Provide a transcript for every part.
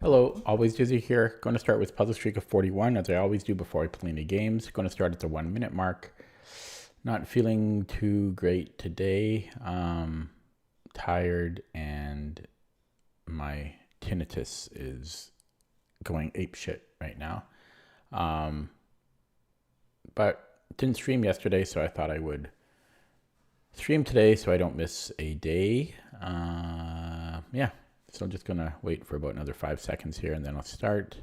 Hello, always Dizzy here. Going to start with puzzle streak of 41 as I always do before I play any games. Going to start at the 1 minute mark. Not feeling too great today. Tired and my tinnitus is going apeshit right now. But didn't stream yesterday, so I thought I would stream today so I don't miss a day. Yeah. So I'm just going to wait for about another 5 seconds here and then I'll start.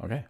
Okay.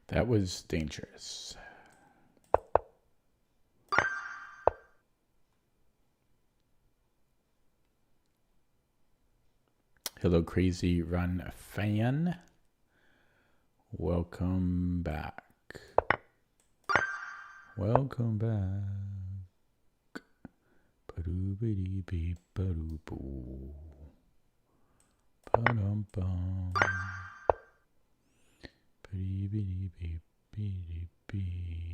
That was dangerous. Hello, Crazy Run fan. Welcome back. Welcome back. Ba-doo-ba-dee-beep, ba-doo-boo. Ba-dum-bum. Ba-dee-ba-dee-beep, ba-dee-bee.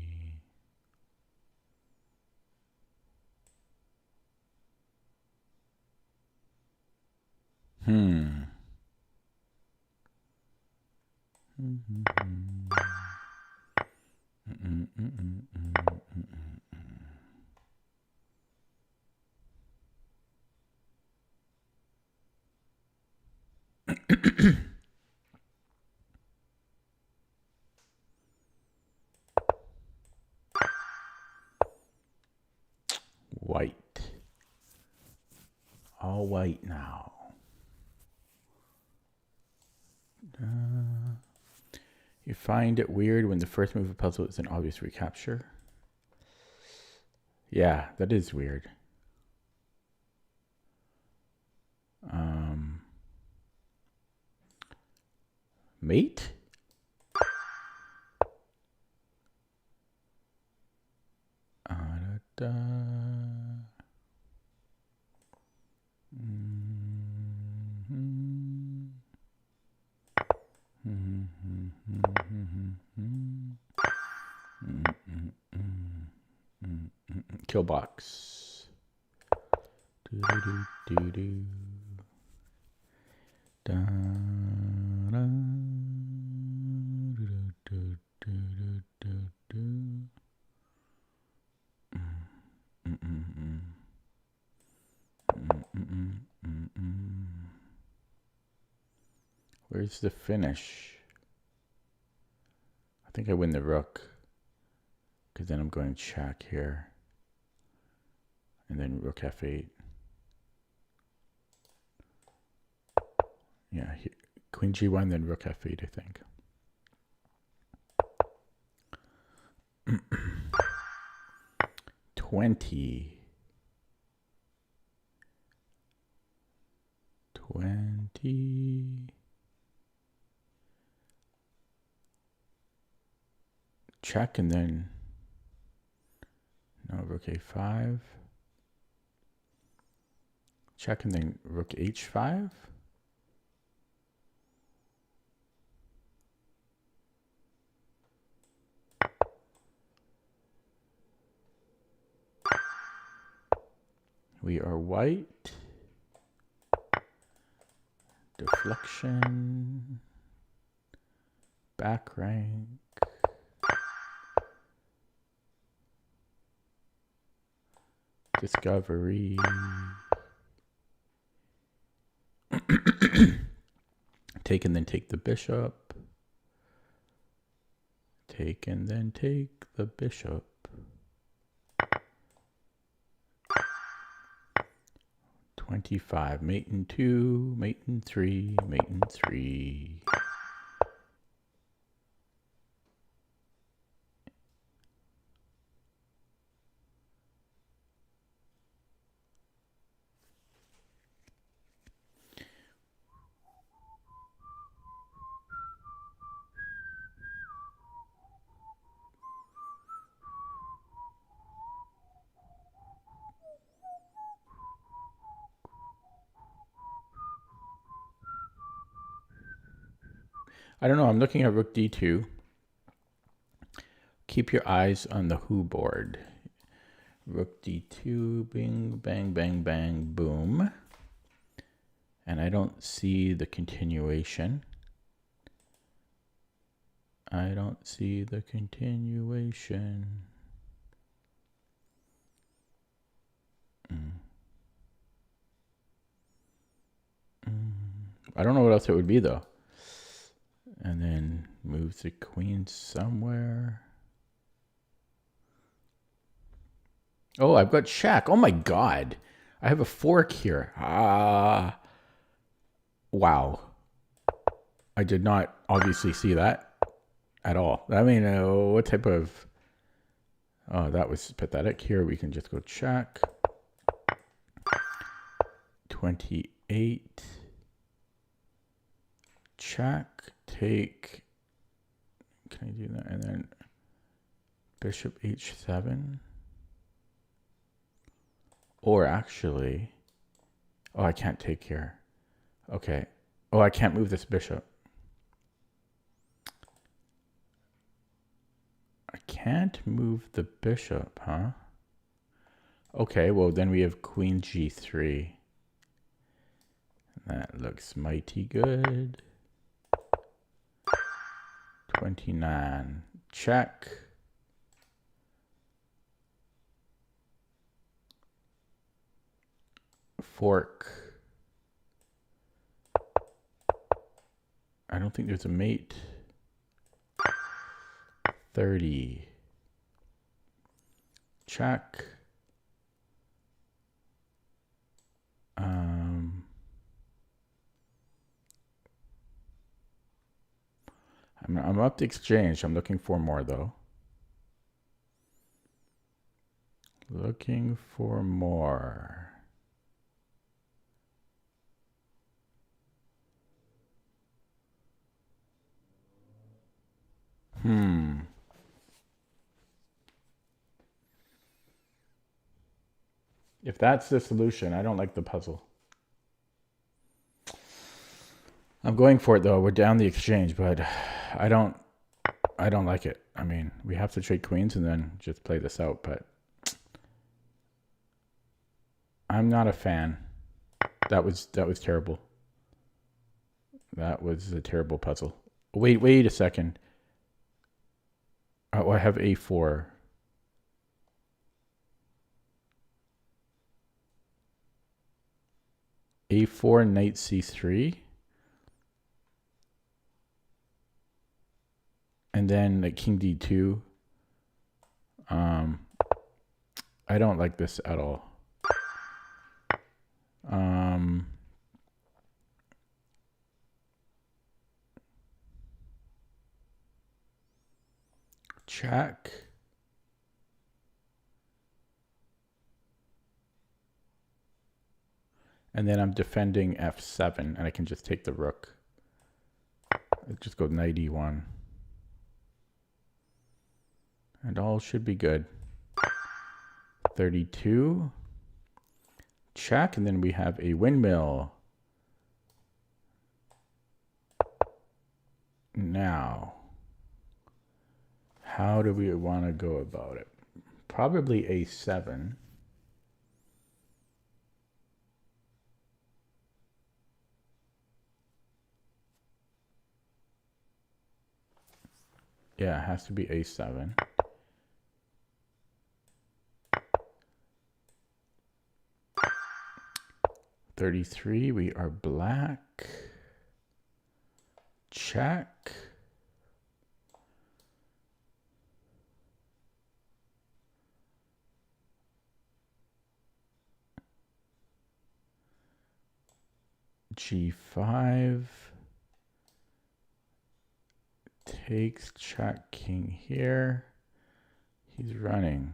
White. All white now. You find it weird when the first move of a puzzle is an obvious recapture? Yeah, that is weird. Mate? Kill box. Do-do-do-do-do. Da-da. Do-do-do-do-do. Where's the finish? I think I win the rook. Because then I'm going check here. And then rook f8. Yeah, queen g1, then rook f8, I think. 20. Check and then no, rook a5. Check and then rook h5. We are white. Deflection. Back rank. Discovery. Take and then take the bishop. Take and then take the bishop. $25. Mate in 2, mate in 3, mate in 3. I don't know. I'm looking at rook d2. Keep your eyes on the who board. Rook d2, bing, bang, bang, bang, boom. And I don't see the continuation. I don't see the continuation. I don't know what else it would be though. And then moves the queen somewhere. Oh, I've got check. Oh my God. I have a fork here. Wow. I did not obviously see that at all. I mean, what type of... Oh, that was pathetic. Here we can just go check. 28. Check. Take. Can I do that? And then bishop h7. Or actually... Oh, I can't take here. Okay. Oh, I can't move this bishop. I can't move the bishop, huh? Okay, well then we have queen g3. That looks mighty good. 29. Check. Fork. I don't think there's a mate. 30. Check. I'm up to exchange. I'm looking for more though. Looking for more. If that's the solution, I don't like the puzzle. I'm going for it though. We're down the exchange, but I don't like it. I mean, we have to trade queens and then just play this out, but I'm not a fan. That was terrible. That was a terrible puzzle. Wait a second. Oh, I have a4. a4, knight c3. And then like king d2. I don't like this at all. Check. And then I'm defending f7, and I can just take the rook. I'll just go knight e1. And all should be good. 32. Check, and then we have a windmill. Now, how do we want to go about it? Probably a7. Yeah, it has to be a7. .33, we are black. Check. G5. Takes, check, king here. He's running.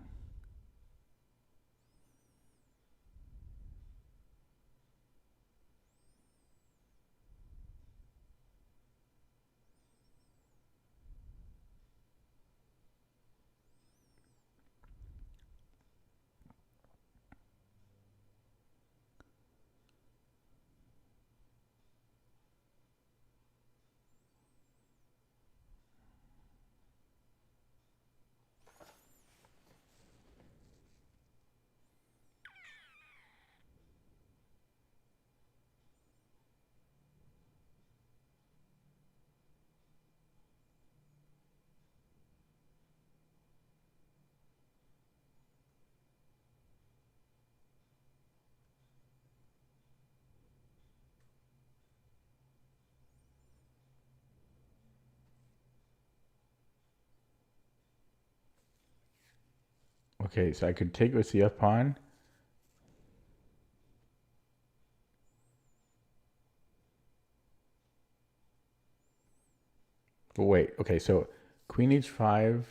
Okay, so I could take with the f pawn. But wait, okay, so queen h5,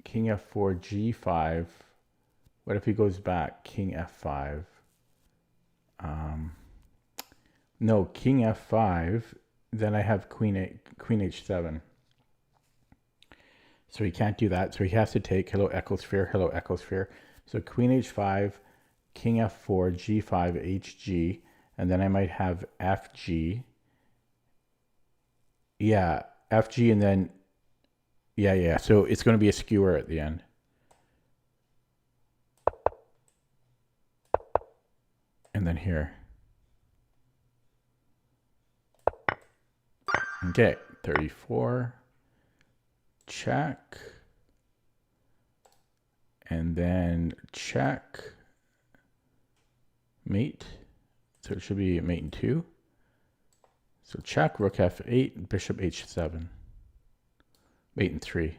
king f4, g5. What if he goes back? King f5. No, king f5. Then I have queen h7. So he can't do that. So he has to take hello echosphere, hello echosphere. So queen h5, king f4, g5, hg, and then I might have fg. Yeah, fg, and then yeah. So it's going to be a skewer at the end. And then here. Okay, 34. Check. And then check. Mate. So it should be mate in 2. So check, rook f8, bishop h7. Mate in 3.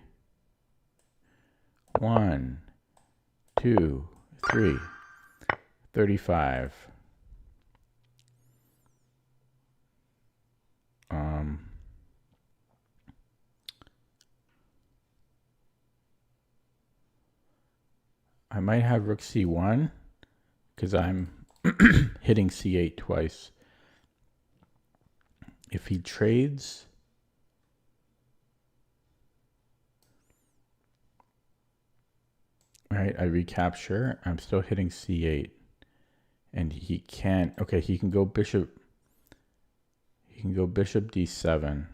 1, 2, 3. 35. I might have rook c1 because I'm hitting c8 twice. If he trades, right, I recapture. I'm still hitting c8. And he can't. Okay, he can go bishop. He can go bishop d7.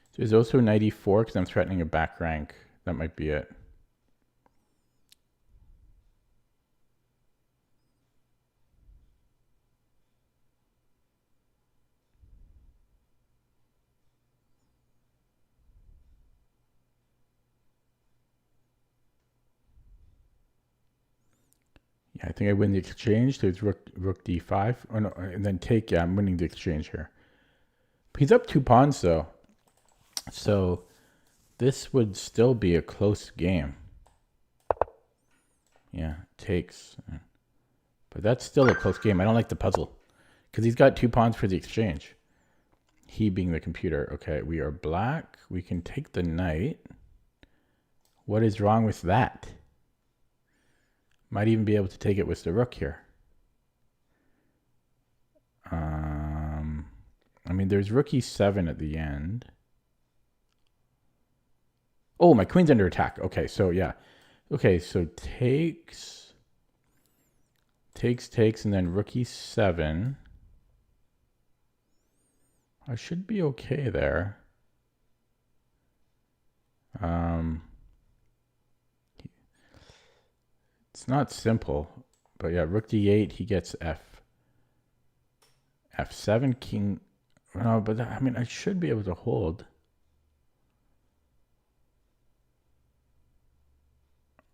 So there's also 94 because I'm threatening a back rank. That might be it. Yeah, I think I win the exchange. There's rook d5. Oh no, and then take. Yeah, I'm winning the exchange here. He's up 2 pawns though. So this would still be a close game. Yeah, takes. But that's still a close game. I don't like the puzzle. Because he's got 2 pawns for the exchange. He being the computer. Okay, we are black. We can take the knight. What is wrong with that? Might even be able to take it with the rook here. I mean, there's rook e7 at the end. Oh, my queen's under attack. Okay, so yeah. Okay, so takes, and then rook e7. I should be okay there. It's not simple, but yeah, rook d8, he gets f7, king. No, but I mean, I should be able to hold.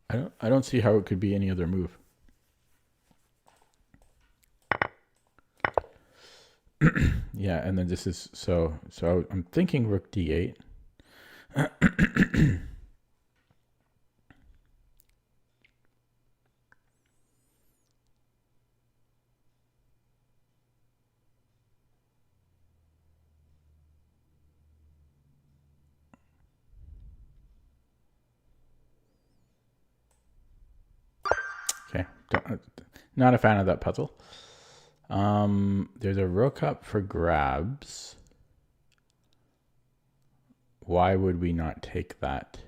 I don't see how it could be any other move. Yeah, and then this is so I'm thinking rook d8. Okay, not a fan of that puzzle. There's a rook up for grabs. Why would we not take that?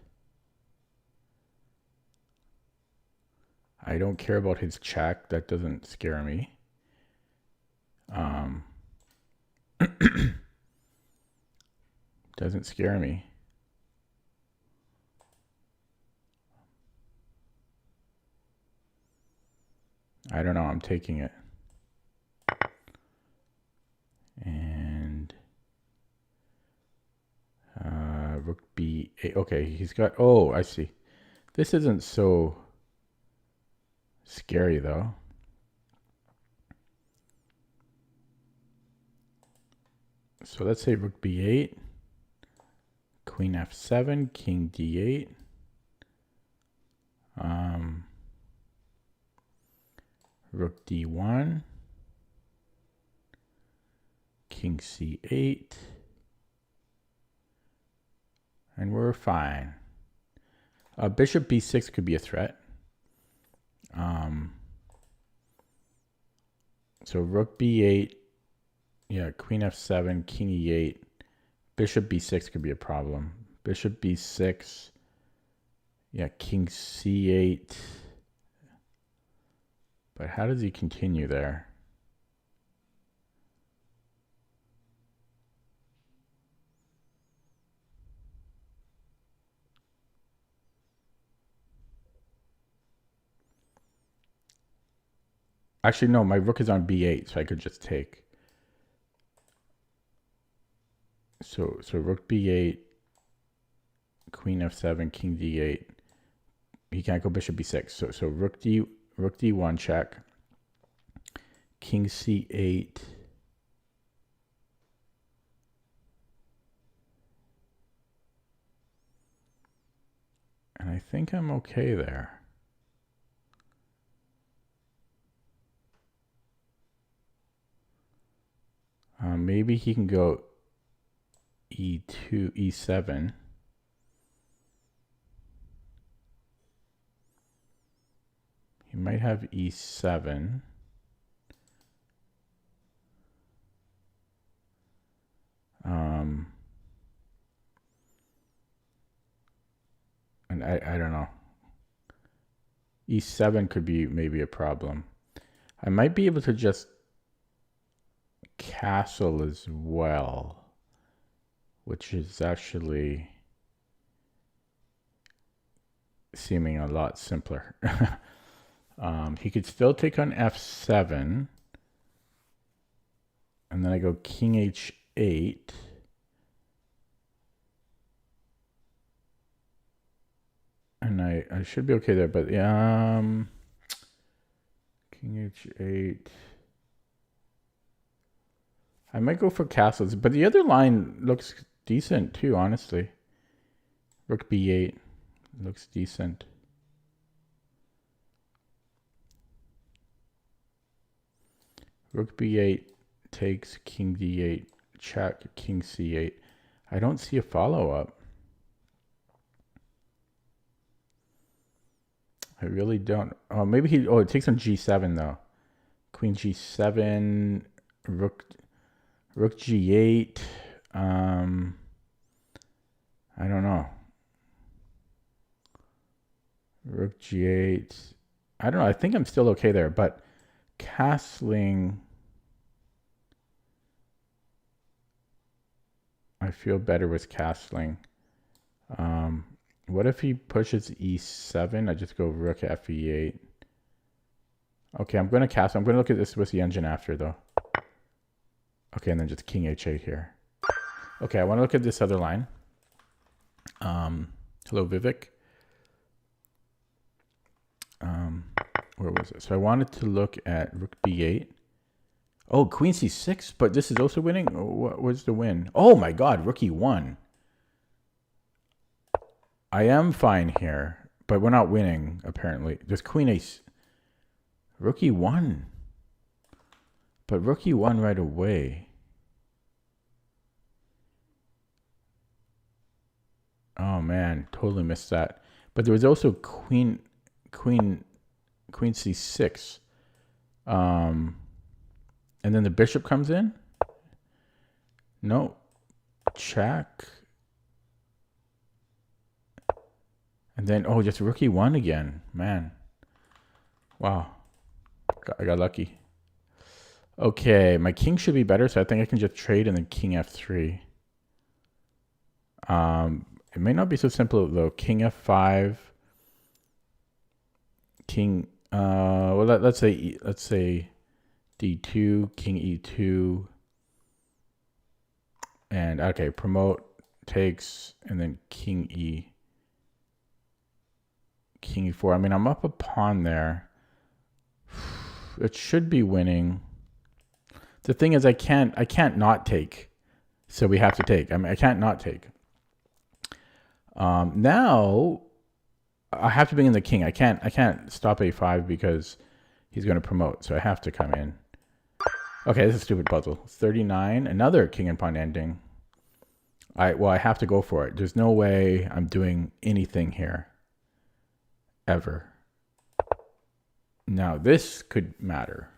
I don't care about his check. That doesn't scare me. Doesn't scare me. I don't know. I'm taking it. And rook b8. Okay, he's got. Oh, I see. This isn't so scary though. So let's say rook b8, queen f7, king d8. Rook d1, king c8, and we're fine. Bishop b6 could be a threat. So rook b8, yeah, queen f7, king e8, bishop b6 could be a problem. Bishop b6, yeah, king c8. But how does he continue there? Actually, no, my rook is on b8, so I could just take. So rook b8, queen f7, king d8. He can't go bishop b6. So rook d1 check, king c8. And I think I'm okay there. Maybe he can go e2, e7. He might have e7. And I don't know. e7 could be maybe a problem. I might be able to just castle as well, which is actually seeming a lot simpler. He could still take on f7, and then I go king h8. And I should be okay there, but king h8. I might go for castles, but the other line looks decent too, honestly. Rook b8 looks decent. Rook b8 takes, king d8, check, king c8. I don't see a follow-up. I really don't. Oh, maybe he. Oh, it takes on g7 though. Queen g7, rook g8. I don't know. Rook g8. I don't know. I think I'm still okay there, but castling. I feel better with castling. What if he pushes e7? I just go rook fe8. Okay, I'm going to cast. I'm going to look at this with the engine after, though. Okay, and then just king h8 here. Okay, I want to look at this other line. Hello, Vivek. Where was it? So I wanted to look at rook b8. Oh, queen c6, but this is also winning? What was the win? Oh my god, rook e1. I am fine here, but we're not winning, apparently. There's queen ace. Rook e1. But rook e1 right away. Oh man, totally missed that. But there was also queen c6. And then the bishop comes in. No. Check. And then, oh, just rook e1 again. Man. Wow. I got lucky. Okay, my king should be better, so I think I can just trade and then king f3. It may not be so simple though. King f5. King. Well, let's say d2, king e2, and okay, promote, takes, and then king e4. I mean, I'm up a pawn there. It should be winning. The thing is, I can't not take, so we have to take. I mean, I can't not take. Now I have to bring in the king. I can't stop a5 because he's going to promote, so I have to come in. Okay, this is a stupid puzzle. 39, another king and pawn ending. Well, I have to go for it. There's no way I'm doing anything here. Ever. Now, this could matter.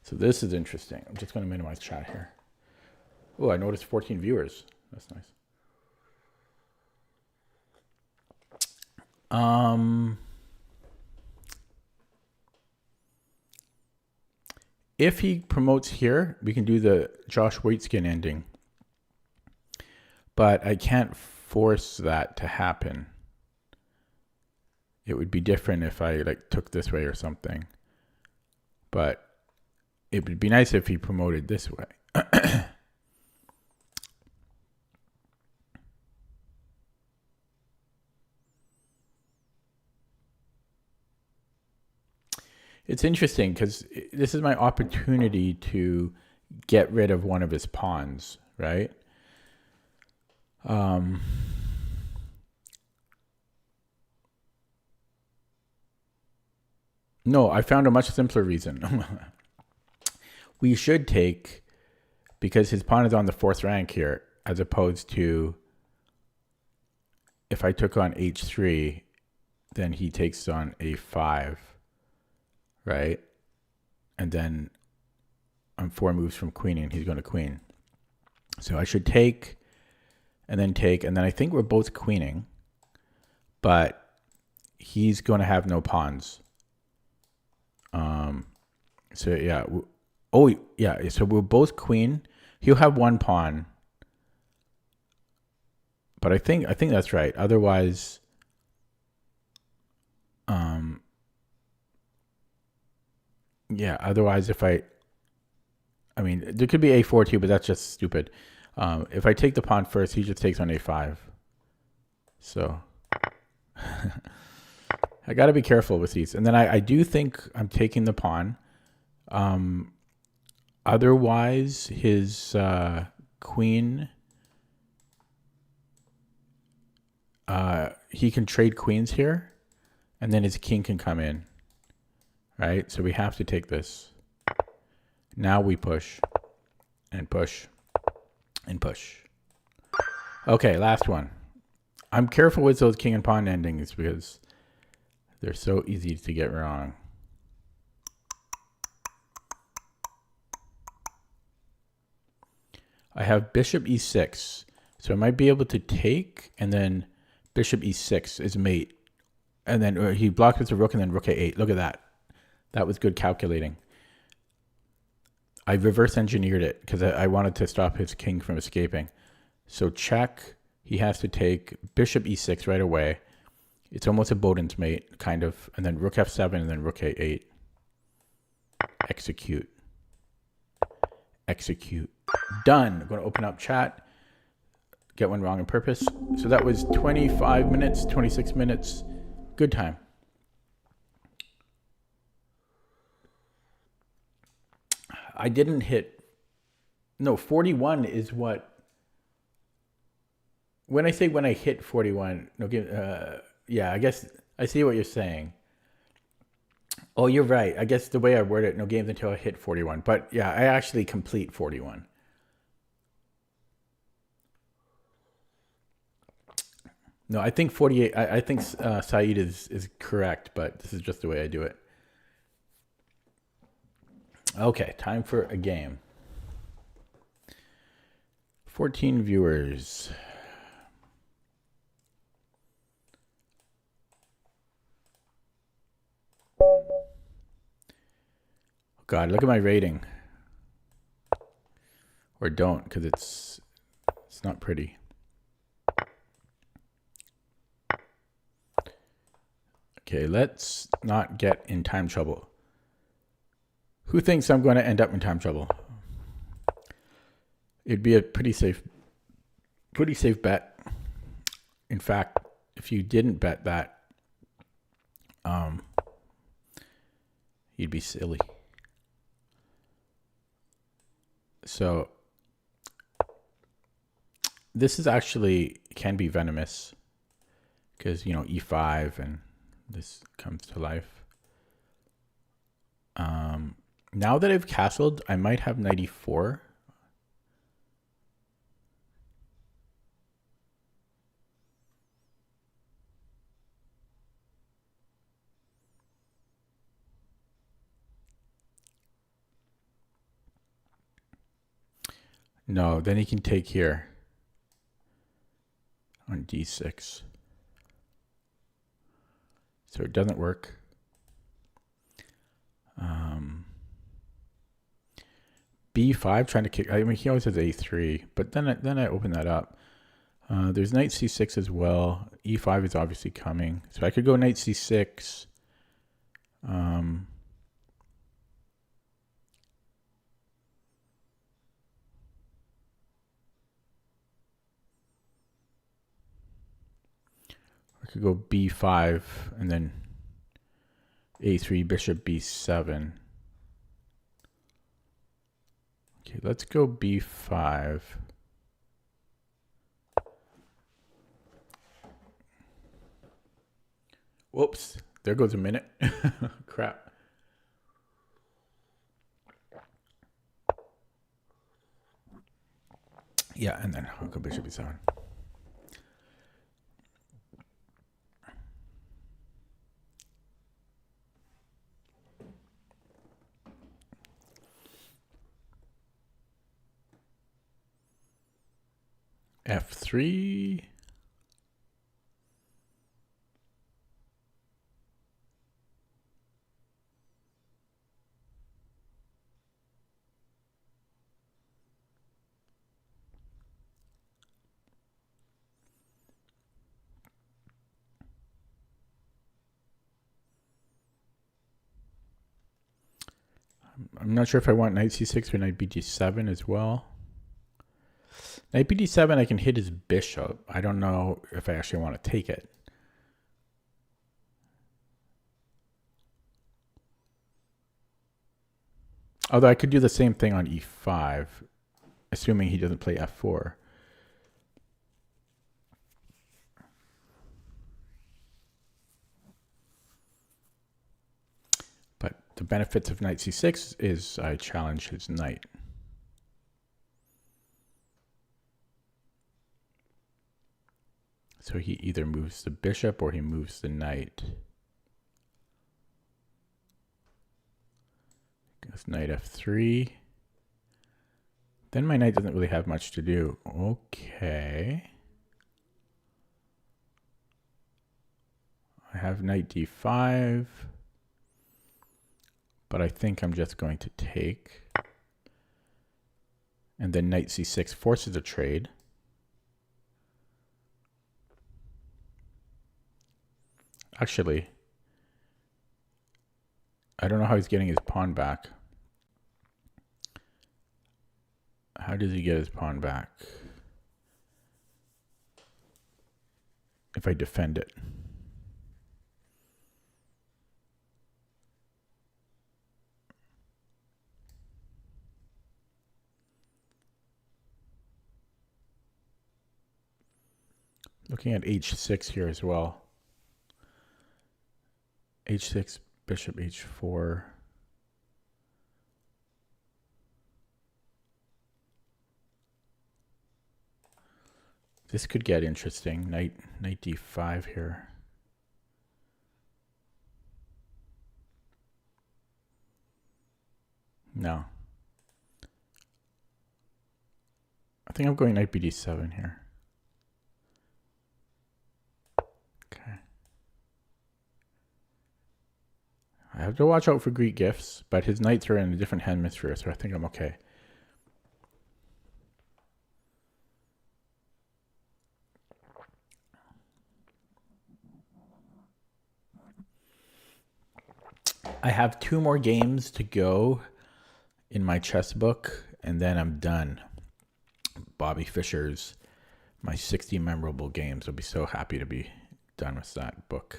So this is interesting. I'm just going to minimize chat here. Oh, I noticed 14 viewers. That's nice. If he promotes here, we can do the Josh Waitzkin ending. But I can't force that to happen. It would be different if I took this way or something. But it would be nice if he promoted this way. It's interesting because this is my opportunity to get rid of one of his pawns, right? No, I found a much simpler reason. We should take, because his pawn is on the 4th rank here, as opposed to if I took on h3, then he takes on a5, right? And then I'm 4 moves from queening, he's going to queen. So I should take, and then I think we're both queening, but he's going to have no pawns. So yeah. Oh yeah. So we're both queen. He'll have one pawn. But I think that's right. Otherwise, yeah. Otherwise, if I mean, there could be a4 too, but that's just stupid. If I take the pawn first, he just takes on a5. So I got to be careful with these. And then I do think I'm taking the pawn. Otherwise, his queen he can trade queens here, and then his king can come in, right? So we have to take this. Now we push, and push, and push. Okay, last one. I'm careful with those king and pawn endings because they're so easy to get wrong. I have bishop e6, so I might be able to take, and then bishop e6 is mate. And then he blocked with the rook, and then rook a8. Look at that. That was good calculating. I reverse engineered it because I wanted to stop his king from escaping. So check. He has to take bishop e6 right away. It's almost a Boden's mate, kind of. And then rook f7, and then rook a8. Execute. Execute. Done. I'm going to open up chat. Get one wrong on purpose. So that was 25 minutes, 26 minutes. Good time. I didn't hit. No, 41 is what. When I say when I hit 41, no, yeah, I guess I see what you're saying. Oh, you're right. I guess the way I word it, no games until I hit 41. But yeah, I actually complete 41. No, I think 48. I think Saeed is correct, but this is just the way I do it. Okay, time for a game. 14 viewers. God, look at my rating. Or don't, because it's not pretty. Okay, let's not get in time trouble. Who thinks I'm going to end up in time trouble? It'd be a pretty safe bet. In fact, if you didn't bet that, you'd be silly. So this is actually can be venomous because, you know, e5 and this comes to life. Now that I've castled, I might have knight e4. No, then he can take here on d6. So it doesn't work. b5 trying to kick. I mean, he always has a3, but then I open that up. There's knight c6 as well. e5 is obviously coming, so I could go knight c6. I could go b5 and then a3, bishop b7. Okay, let's go b5. Whoops, there goes a minute. Crap. Yeah, and then I'll go bishop b7. f3. I'm not sure if I want knight c6 or knight bg7 as well. Knight bd7, I can hit his bishop. I don't know if I actually want to take it. Although I could do the same thing on e5, assuming he doesn't play f4. the benefits of knight c6 is I challenge his knight. So he either moves the bishop or he moves the knight. Goes knight f3. Then my knight doesn't really have much to do. Okay. I have knight d5. But I think I'm just going to take. And then knight c6 forces a trade. Actually, I don't know how he's getting his pawn back. How does he get his pawn back? If I defend it. Looking at h6 here as well. h6, bishop h4. This could get interesting. Knight d5 here. No. I think I'm going knight bd7 here. Okay. I have to watch out for Greek gifts, but his knights are in a different hemisphere, so I think I'm okay. I have 2 more games to go in my chess book, and then I'm done. Bobby Fischer's My 60 Memorable Games. I'll be so happy to be done with that book.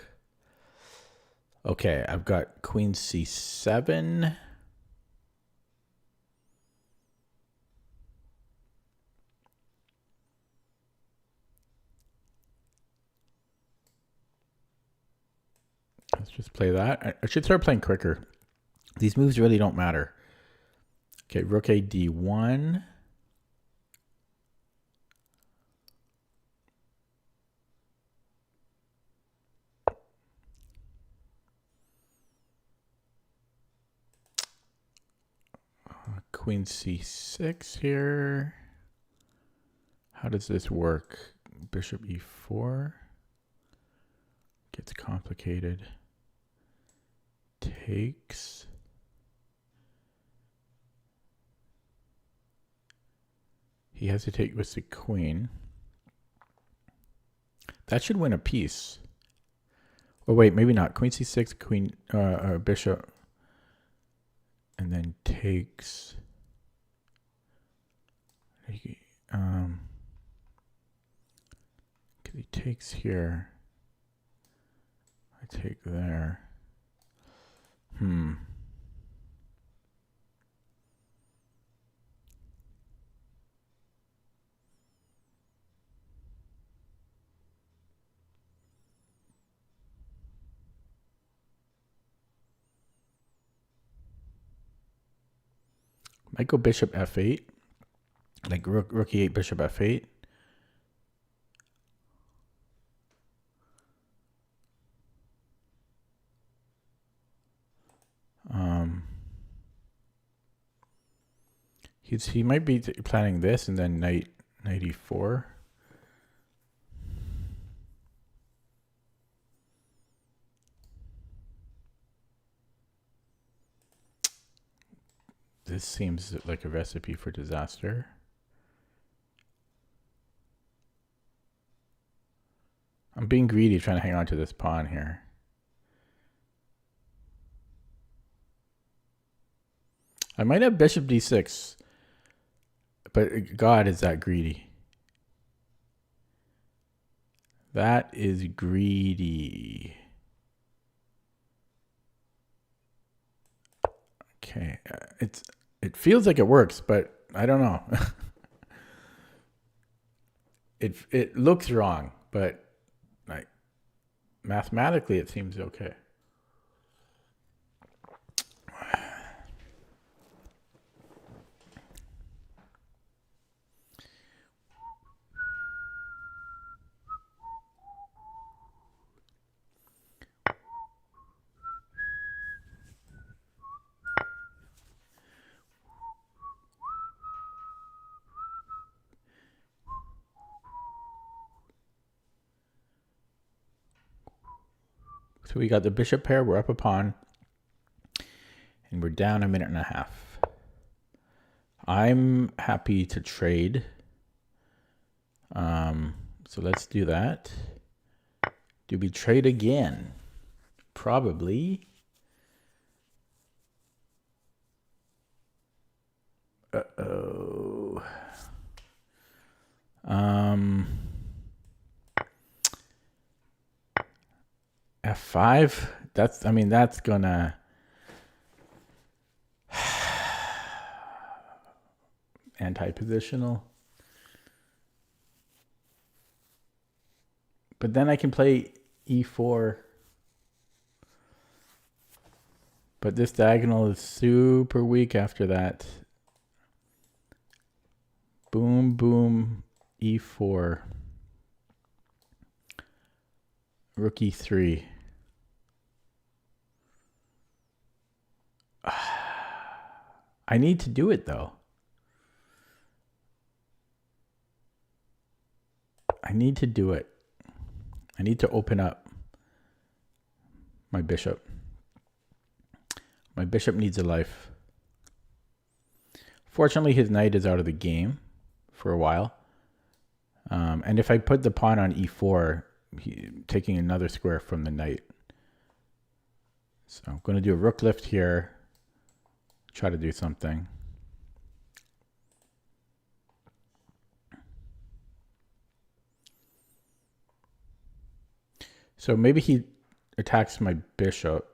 Okay, I've got queen c7. Let's just play that. I should start playing quicker. These moves really don't matter. Okay, rook a d1. Queen c6 here. How does this work? Bishop e4. Gets complicated. Takes. He has to take with the queen. That should win a piece. Oh wait, maybe not. Queen c6, queen, bishop, and then takes. Because he takes here. I take there. Might go bishop f8. Like rook e8, bishop f8. He might be planning this and then knight e4. This seems like a recipe for disaster. I'm being greedy trying to hang on to this pawn here. I might have bishop d6. But God, is that greedy. That is greedy. Okay, it feels like it works, but I don't know. it looks wrong, but like mathematically it seems okay. So we got the bishop pair. We're up a pawn. And we're down a minute and a half. I'm happy to trade. So let's do that. Do we trade again? Probably. Uh-oh. F5. That's gonna anti-positional. But then I can play E4. But this diagonal is super weak after that. Boom, boom, E4. Rook E3. I need to do it though. I need to do it. I need to open up my bishop. My bishop needs a life. Fortunately, his knight is out of the game for a while. And if I put the pawn on E4, taking another square from the knight. So I'm going to do a rook lift here. Try to do something. So maybe he attacks my bishop.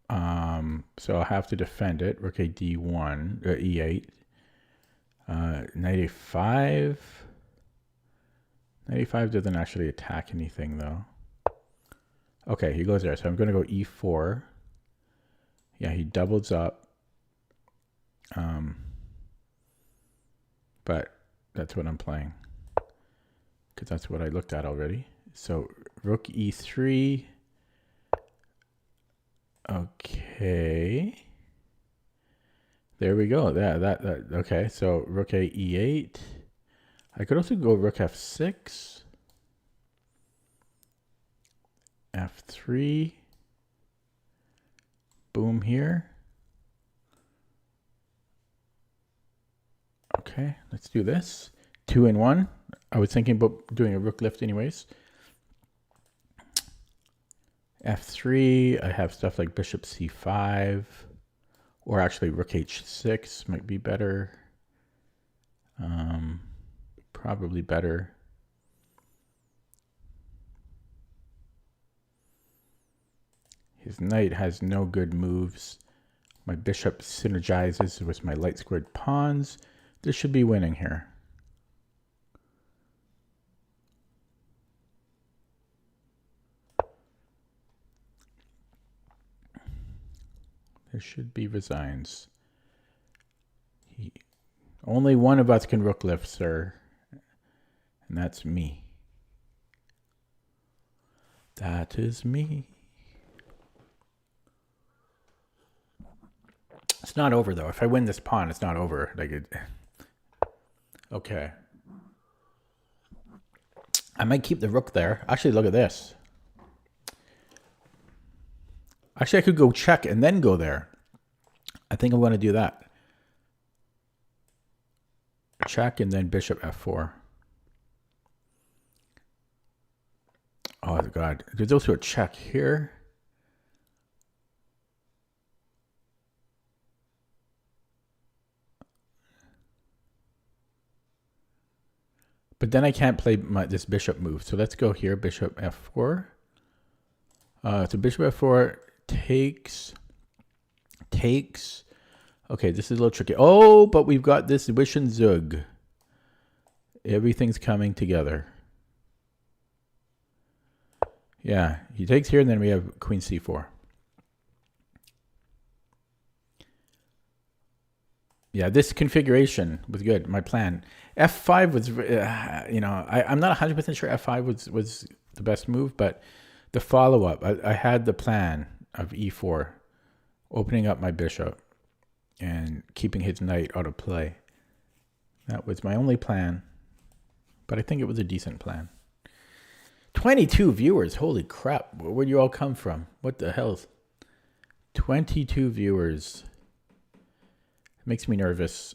So I'll have to defend it. Rook a d1, e8. Knight a5. Knight a5 doesn't actually attack anything though. Okay, he goes there. So I'm going to go e4. Yeah, he doubles up. But that's what I'm playing. Because that's what I looked at already. So rook e3. Okay. There we go. That okay. So rook a e8. I could also go rook f6. f3. Boom here. Okay, let's do this. 2 in 1. I was thinking about doing a rook lift anyways. f3, I have stuff like bishop c5, or actually rook h6 might be better. Probably better. His knight has no good moves. My bishop synergizes with my light squared pawns. This should be winning here. There should be resigns. Only one of us can rook lift, sir. And that's me. That is me. It's not over though. If I win this pawn, it's not over. Like it. Okay. I might keep the rook there. Actually, look at this. Actually, I could go check and then go there. I think I'm going to do that. Check and then bishop f4. Oh, God. There's also a check here. But then I can't play this bishop move. So let's go here, bishop f4. So bishop f4 takes. Okay, this is a little tricky. Oh, but we've got this wish and zug. Everything's coming together. Yeah, he takes here, and then we have queen c4. Yeah, this configuration was good. My plan. F5 was, I'm not 100% sure F5 was the best move, but the follow-up, I had the plan of E4, opening up my bishop and keeping his knight out of play. That was my only plan, but I think it was a decent plan. 22 viewers. Holy crap. Where'd you all come from? What the hell? 22 viewers. It makes me nervous.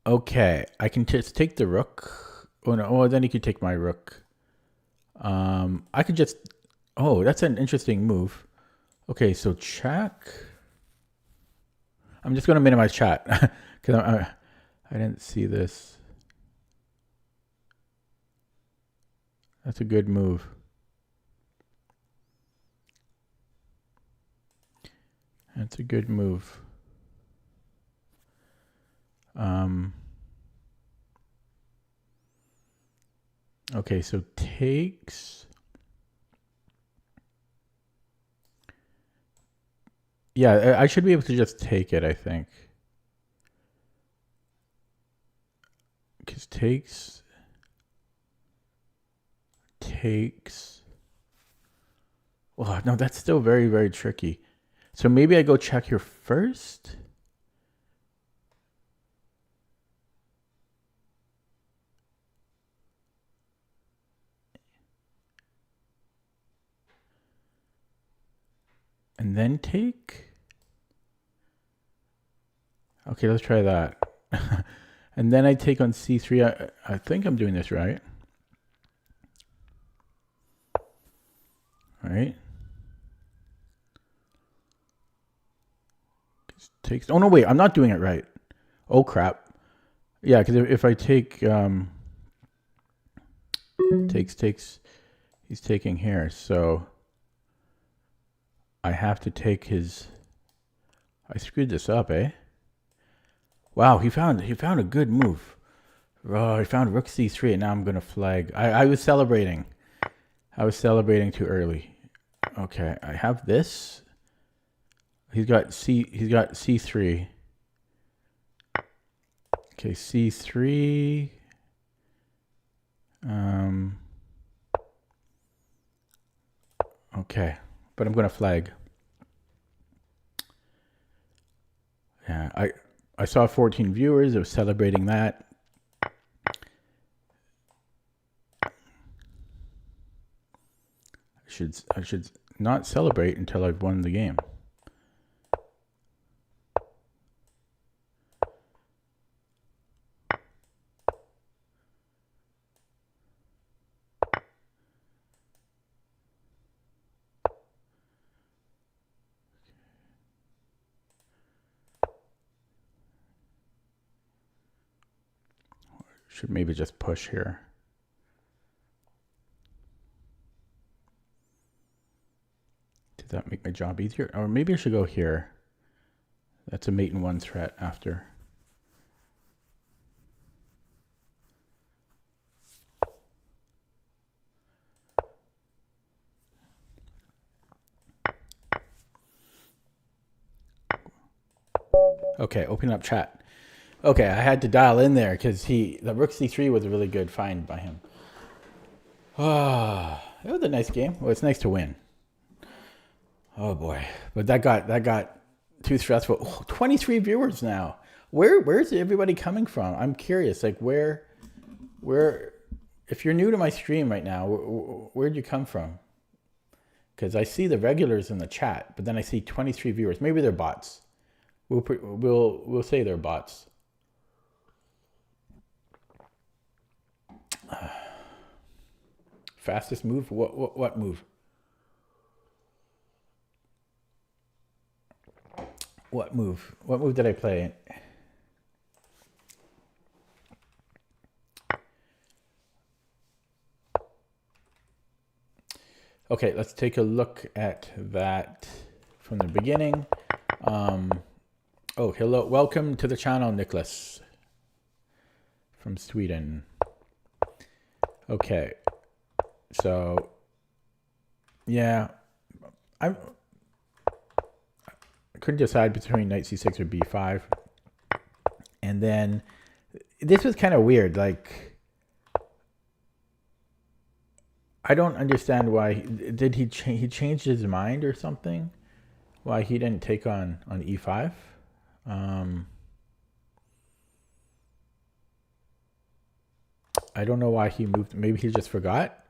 Okay. I can just take the rook. Oh, no. Oh, then you could take my rook. I could just... Oh, that's an interesting move. Okay, so check. I'm just going to minimize chat because I didn't see this. That's a good move. That's a good move. Okay, so takes. Yeah, I should be able to just take it, I think. Because takes. Oh, no, that's still very, very tricky. So maybe I go check here first. And then take. Okay, let's try that. And then I take on c3. I think I'm doing this right. Right. Takes. Oh no, wait! I'm not doing it right. Oh crap! Yeah, because if I take takes, he's taking here, so I have to take his. I screwed this up, eh? Wow, he found a good move. Oh, he found rook c3, and now I'm gonna flag. I was celebrating. I was celebrating too early. Okay, I have this. He's got c3. Okay, c3. Okay, but I'm gonna flag. Yeah, I saw 14 viewers. I was celebrating that. I should not celebrate until I've won the game. Should maybe just push here. Does that make my job easier? Or maybe I should go here. That's a mate in one threat after. Okay, open up chat. Okay, I had to dial in there because the rook c3 was a really good find by him. Ah, that was a nice game. Well, it's nice to win. Oh boy, but that got too stressful. Oh, 23 viewers now. Where's everybody coming from? I'm curious. Like where? If you're new to my stream right now, where'd you come from? Because I see the regulars in the chat, but then I see 23 viewers. Maybe they're bots. We'll say they're bots. Fastest move? What move? What move? What move did I play? Okay, let's take a look at that from the beginning. Oh, hello. Welcome to the channel, Nicholas from Sweden. Okay. So, yeah, I couldn't decide between knight c6 or b5. And then this was kind of weird. Like, I don't understand why. Did he changed his mind or something? Why he didn't take on e5? I don't know why he moved. Maybe he just forgot.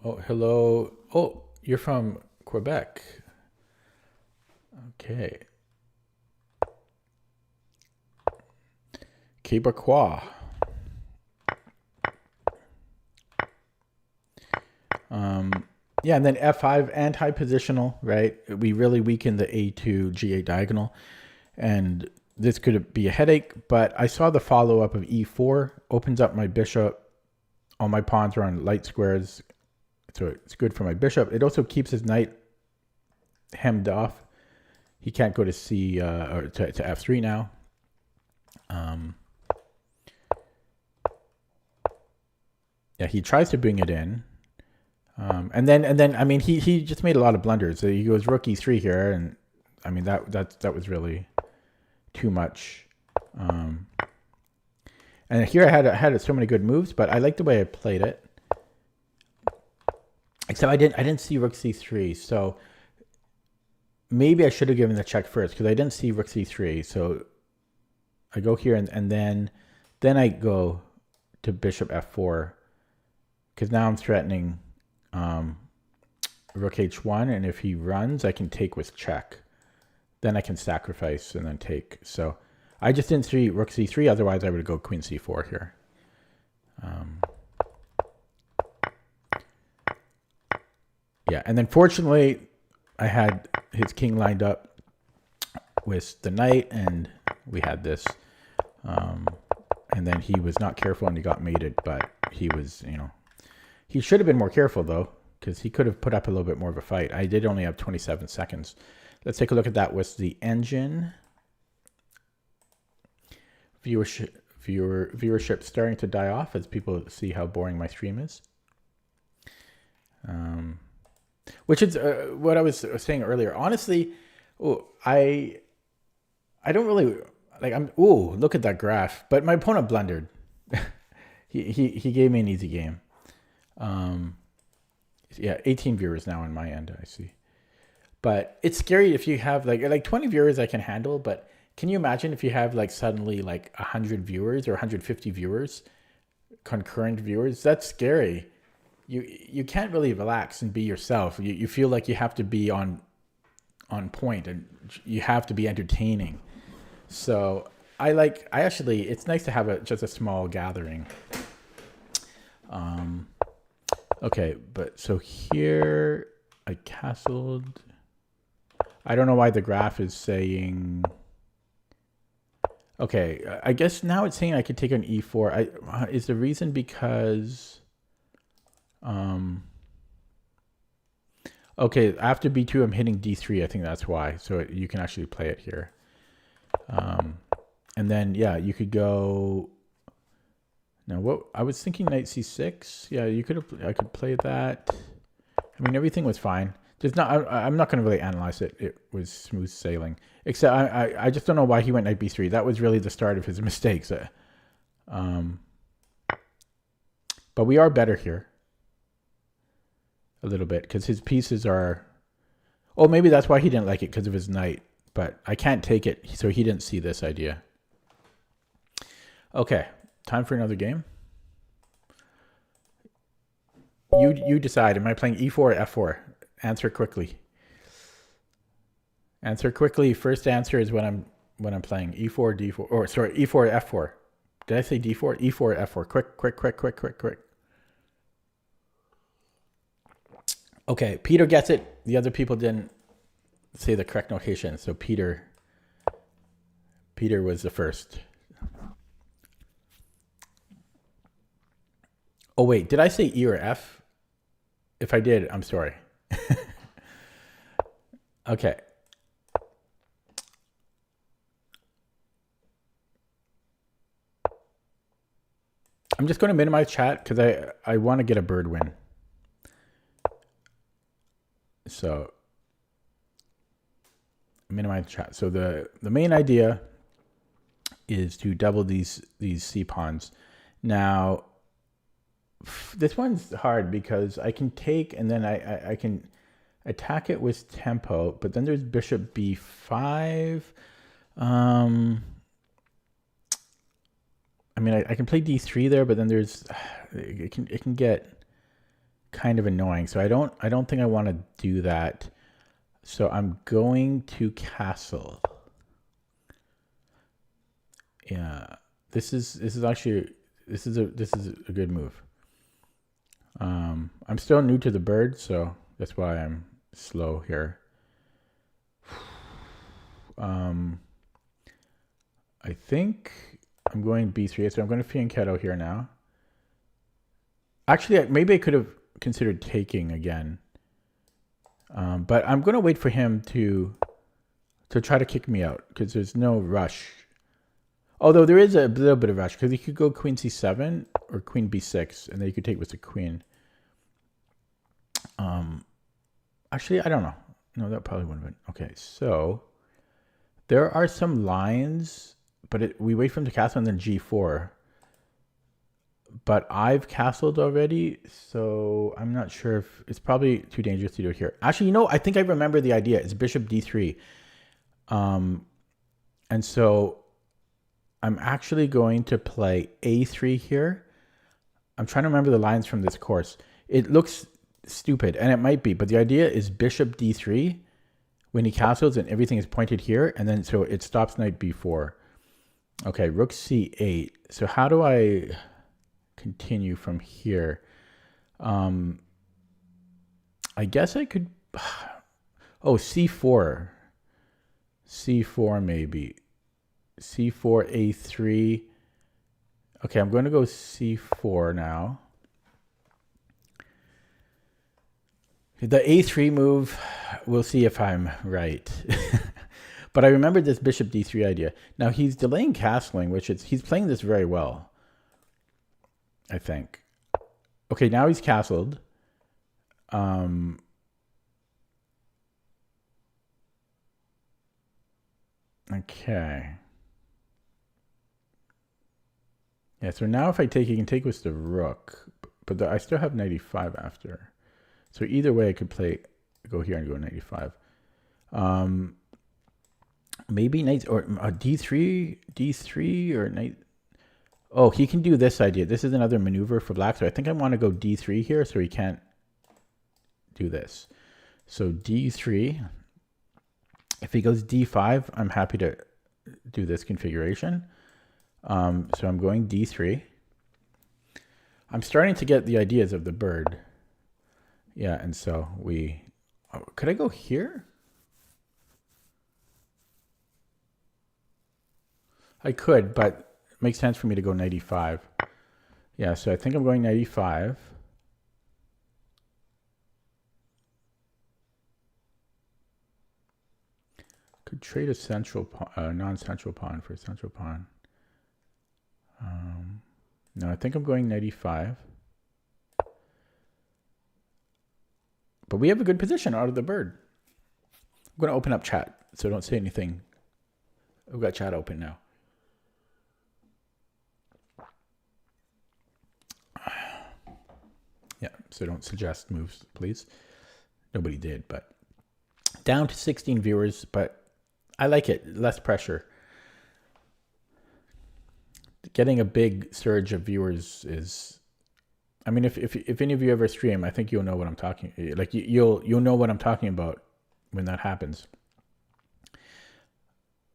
Oh, hello. Oh, you're from Quebec. Okay. Quebecois. Yeah, and then F5 anti-positional, right? We really weaken the A2 G8 diagonal, and this could be a headache, but I saw the follow-up of E4, opens up my bishop. All my pawns are on light squares, so it's good for my bishop. It also keeps his knight hemmed off. He can't go to C or to F3 now. Yeah, he tries to bring it in. And then I mean he just made a lot of blunders. So he goes rook e3 here, and I mean that was really too much. And here I had so many good moves, but I like the way I played it. Except I didn't see rook c3, so maybe I should have given the check first because I didn't see rook c3. So I go here and then I go to bishop f4 because now I'm threatening rook h1, and if he runs, I can take with check. Then I can sacrifice and then take. So I just didn't see rook c3. Otherwise, I would go queen c4 here. Yeah, and then fortunately, I had his king lined up with the knight, and we had this. And then he was not careful, and he got mated, but he was, he should have been more careful, though, because he could have put up a little bit more of a fight. I did only have 27 seconds. Let's take a look at that with the engine. Viewership starting to die off as people see how boring my stream is. Which is what I was saying earlier. Honestly, I don't really like. Look at that graph. But my opponent blundered. he gave me an easy game. Yeah, 18 viewers now on my end. I see. But it's scary if you have like 20 viewers I can handle. But can you imagine if you have like suddenly like 100 viewers or 150 viewers, concurrent viewers? That's scary. You can't really relax and be yourself. You feel like you have to be on point, and you have to be entertaining. So it's nice to have just a small gathering. Okay, but so here I castled. I don't know why the graph is saying. Okay, I guess now it's saying I could take on e4. Is the reason because. Okay, after b2, I'm hitting d3. I think that's why. So you can actually play it here. And then, yeah, you could go. Now, what I was thinking, knight c6. Yeah, I could play that. I mean, everything was fine. I'm not going to really analyze it. It was smooth sailing. Except I just don't know why he went knight b3. That was really the start of his mistakes. But we are better here. A little bit, because his pieces are. Oh, maybe that's why he didn't like it, because of his knight. But I can't take it, so he didn't see this idea. Okay, time for another game. You decide. Am I playing e4 or f4? Answer quickly. Answer quickly. First answer is when I'm playing e4, d4, or sorry, e4, f4. Did I say d4? e4, f4. Quick. Okay, Peter gets it. The other people didn't say the correct notation, so Peter was the first. Oh wait, did I say E or F? If I did, I'm sorry. Okay. I'm just going to minimize chat because I want to get a bird win. So minimize chat. So the main idea is to double these C pawns. Now this one's hard because I can take and then I can attack it with tempo, but then there's bishop b5. I mean I can play d3 there, but then there's it can get kind of annoying. So I don't think I want to do that. So I'm going to castle. Yeah, this is actually this is a good move. I'm still new to the bird, so that's why I'm slow here. I think I'm going B3, so I'm going to Fianchetto here now. Actually, maybe I could have considered taking again. But I'm going to wait for him to try to kick me out because there's no rush. Although there is a little bit of rush because he could go Queen C7 or Queen B6, and then you could take with the Queen. Actually, I don't know. No, that probably wouldn't have been. Okay, so there are some lines, but we wait for him to castle and then G4. But I've castled already, so I'm not sure if it's probably too dangerous to do it here. Actually, I think I remember the idea. It's Bishop D3. And so I'm actually going to play A3 here. I'm trying to remember the lines from this course. It looks stupid, and it might be, but the idea is Bishop D3 when he castles and everything is pointed here, and then so it stops knight B4. Okay, rook C8. So how do I continue from here? I guess I could... Oh, C4. C4 maybe. C4, A3. Okay, I'm going to go C4 now. The A3 move, we'll see if I'm right. But I remember this Bishop D3 idea. Now he's delaying castling, which he's playing this very well, I think. Okay, now he's castled. Okay. Yeah, so now if I take, he can take with the rook, but I still have 95 after. So either way, I could go here and go 95. Maybe knight or D3 or knight. Oh, he can do this idea. This is another maneuver for black. So I think I want to go D3 here, so he can't do this. So D3. If he goes D5, I'm happy to do this configuration. So I'm going D3. I'm starting to get the ideas of the bird. Yeah, and so could I go here? I could, but it makes sense for me to go 95. Yeah, so I think I'm going 95. Could trade a central non-central pawn for a central pawn. No, I think I'm going 95. But we have a good position out of the bird. I'm going to open up chat, so don't say anything. I've got chat open now. Yeah, so don't suggest moves, please. Nobody did, but down to 16 viewers, but I like it. Less pressure. Getting a big surge of viewers is... I mean, if any of you ever stream, I think you'll know what I'm talking. Like you'll know what I'm talking about when that happens.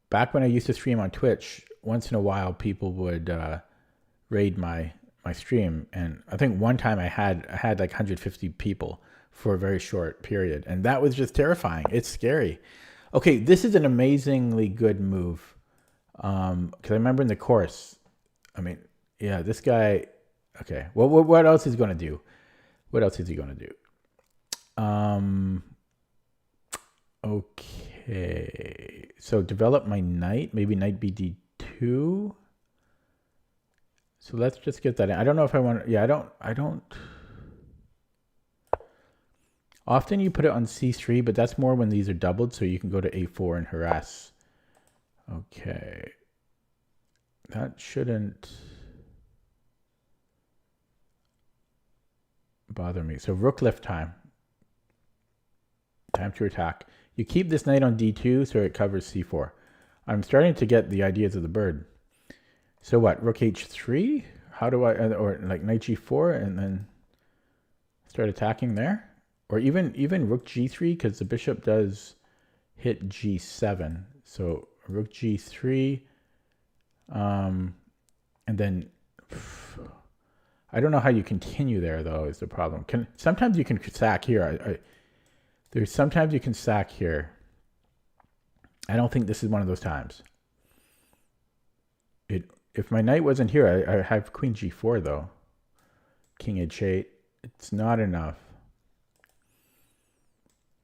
Back when I used to stream on Twitch, once in a while people would raid my stream, and I think one time I had like 150 people for a very short period, and that was just terrifying. It's scary. Okay, this is an amazingly good move. Because I remember in the course, I mean, yeah, this guy. Okay, well, what else is he going to do? What else is he going to do? Okay, so develop my knight, maybe knight BD2. So let's just get that in. I don't know if I want, yeah, I don't. Often you put it on C3, but that's more when these are doubled, so you can go to A4 and harass. Okay. That shouldn't bother me. So rook left time. Time to attack. You keep this knight on D2 so it covers C4. I'm starting to get the ideas of the bird. So what? Rook H3? How do I... Or like knight G4 and then Start attacking there, or even rook g3, because the bishop does hit g7. So rook g3, and then I don't know how you continue there though. Is the problem? Sometimes you can sack here. There's sometimes you can sack here. I don't think this is one of those times. If my knight wasn't here, I have queen g4 though. King h8. It's not enough.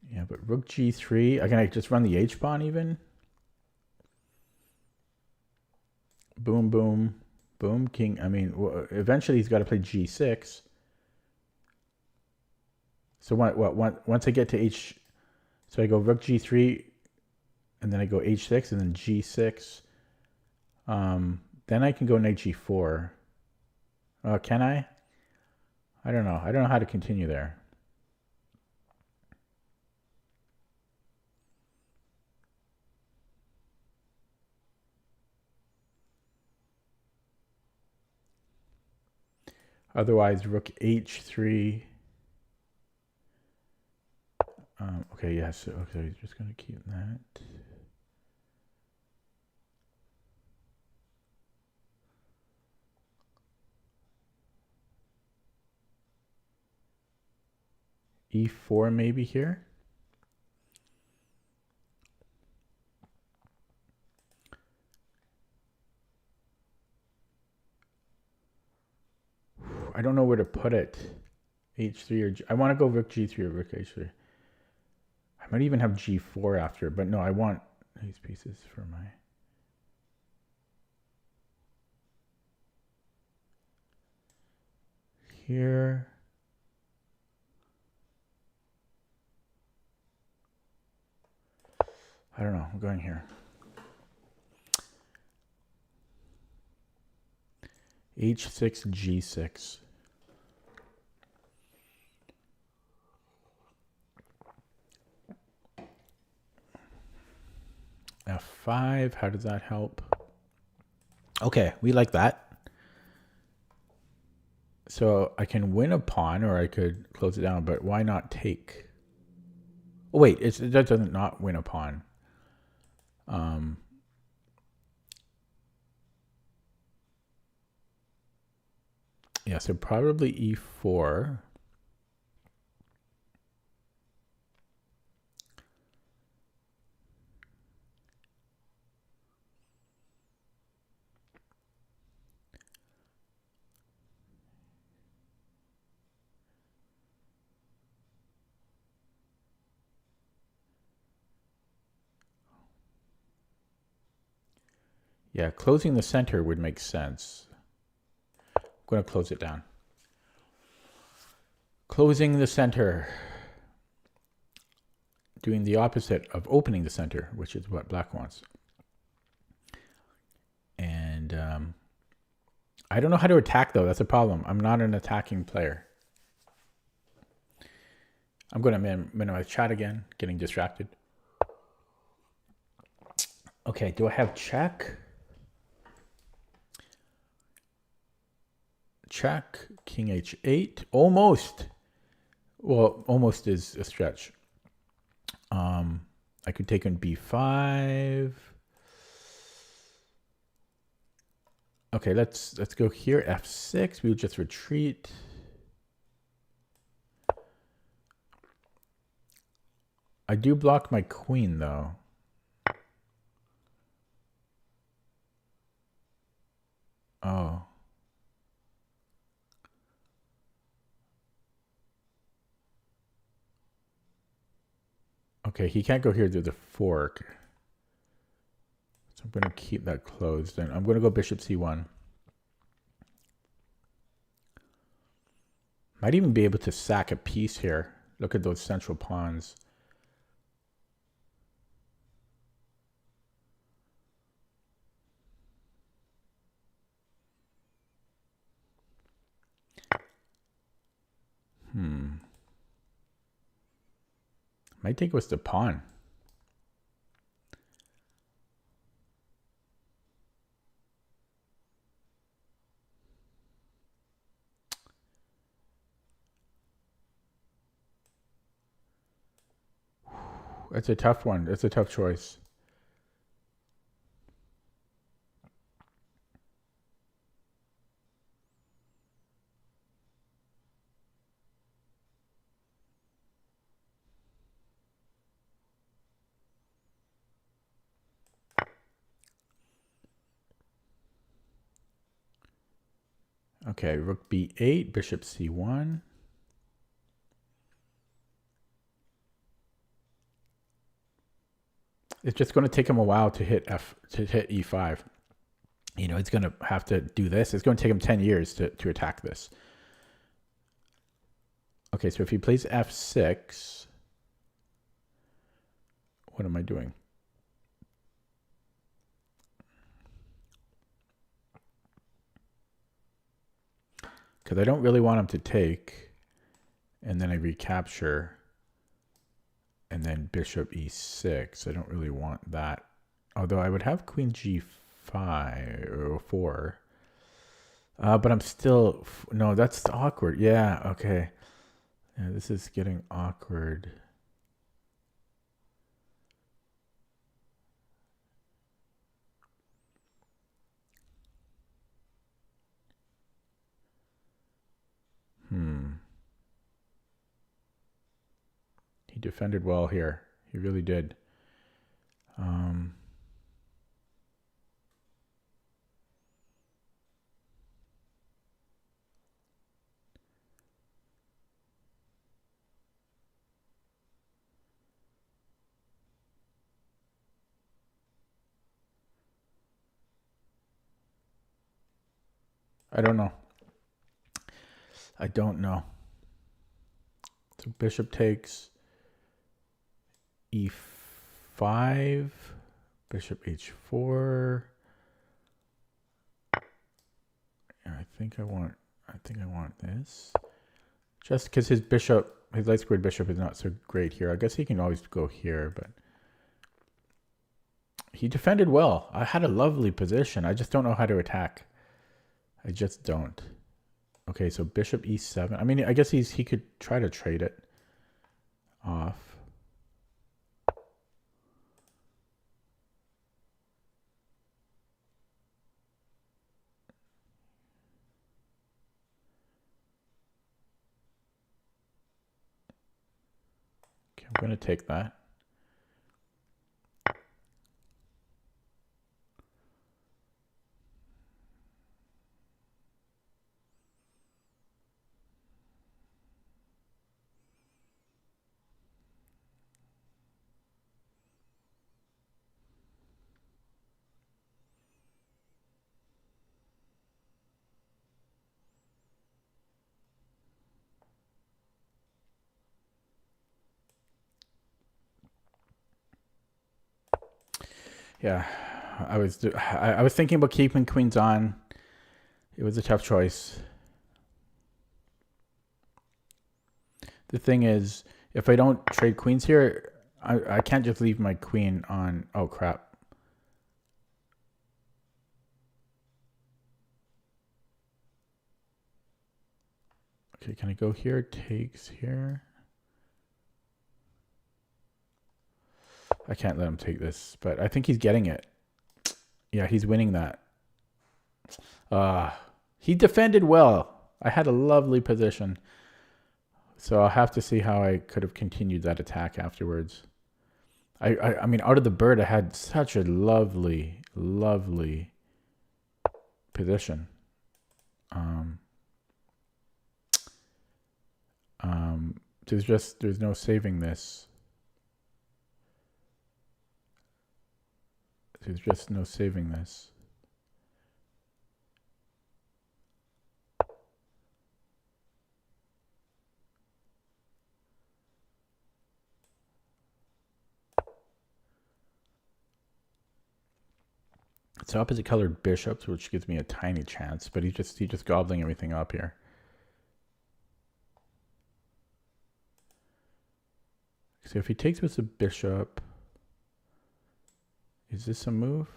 Yeah, but rook g3. Can I just run the h pawn even? Boom, boom, boom. King. I mean, eventually he's got to play g6. So once I get to h, so I go rook g3, and then I go h6, and then g6. Then I can go knight g4. Can I? I don't know. I don't know how to continue there. Otherwise, rook h3. Okay, yes. Okay, just going to keep that. e4 maybe here. I don't know where to put it. h3 or I want to go rook g3 or rook h3. I might even have g4 after, but no, I want these pieces for my... Here. I don't know. I'm going here. h6, g6. f5. How does that help? Okay, we like that. So I can win a pawn, or I could close it down, but why not take? Oh, wait, that doesn't not win a pawn. Yeah, so probably e4. Yeah, closing the center would make sense. I'm going to close it down. Closing the center. Doing the opposite of opening the center, which is what black wants. And I don't know how to attack, though. That's a problem. I'm not an attacking player. I'm going to minimize chat again, getting distracted. Okay, do I have check? Check, king h8, almost. Well, almost is a stretch. I could take on b5. Okay, let's go here, f6. We'll just retreat. I do block my queen, though. Oh. Okay, he can't go here to the fork. So I'm going to keep that closed. And I'm going to go bishop c1. Might even be able to sack a piece here. Look at those central pawns. Might take us the pawn. That's a tough one. That's a tough choice. Okay, rook b8, bishop c1. It's just going to take him a while to hit e5. You know, he's going to have to do this. It's going to take him 10 years to attack this. Okay, so if he plays f6, what am I doing? Because I don't really want him to take, and then I recapture, and then bishop e6. I don't really want that. Although I would have queen g5 or 4. But I'm still, no, that's awkward. Yeah, okay. Yeah, this is getting awkward. He defended well here. He really did. I don't know. I don't know. So bishop takes e5, bishop h4. Yeah, I think I want this. Just because his light squared bishop is not so great here. I guess he can always go here, but he defended well. I had a lovely position. I just don't know how to attack. I just don't. Okay, so bishop e7. I mean, I guess he could try to trade it off. Okay, I'm going to take that. Yeah, I was thinking about keeping queens on. It was a tough choice. The thing is, if I don't trade queens here, I can't just leave my queen on. Oh, crap. Okay, can I go here? Takes here. I can't let him take this, but I think he's getting it. Yeah, he's winning that. He defended well. I had a lovely position. So I'll have to see how I could have continued that attack afterwards. I mean, out of the bird, I had such a lovely, lovely position. There's no saving this. There's just no saving this. It's opposite colored bishops, which gives me a tiny chance, but he's just gobbling everything up here. So if he takes with the bishop, is this a move?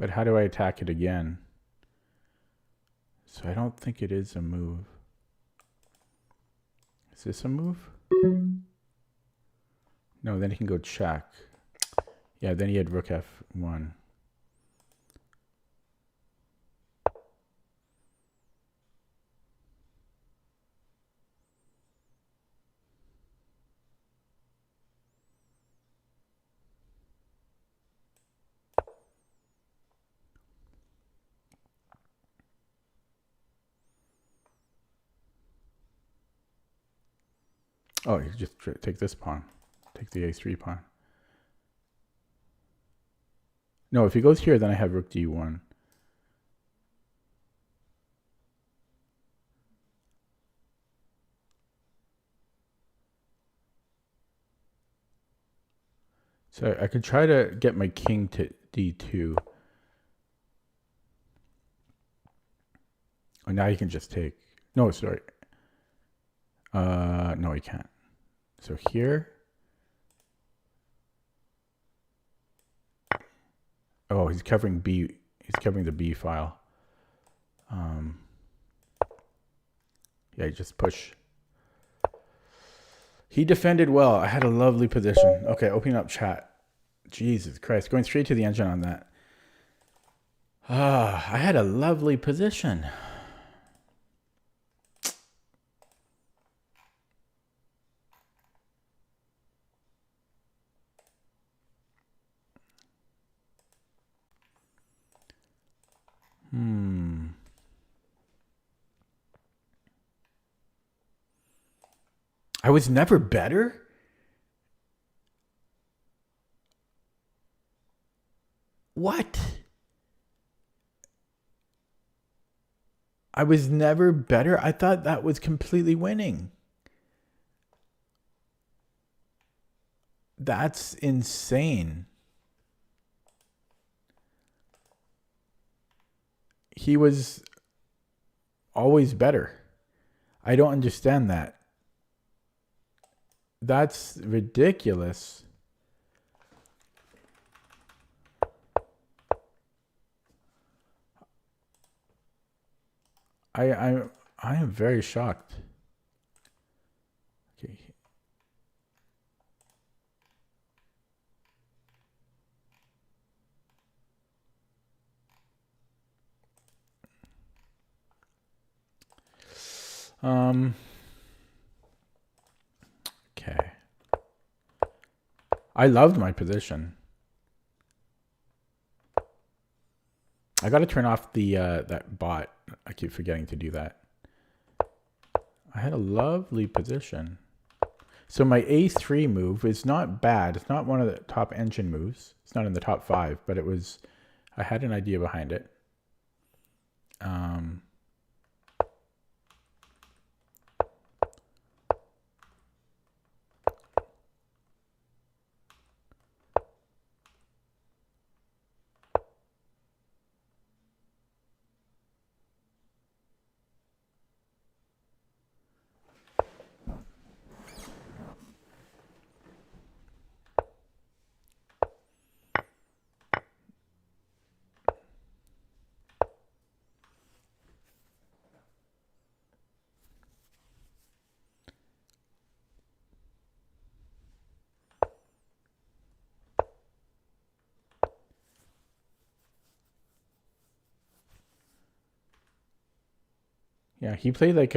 But how do I attack it again? So I don't think it is a move. Is this a move? No, then he can go check. Yeah, then he had rook f1. Oh, you just take this pawn. Take the a3 pawn. No, if he goes here, then I have rook d1. So I could try to get my king to d2. Oh, now you can just take. No, sorry. No, he can't. So here. Oh, he's covering B. He's covering the B file. Yeah, just push. He defended well. I had a lovely position. Okay, opening up chat. Jesus Christ, going straight to the engine on that. I had a lovely position. I was never better? What? I was never better? I thought that was completely winning. That's insane. He was always better. I don't understand that. That's ridiculous. I am very shocked. Okay. Okay. I loved my position. I got to turn off the that bot. I keep forgetting to do that. I had a lovely position. So my a3 move is not bad. It's not one of the top engine moves. It's not in the top 5, but it was. I had an idea behind it. Yeah, he played like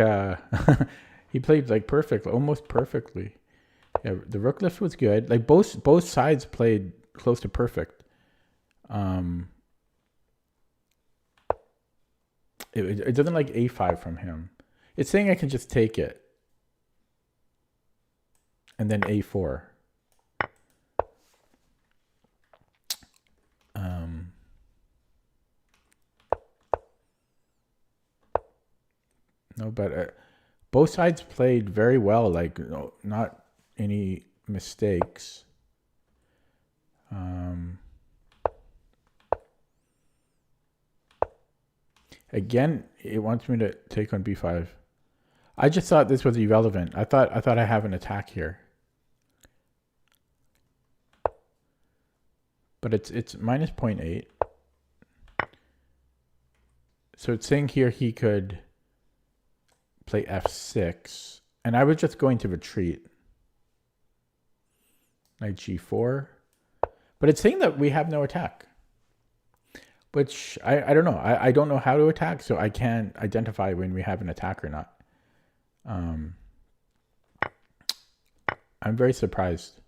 he played like perfect, almost perfectly. Yeah, the rook lift was good. Like both sides played close to perfect. It doesn't like a5 from him. It's saying I can just take it. And then a4. No, but both sides played very well. Like, not any mistakes. Again, it wants me to take on b5. I just thought this was irrelevant. I thought I have an attack here. But it's minus 0.8. So it's saying here he could play f6, and I was just going to retreat. Knight g4. But it's saying that we have no attack, which I don't know. I don't know how to attack, so I can't identify when we have an attack or not. I'm very surprised.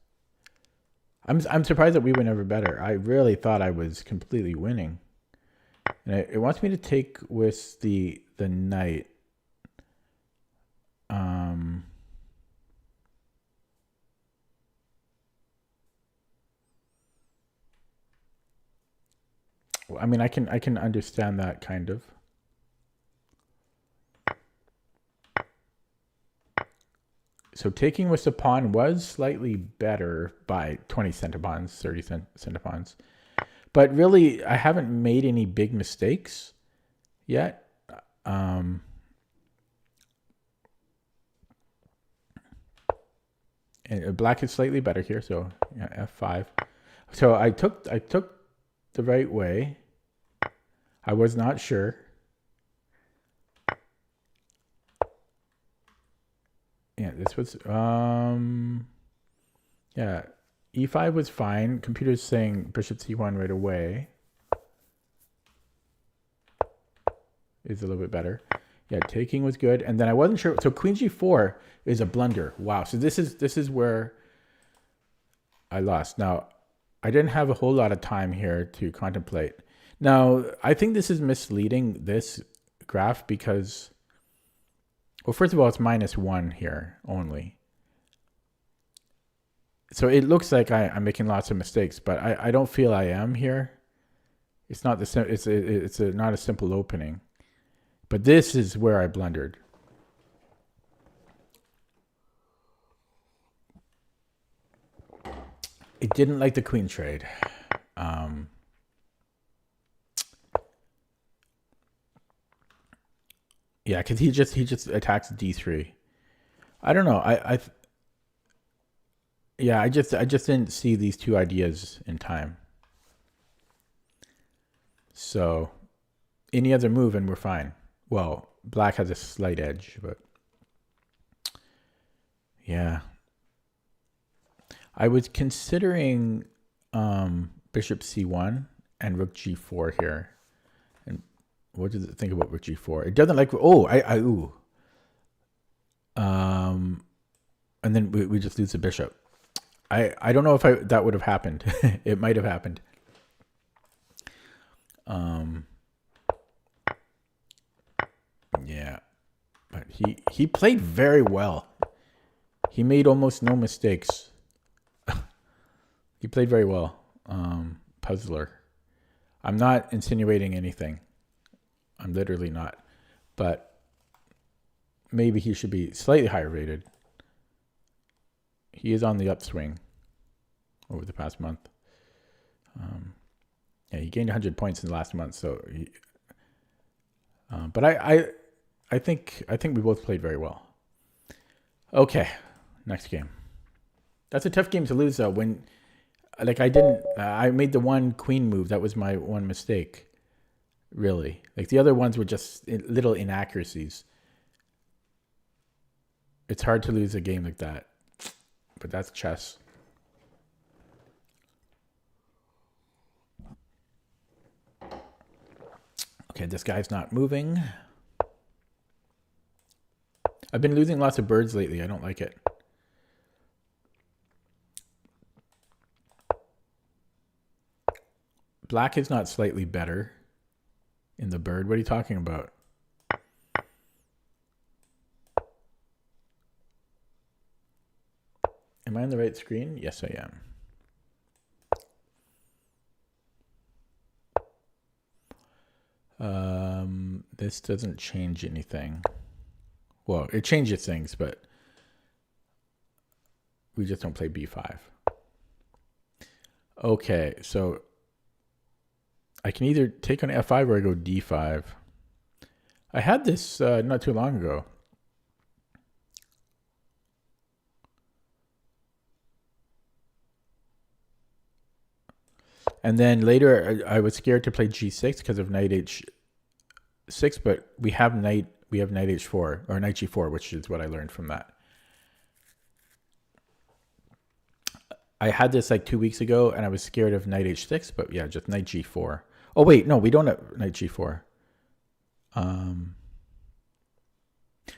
I'm surprised that we were never better. I really thought I was completely winning. And it wants me to take with the knight. I mean, I can understand that kind of. So taking with the pawn was slightly better by 20 centipawns, 30 centipawns. But really, I haven't made any big mistakes yet. And black is slightly better here, so yeah, f5. So I took the right way. I was not sure. Yeah, this was yeah, e5 was fine. Computer's saying bishop c1 right away is a little bit better. Yeah, taking was good, and then I wasn't sure. So queen g4 is a blunder. Wow. So this is where I lost. Now, I didn't have a whole lot of time here to contemplate. Now, I think this is misleading, this graph, because, well, first of all, it's -1 here only. So it looks like I'm making lots of mistakes, but I don't feel I am here. It's not not a simple opening. But this is where I blundered. It didn't like the queen trade. Yeah, because he just attacks d3. I don't know. I just didn't see these two ideas in time. So any other move and we're fine. Well, black has a slight edge, but yeah. I was considering bishop c1 and rook g4 here. And what does it think about rook g4? It doesn't like, ooh. And then we just lose the bishop. I don't know if that would have happened. It might have happened. Yeah, but he played very well. He made almost no mistakes. He played very well. Puzzler. I'm not insinuating anything. I'm literally not. But maybe he should be slightly higher rated. He is on the upswing over the past month. Yeah, he gained 100 points in the last month. So, but I think we both played very well. Okay, next game. That's a tough game to lose though. When, like, I made the one queen move. That was my one mistake. Really, like the other ones were just little inaccuracies. It's hard to lose a game like that, but that's chess. Okay, this guy's not moving. I've been losing lots of birds lately. I don't like it. Black is not slightly better in the bird. What are you talking about? Am I on the right screen? Yes, I am. This doesn't change anything. Well, it changes things, but we just don't play b5. Okay, so I can either take on f5 or I go d5. I had this not too long ago. And then later I was scared to play g6 because of knight 6, but we have knight h4 or knight g4, which is what I learned from that. I had this like 2 weeks ago, and I was scared of knight h6, but yeah, just knight g4. Oh wait, no, we don't have knight g4.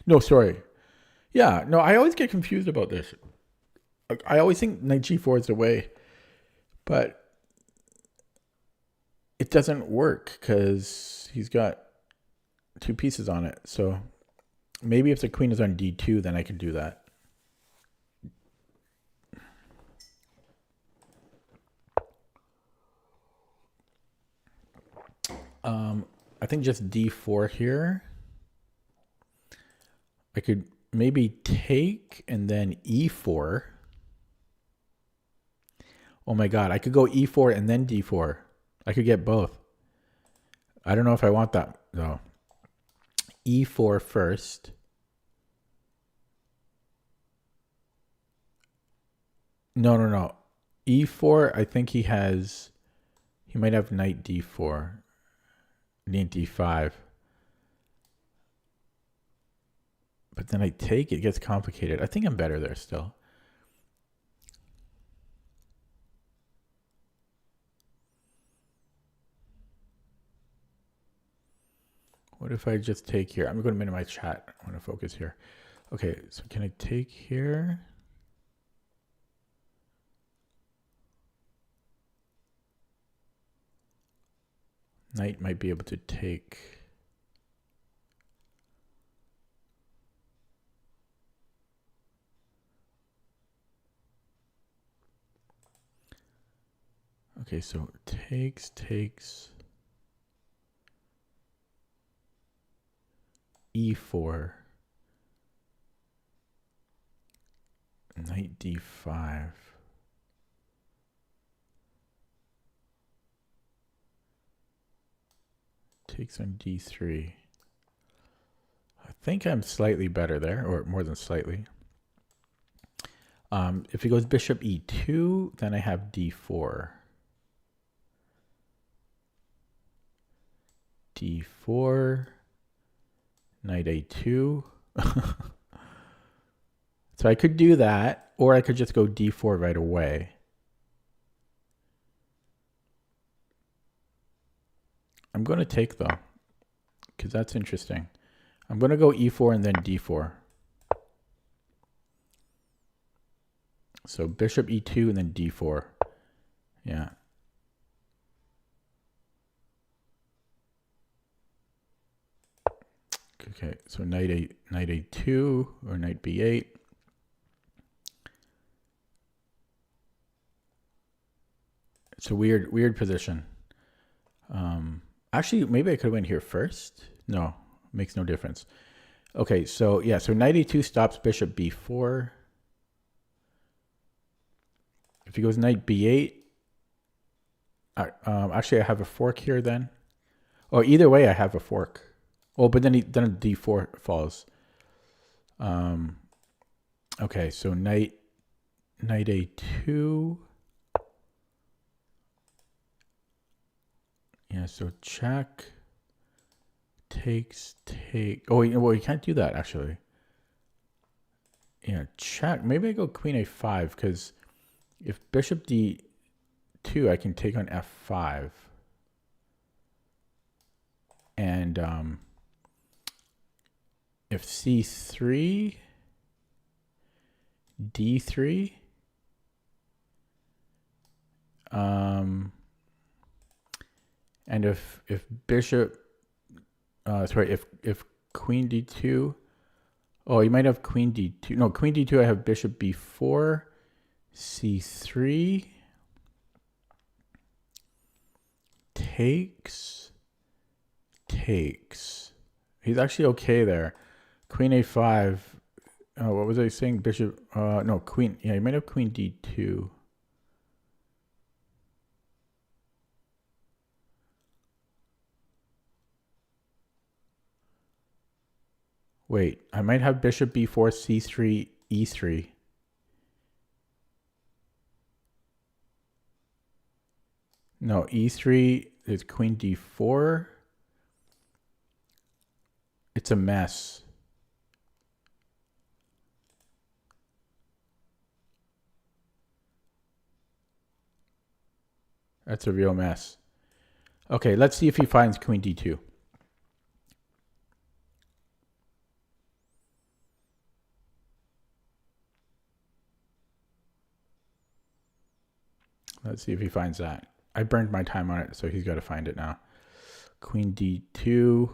No, sorry. Yeah, no, I always get confused about this. I always think knight g4 is the way, but it doesn't work because he's got 2 pieces on it. So maybe if the queen is on d2, then I can do that. I think just d4 here. I could maybe take and then e4. Oh my god, I could go e4 and then d4. I could get both. I don't know if I want that though. E4 first. No. E4, I think he might have knight d4. Knight d5. But then I take, it gets complicated. I think I'm better there still. What if I just take here? I'm going to minimize chat. I want to focus here. Okay, so can I take here? Knight might be able to take. Okay, so takes. E4. Knight d5. Takes on d3. I think I'm slightly better there, or more than slightly. If he goes bishop e2, then I have d4. d4. Knight a2. So I could do that, or I could just go d4 right away. I'm going to take though, because that's interesting. I'm going to go e4 and then d4. So bishop e2 and then d4. Yeah. Okay, so knight a2 or knight b8. It's a weird position. Actually, maybe I could win here first. No, makes no difference. Okay, so yeah, so knight a2 stops bishop b4. If he goes knight b8, actually I have a fork here then. Oh, either way I have a fork. Oh, but then d4 falls. Okay, so knight a2. Yeah, so check, takes, take. Oh, well, you can't do that actually. Yeah, check. Maybe I go queen a5 because if bishop d2, I can take on f5. And if c3, d3, and if bishop, if queen d2, oh, you might have queen d2. No, queen d2, I have bishop b4, c3, takes. He's actually okay there. Queen a5. Oh, what was I saying? Bishop. No, queen. Yeah, you might have queen d2. Wait, I might have bishop b4, c3, e3. No, e3 is queen d4. It's a mess. That's a real mess. Okay, let's see if he finds queen d2. Let's see if he finds that. I burned my time on it, so he's got to find it now. Queen d2.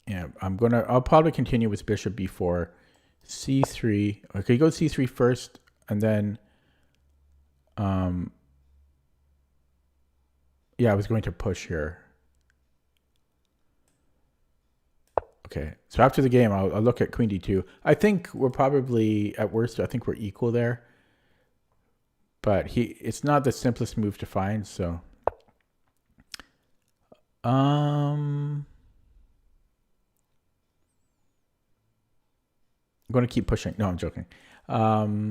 Yeah, I'll probably continue with bishop b4, c3. Okay, go c3 first, and then, yeah, I was going to push here. Okay, so after the game, I'll look at queen d2. I think we're probably, at worst, I think we're equal there. But it's not the simplest move to find, so. I'm going to keep pushing. No, I'm joking. I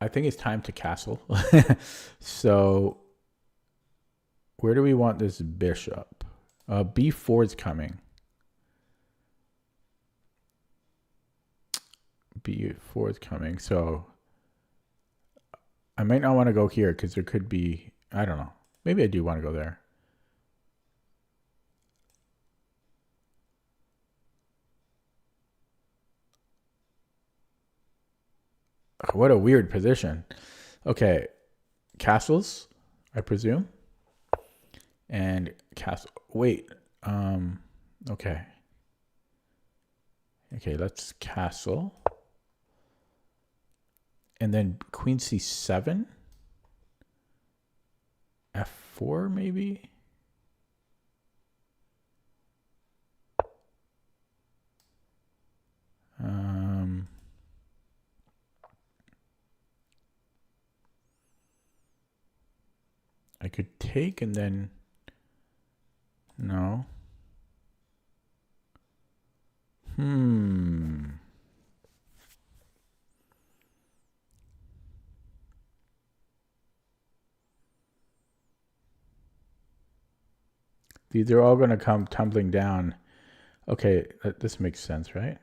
think it's time to castle. So where do we want this bishop? B4 is coming. B4 is coming. So I might not want to go here because there could be, I don't know. Maybe I do want to go there. What a weird position. Okay. Castles, I presume. And castle. Wait. Okay. Okay, let's castle. And then queen c7. F4 maybe. I could take and then no. These are all going to come tumbling down. Okay, this makes sense, right?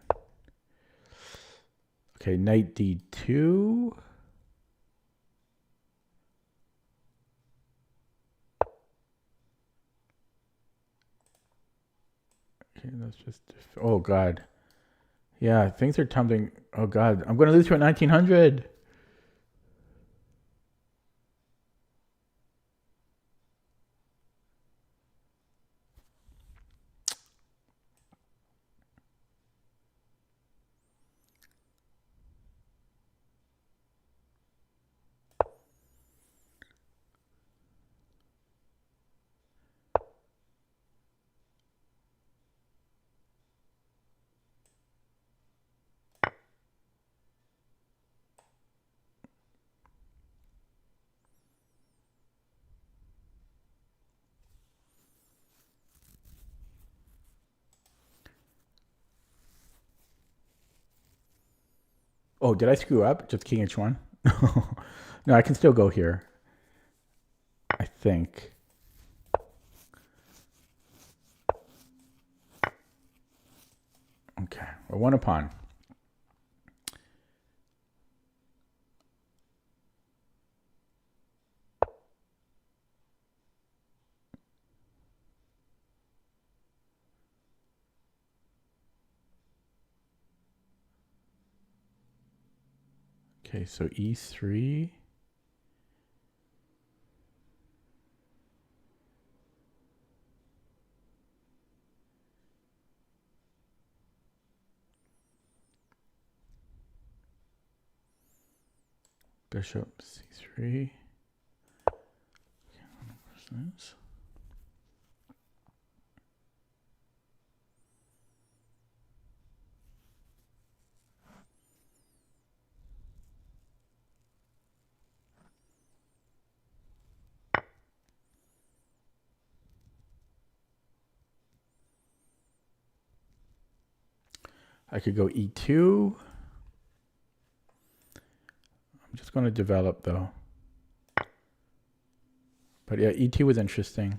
Okay, knight d2. Okay, let's just. Oh God. Yeah, things are tumbling. Oh God, I'm going to lose to a 1900. Oh, did I screw up? Just king h1? No, I can still go here. I think. Okay, we're one a pawn. Okay, so e3. Bishop c3. I could go e2. I'm just going to develop though. But yeah, E2 was interesting.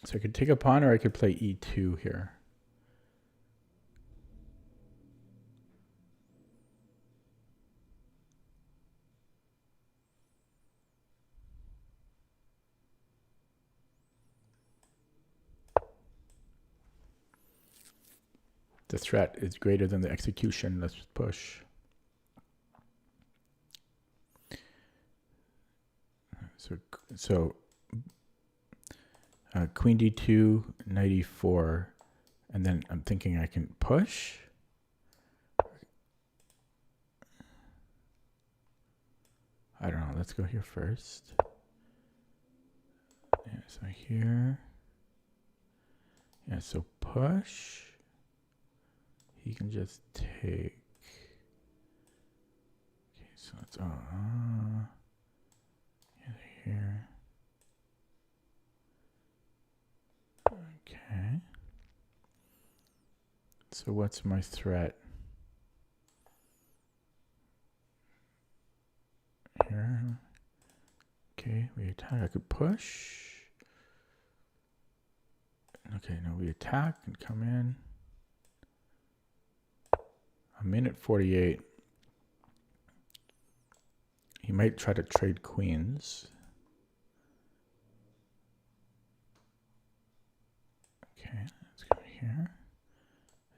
So I could take a pawn or I could play E2 here. The threat is greater than the execution. Let's push. So queen d2, knight e4, and then I'm thinking I can push. I don't know. Let's go here first. Yeah, so here. Yeah, so push. He can just take. Okay, so it's here. Okay. So what's my threat? Here. Okay, we attack. I could push. Okay, now we attack and come in. A minute 48. He might try to trade queens. Okay, let's go here.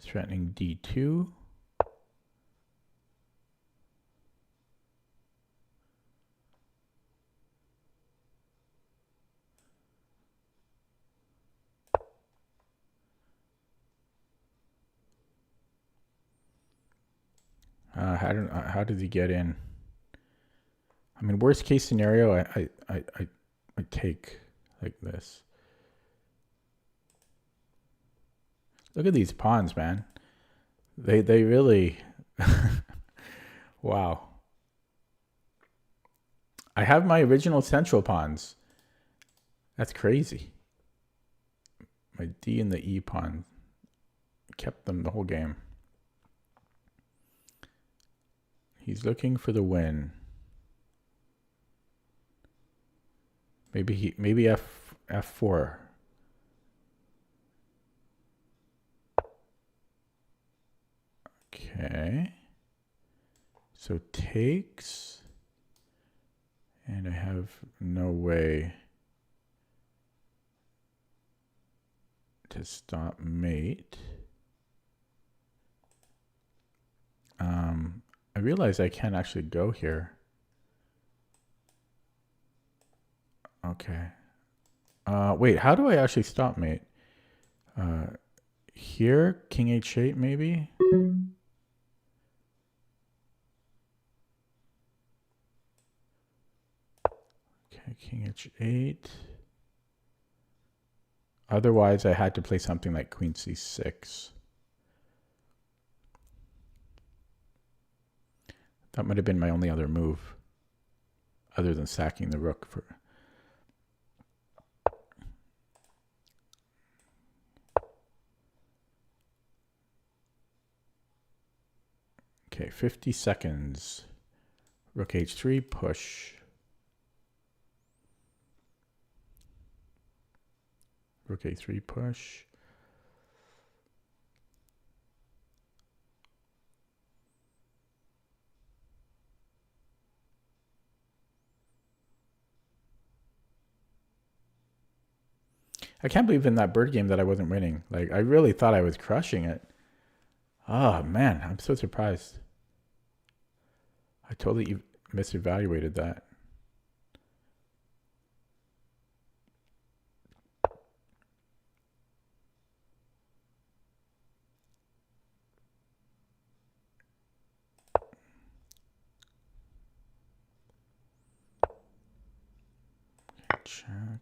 Threatening d2. How does he get in? I mean, worst case scenario, I take like this. Look at these pawns, man. They really wow. I have my original central pawns. That's crazy. My D and the E pawn kept them the whole game. He's looking for the win. Maybe F4. Okay. So takes, and I have no way to stop mate. I realize I can't actually go here. Okay. Wait, how do I actually stop mate? Here, king h8 maybe? Okay, king h8. Otherwise, I had to play something like queen c6. That might have been my only other move, other than sacking the rook for. Okay, 50 seconds. Rook h3, push. Rook a3, push. I can't believe in that bird game that I wasn't winning. Like, I really thought I was crushing it. Oh, man, I'm so surprised. I totally misevaluated that. Check.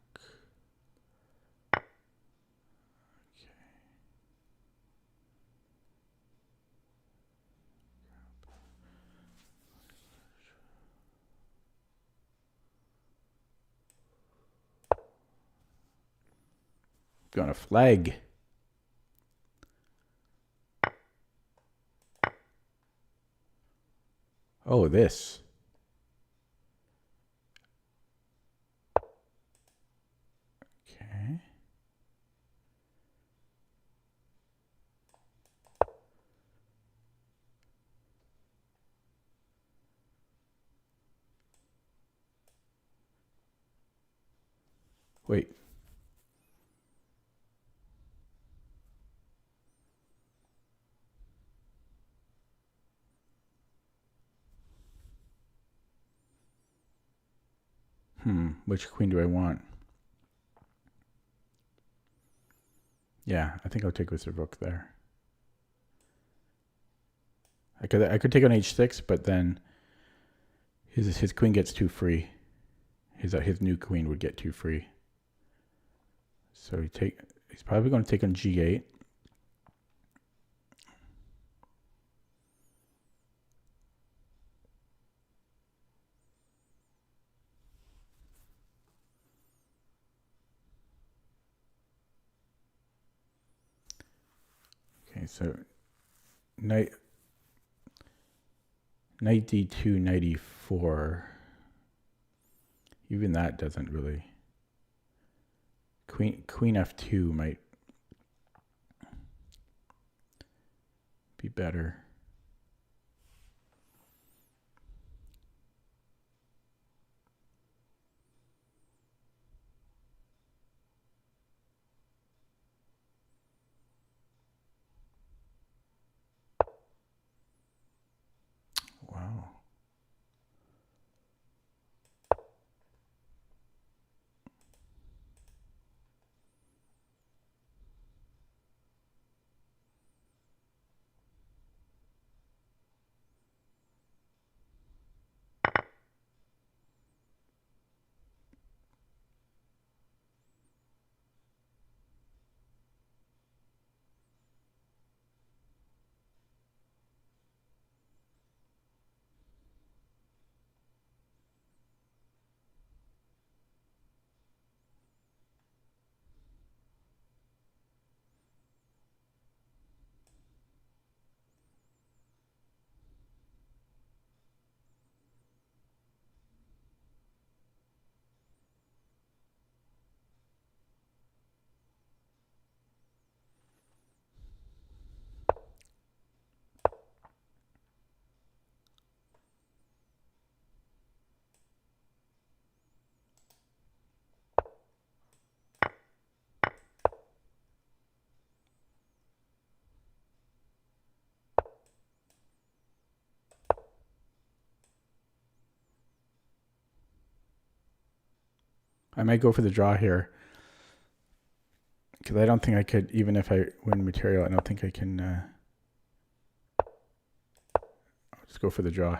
Gonna flag. Oh, this. Okay. Wait. Which queen do I want? Yeah, I think I'll take with the rook there. I could take on h6, but then his queen gets too free. His new queen would get too free. So he's probably going to take on g8. Okay, so knight d2, knight e4. Even that doesn't really. Queen f2 might be better. Wow. I might go for the draw here. Because I don't think I could, even if I win material, I don't think I can. I'll just go for the draw.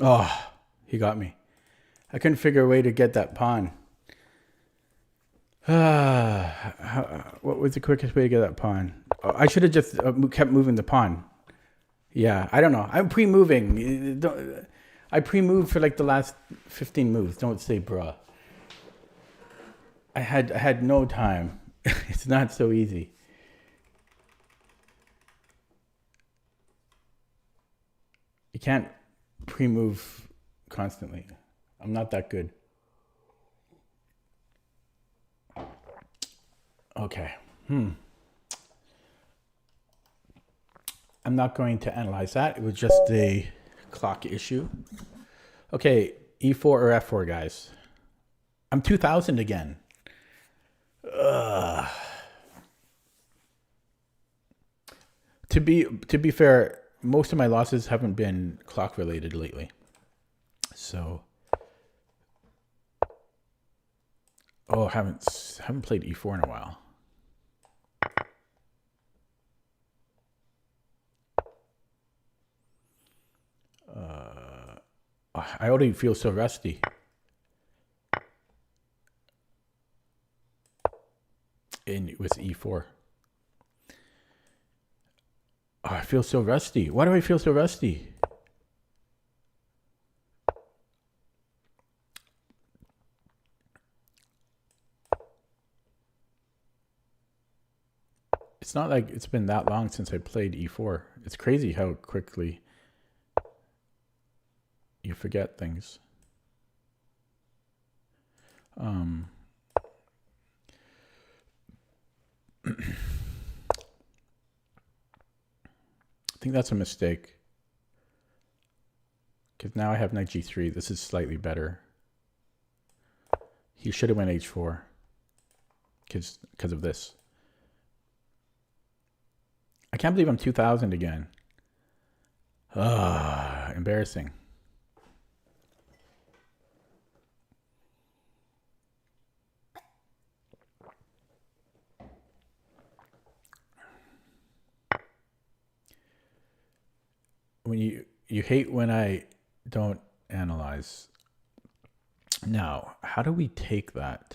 Oh, he got me. I couldn't figure a way to get that pawn. What was the quickest way to get that pawn? Oh, I should have just kept moving the pawn. Yeah, I don't know. I'm pre-moving. I pre-moved for like the last 15 moves. Don't say bruh. I had no time. It's not so easy. You can't pre-move constantly. I'm not that good. Okay. I'm not going to analyze that. It was just a clock issue. Okay, E4 or F4, guys. I'm 2000 again. To be fair, most of my losses haven't been clock related lately. So, haven't played E4 in a while. I already feel so rusty. With E4. Oh, I feel so rusty. Why do I feel so rusty? It's not like it's been that long since I played E4. It's crazy how quickly you forget things. I think that's a mistake. Because now I have knight G3. This is slightly better. He should have went H4. Because of this. I can't believe I'm 2000 again. Embarrassing. When you hate when I don't analyze. Now, how do we take that?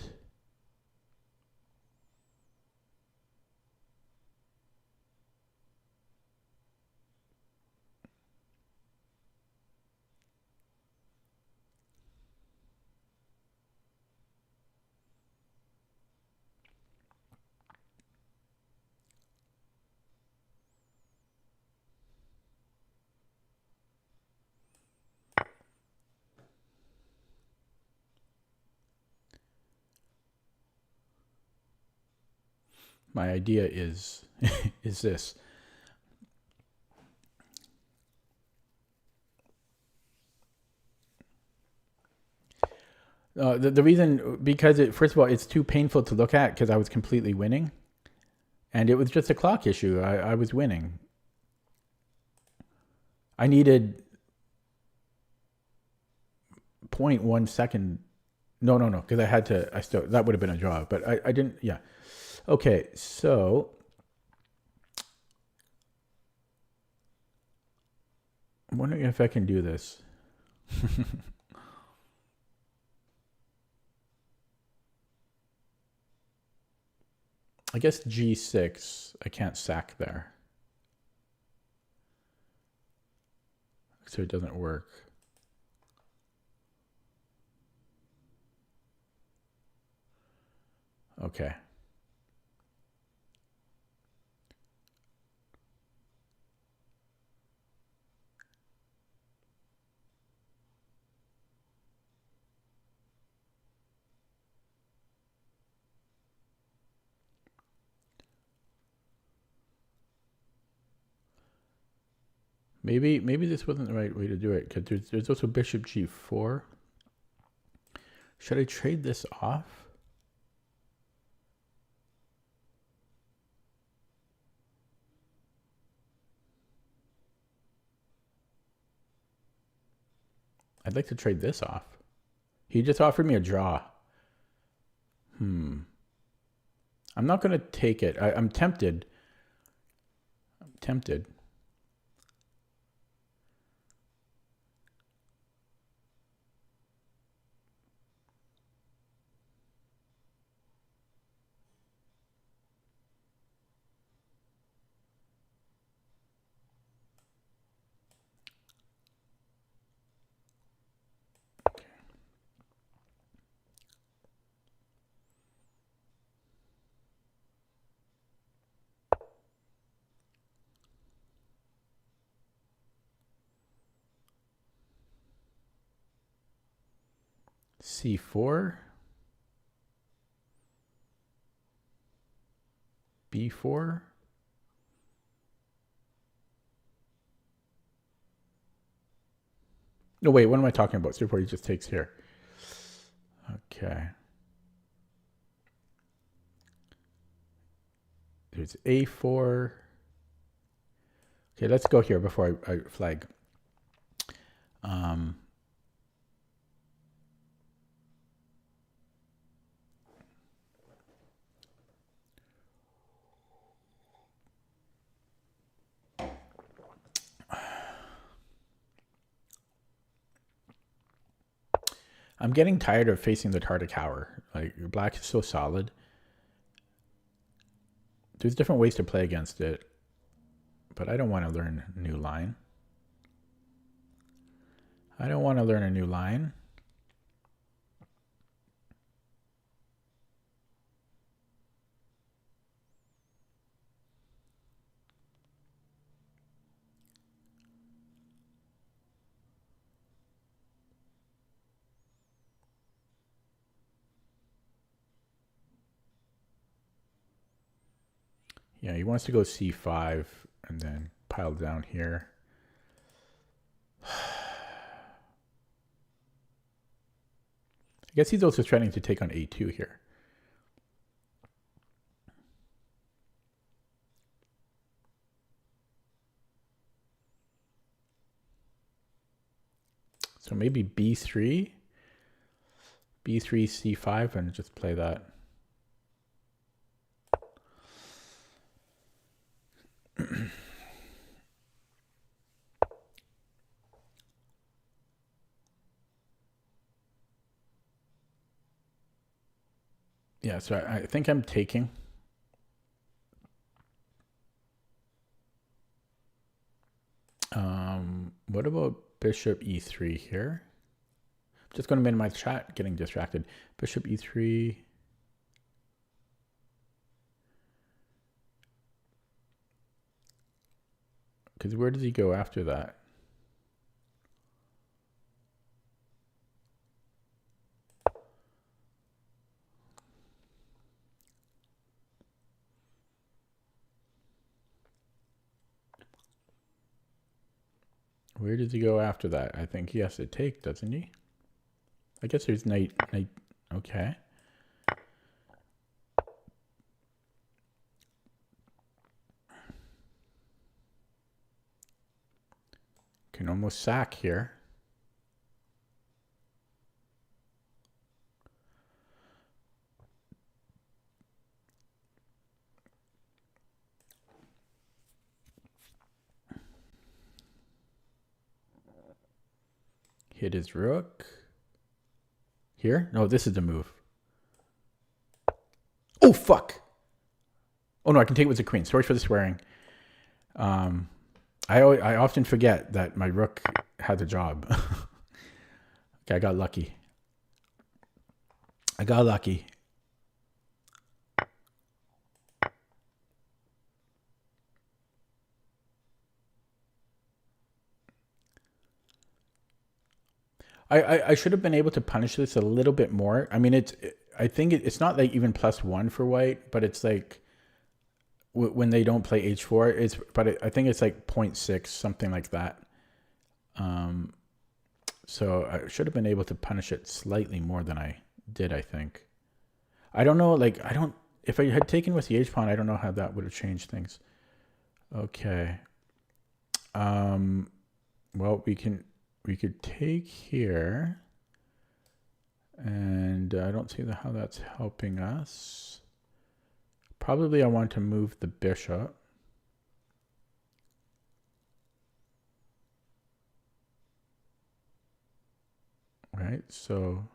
My idea is is this. The reason, because first of all, it's too painful to look at because I was completely winning. And it was just a clock issue. I was winning. I needed 0.1 second. No, because I had to, that would have been a draw, but I didn't, yeah. Okay, so I'm wondering if I can do this. I guess G6, I can't sack there. So it doesn't work. Okay. Maybe this wasn't the right way to do it, because there's also bishop G4. Should I trade this off? I'd like to trade this off. He just offered me a draw. I'm not going to take it. I'm tempted. I'm tempted. C4, B4. No, wait, what am I talking about? C4 he just takes here. Okay. There's A4. Okay, let's go here before I flag. I'm getting tired of facing the Tartar Tower. Like, black is so solid. There's different ways to play against it, but I don't want to learn a new line. I don't want to learn a new line. Yeah, he wants to go C5 and then pile down here. I guess he's also trying to take on A2 here. So maybe B3, C5, and just play that. Yeah, so I think I'm taking. What about bishop E3 here? I'm just going to minimize chat, getting distracted. Bishop E3. Because where does he go after that? Where does he go after that? I think he has to take, doesn't he? I guess there's knight. Okay. Can almost sack here. Hit his rook. Here? No, this is the move. Oh, fuck. Oh, no, I can take it with the queen. Sorry for the swearing. I often forget that my rook had a job. Okay, I got lucky. I should have been able to punish this a little bit more. I mean, I think it's not like even +1 for white, but it's like when they don't play h4, I think it's like 0.6, something like that. So I should have been able to punish it slightly more than I did, I think. I don't know, like, if I had taken with the h-pawn, I don't know how that would have changed things. Okay. Well, we could take here, and I don't see how that's helping us. Probably I want to move the bishop. Right, so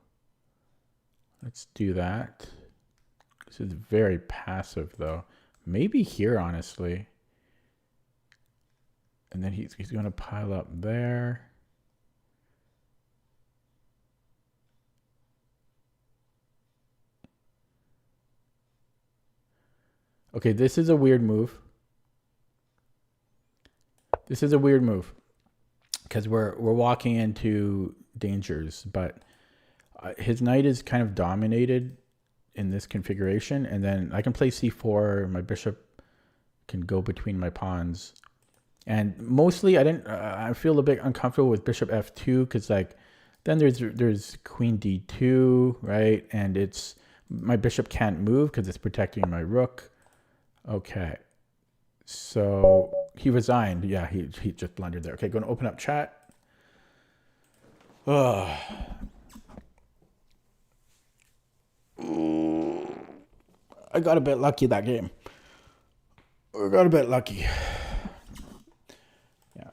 let's do that. This is very passive, though. Maybe here, honestly. And then he's going to pile up there. Okay, this is a weird move. This is a weird move because we're walking into dangers, but his knight is kind of dominated in this configuration, and then I can play c4. My bishop can go between my pawns, and mostly I feel a bit uncomfortable with bishop f2 because like then there's queen d2, right? And it's my bishop can't move because it's protecting my rook. Okay, so he resigned. Yeah, he just blundered there. Okay, going to open up chat. Ugh. I got a bit lucky that game. I got a bit lucky. Yeah.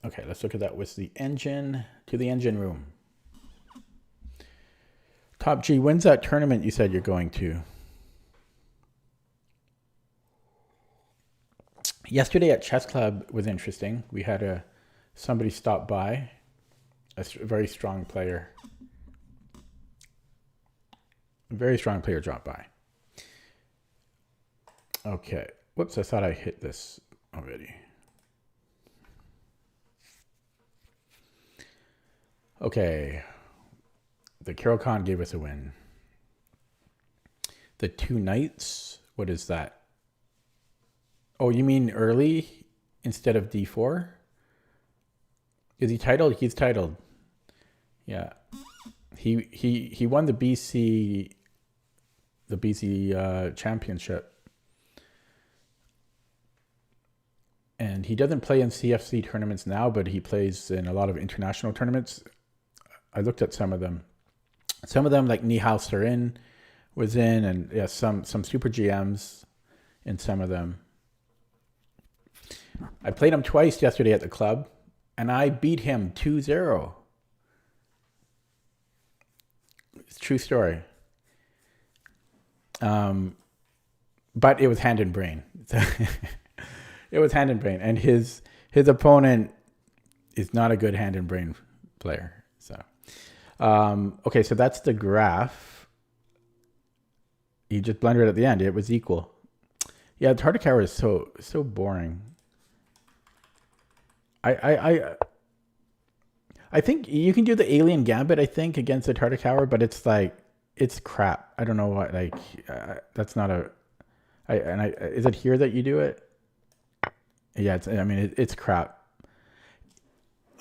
Okay, let's look at that with the engine. To the engine room. Top G, when's that tournament you said you're going to? Yesterday at Chess Club was interesting. We had somebody stop by, a very strong player. A very strong player dropped by. Okay. Whoops, I thought I hit this already. Okay. The Carol Khan gave us a win. The two knights, what is that? Oh, you mean early instead of d4? Is he titled? He's titled. Yeah. He won the BC championship. And he doesn't play in CFC tournaments now, but he plays in a lot of international tournaments. I looked at some of them. Some of them, like Nihal Sarin was in, and yeah, some super GMs in some of them. I played him twice yesterday at the club, and I beat him 2-0. It's a true story. But it was hand and brain. It was hand and brain, and his opponent is not a good hand and brain player. So, okay, so that's the graph. He just blundered at the end. It was equal. Yeah, Tartakower is so boring. I think you can do the alien gambit, I think, against the Tartakower, but it's like, it's crap. I don't know what, like, that's not a, is it here that you do it? Yeah, it's crap.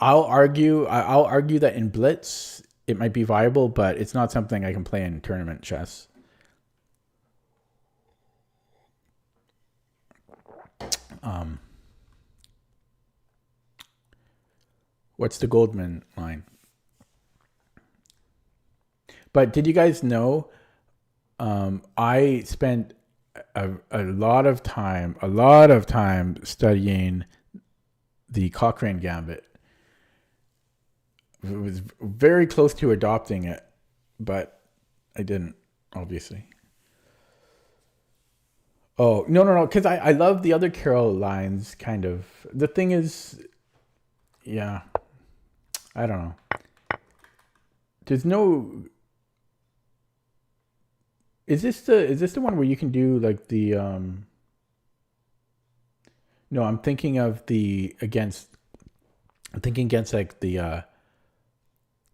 I'll argue that in Blitz, it might be viable, but it's not something I can play in tournament chess. What's the Goldman line? But did you guys know I spent a lot of time studying the Cochrane Gambit. It was very close to adopting it, but I didn't, obviously. Oh, no, because I love the other Carol lines, kind of. The thing is, yeah, I don't know. There's no... Is this the one where you can do like the No, I'm thinking against like the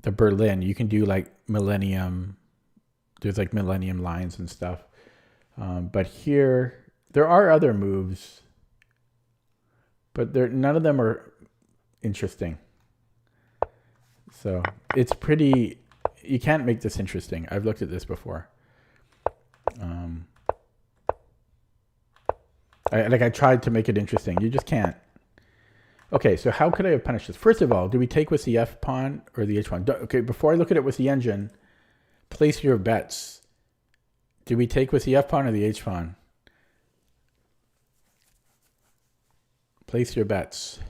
Berlin. You can do like Millennium. There's like Millennium lines and stuff. But here there are other moves, but none of them are interesting. So it's pretty, you can't make this interesting. I've looked at this before. I tried to make it interesting. You just can't. Okay, so how could I have punished this? First of all, do we take with the F pawn or the H pawn? Okay, before I look at it with the engine, place your bets. Do we take with the F pawn or the H pawn? Place your bets.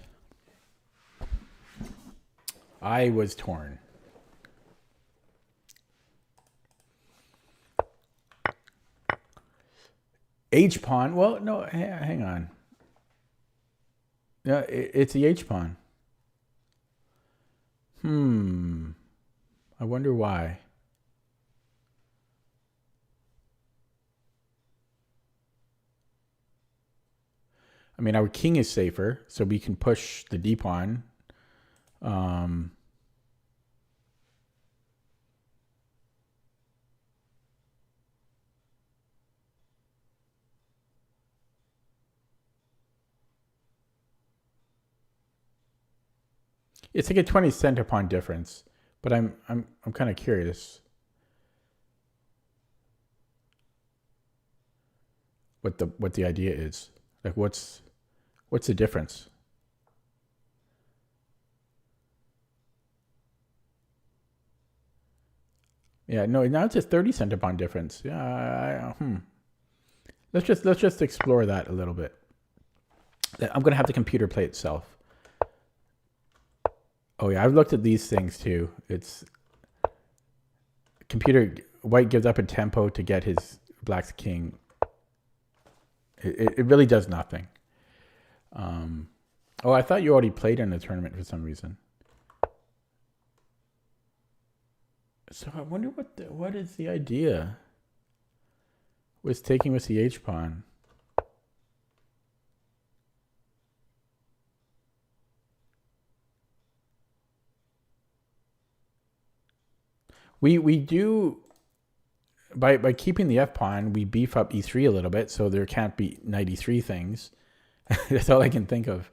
I was torn. H pawn. Well, no, hang on. No, it's the H pawn. I wonder why. I mean, our king is safer, so we can push the D pawn. Um, it's like a 20 center pawn difference, but I'm kind of curious what the idea is. Like what's the difference? Yeah, no, now it's a 30 center pawn difference. Yeah, let's just explore that a little bit. I'm gonna have the computer play itself. Oh yeah, I've looked at these things too. It's computer white gives up a tempo to get his black's king. It really does nothing. Oh, I thought you already played in the tournament for some reason. So I wonder what is the idea with taking with the H pawn. We do by keeping the F pawn, we beef up E3 a little bit, so there can't be knight E3 things. That's all I can think of.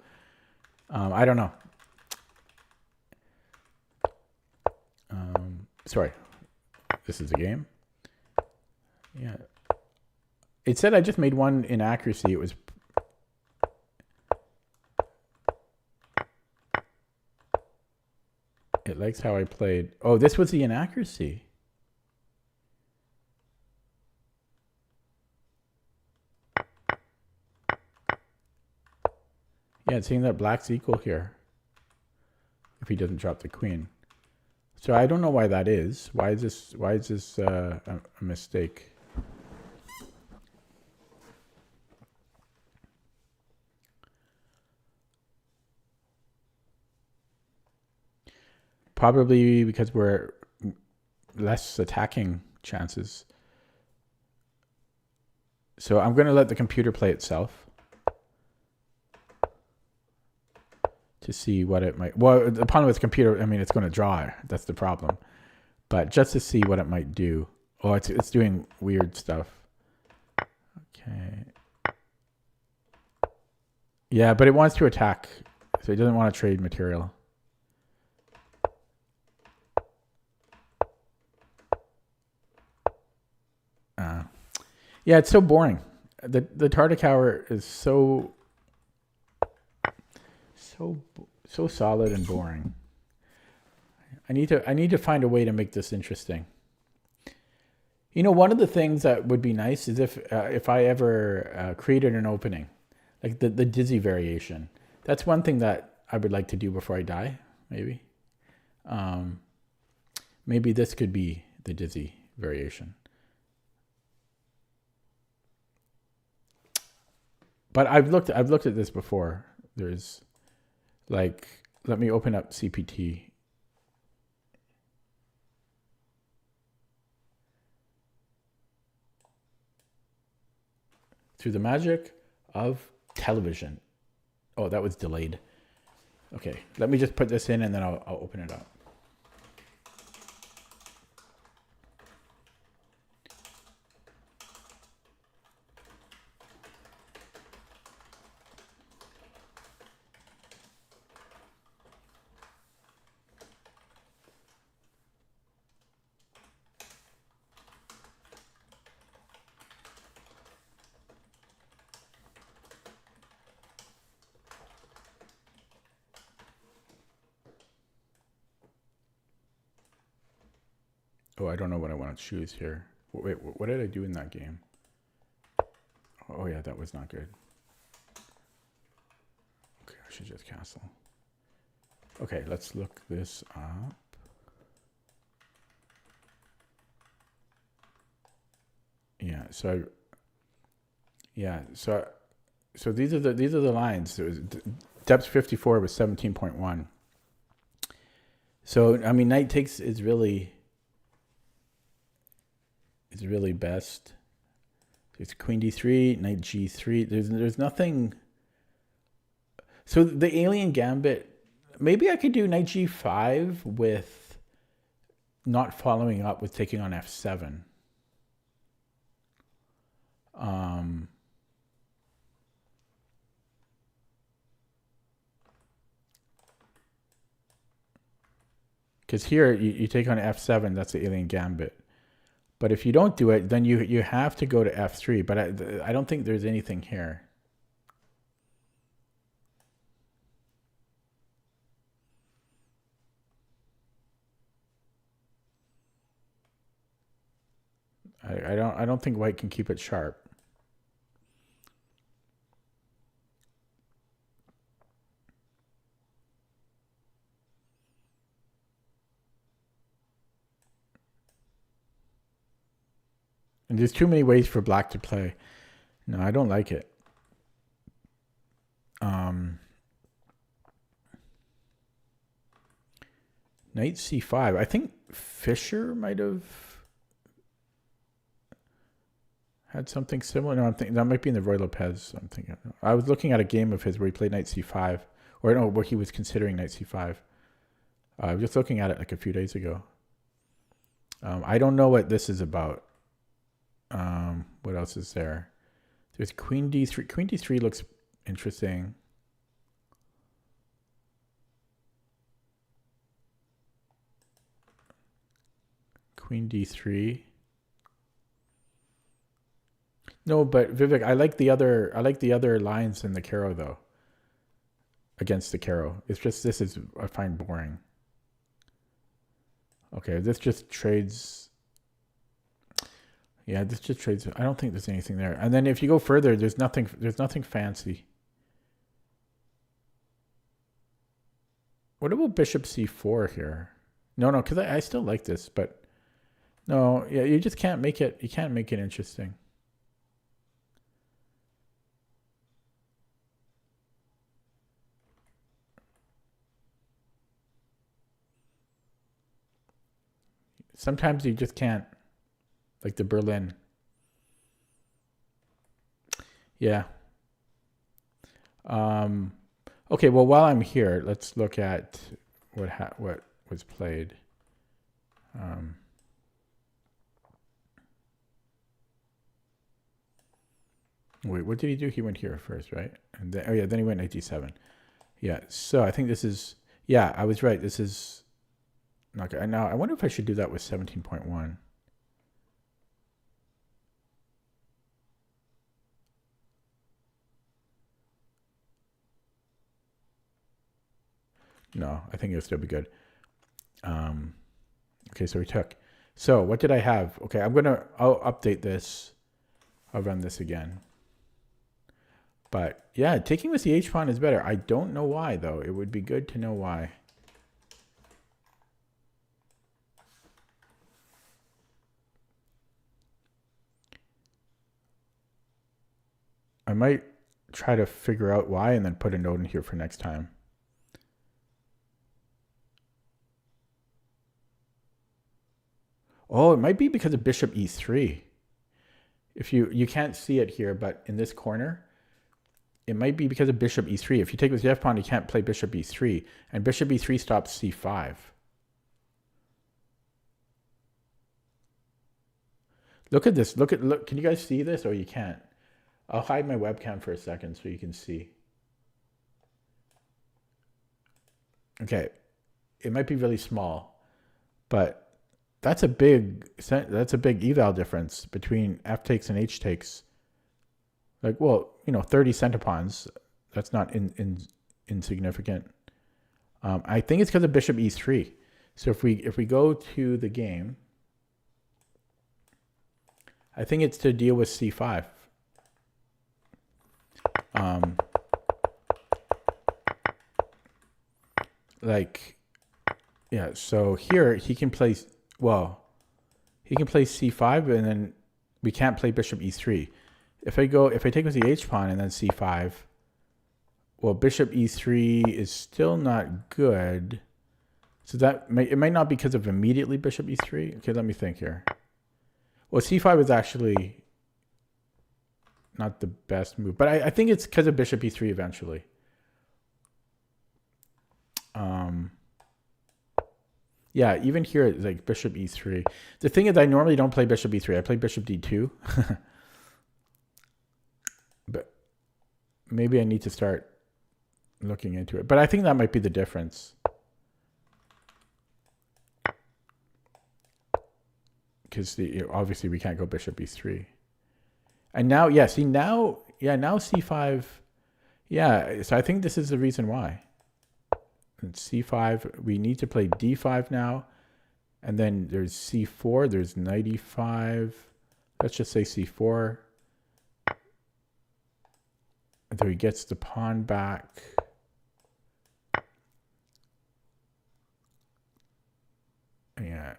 I don't know. Sorry, this is a game. Yeah, it said I just made one inaccuracy. It was. It likes how I played. Oh, this was the inaccuracy. Yeah, it's saying that black's equal here. If he doesn't drop the queen. So I don't know why that is. Why is this a mistake? Probably because we're less attacking chances. So I'm going to let the computer play itself to see what it might. Well, the problem with the computer, I mean, it's going to draw. That's the problem. But just to see what it might do. Oh, it's doing weird stuff. Okay. Yeah, but it wants to attack, so it doesn't want to trade material. Yeah, it's so boring. The Tartakower is so solid and boring. I need to find a way to make this interesting. You know, one of the things that would be nice is if I ever created an opening, like the dizzy variation. That's one thing that I would like to do before I die. Maybe, maybe this could be the dizzy variation. But I've looked at this before. There's like, let me open up CPT. Through the magic of television. Oh, that was delayed. Okay, let me just put this in and then I'll open it up. Oh, I don't know what I want to choose here. Wait, what did I do in that game? Oh yeah, that was not good. Okay, I should just castle. Okay, let's look this up. Yeah, so these are the lines. It was depth 54 was 17.1. So I mean, knight takes is really best. It's queen d3, knight g3. There's nothing. So the alien gambit maybe I could do knight g5 with not following up with taking on f7. Because here you take on f7, that's the alien gambit. But if you don't do it, then you have to go to f3. But I don't think there's anything here. I don't think white can keep it sharp. And there's too many ways for black to play. No, I don't like it. Knight c5. I think Fischer might have had something similar. No, I'm thinking that might be in the Roy Lopez. I'm thinking. I was looking at a game of his where he played knight c5, or no, where he was considering knight c5. I was just looking at it like a few days ago. I don't know what this is about. What else is there? There's queen d3. Queen d3 looks interesting. Queen d3. No, but Vivek, I like the other lines in the Caro though. Against the Caro. It's just this is I find boring. Okay, this just trades. Yeah, this just trades. I don't think there's anything there. And then if you go further, there's nothing fancy. What about bishop c4 here? No, because I still like this, but no, yeah, you just can't make it. You can't make it interesting. Sometimes you just can't. Like the Berlin. Yeah. Okay, well, while I'm here, let's look at what was played. Wait, what did he do? He went here first, right? And then, oh yeah, then he went knight d7. Yeah, so I think this is, yeah, I was right. This is not good. Now, I wonder if I should do that with 17.1. No, I think it'll still be good. Okay, so we took. So what did I have? Okay, I'll update this. I'll run this again. But yeah, taking with the H pawn is better. I don't know why though. It would be good to know why. I might try to figure out why and then put a note in here for next time. Oh, it might be because of bishop e3. If you can't see it here, but in this corner, it might be because of bishop e3. If you take with the f pawn, you can't play bishop e3, and bishop e3 stops c5. Look at this. Look. Can you guys see this, or you can't? I'll hide my webcam for a second so you can see. Okay, it might be really small, but that's a big eval difference between f takes and h takes. Like, well, 30 centipawns. That's not insignificant. I think it's because of bishop e3. So if we go to the game, I think it's to deal with c5. Yeah. So here he can play. Well, he can play c5, and then we can't play bishop e3. If I take with the h pawn and then c5, well, bishop e3 is still not good. So it might not be because of immediately bishop e3. Okay, let me think here. Well, c5 is actually not the best move, but I think it's because of bishop e3 eventually. Yeah, even here, it's like bishop e3. The thing is, I normally don't play bishop e3. I play bishop d2. But maybe I need to start looking into it. But I think that might be the difference. Because obviously we can't go bishop e3. And now, yeah, see now, yeah, now c5. Yeah, so I think this is the reason why. And c5, we need to play d5 now. And then there's c4, there's knight e5. Let's just say c4. And so he gets the pawn back. Yeah.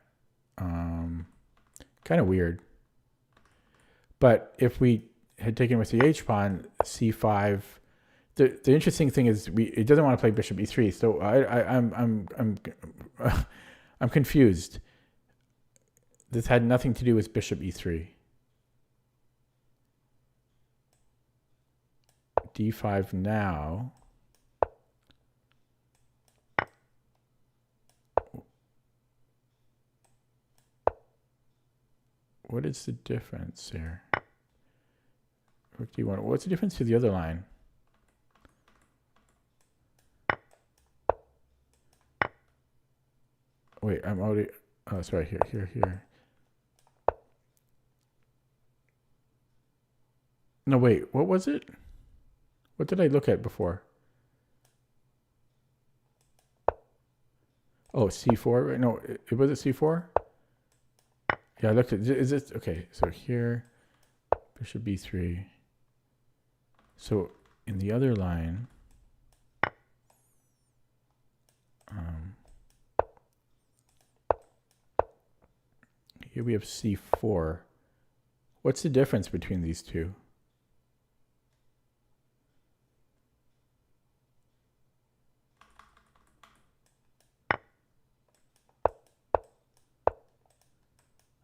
Kind of weird. But if we had taken with the h pawn, c5, the interesting thing is it doesn't want to play bishop e3. So I'm confused. This had nothing to do with bishop e3. d5 now. What is the difference here? Rook d1. What's the difference to the other line? Wait, I'm already. Oh, sorry. Here. No, wait. What was it? What did I look at before? Oh, c4. No, it was it c4. Yeah, I looked at. Is it okay? So here, bishop b3. So in the other line, here we have c4. What's the difference between these two?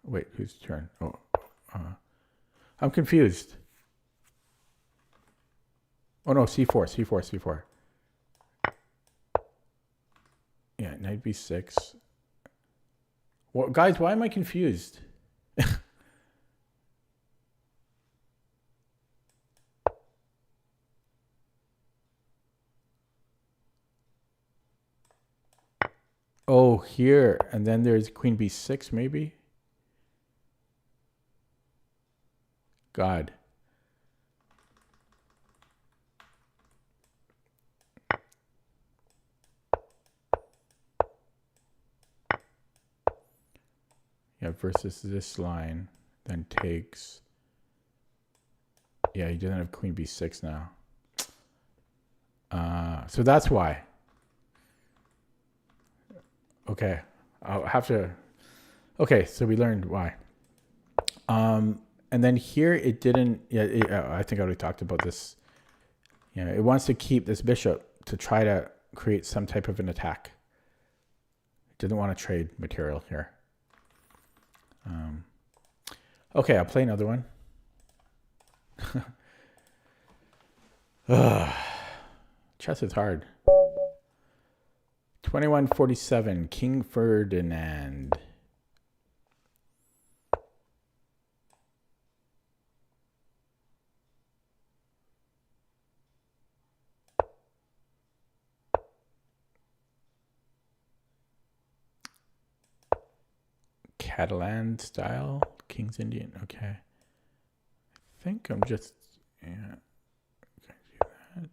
Wait, whose turn? Oh, I'm confused. Oh no, c4. Yeah, knight b6. Well, guys, why am I confused? Oh, here, and then there's queen b6, maybe. God. Yeah, versus this line, then takes. Yeah, he doesn't have queen b6 now. So that's why. Okay, I'll have to. Okay, so we learned why. And then here it didn't. Yeah, I think I already talked about this. Yeah, it wants to keep this bishop to try to create some type of an attack. It didn't want to trade material here. Okay, I'll play another one. Chess is hard. 2147, King Ferdinand. Catalan style, King's Indian. Okay. I think I'm just, yeah. Can I do that?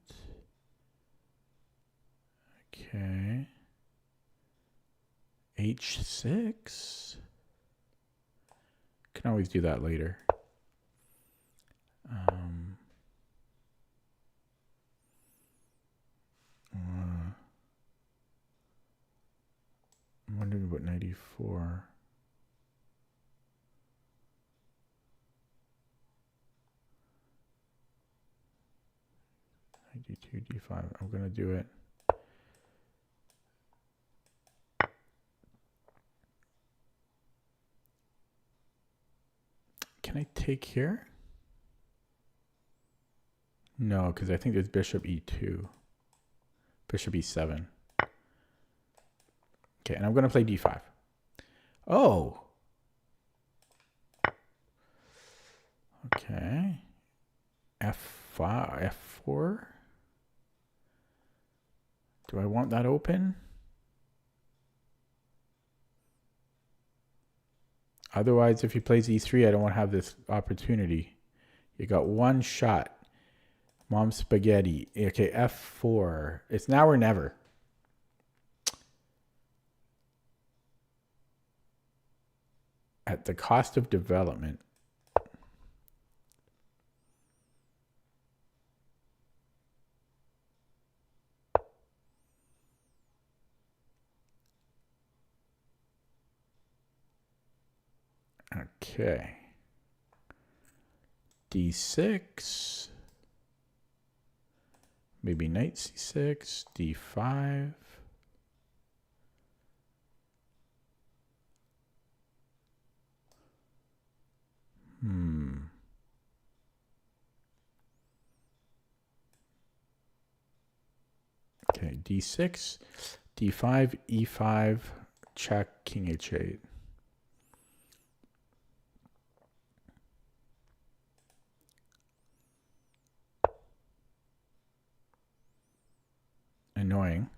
Okay. H6. Can always do that later. I'm wondering about 94. D2, D5. I'm going to do it. Can I take here? No, because I think there's bishop e2. Bishop e7. Okay, and I'm going to play d5. Oh. Okay. f5, f4. Do I want that open? Otherwise, if he plays e3, I don't want to have this opportunity. You got one shot. Mom spaghetti. Okay, f4. It's now or never. At the cost of development. Okay. d6. Maybe knight c6, d5. Okay, d6, d5, e5, check, king h8. Annoying.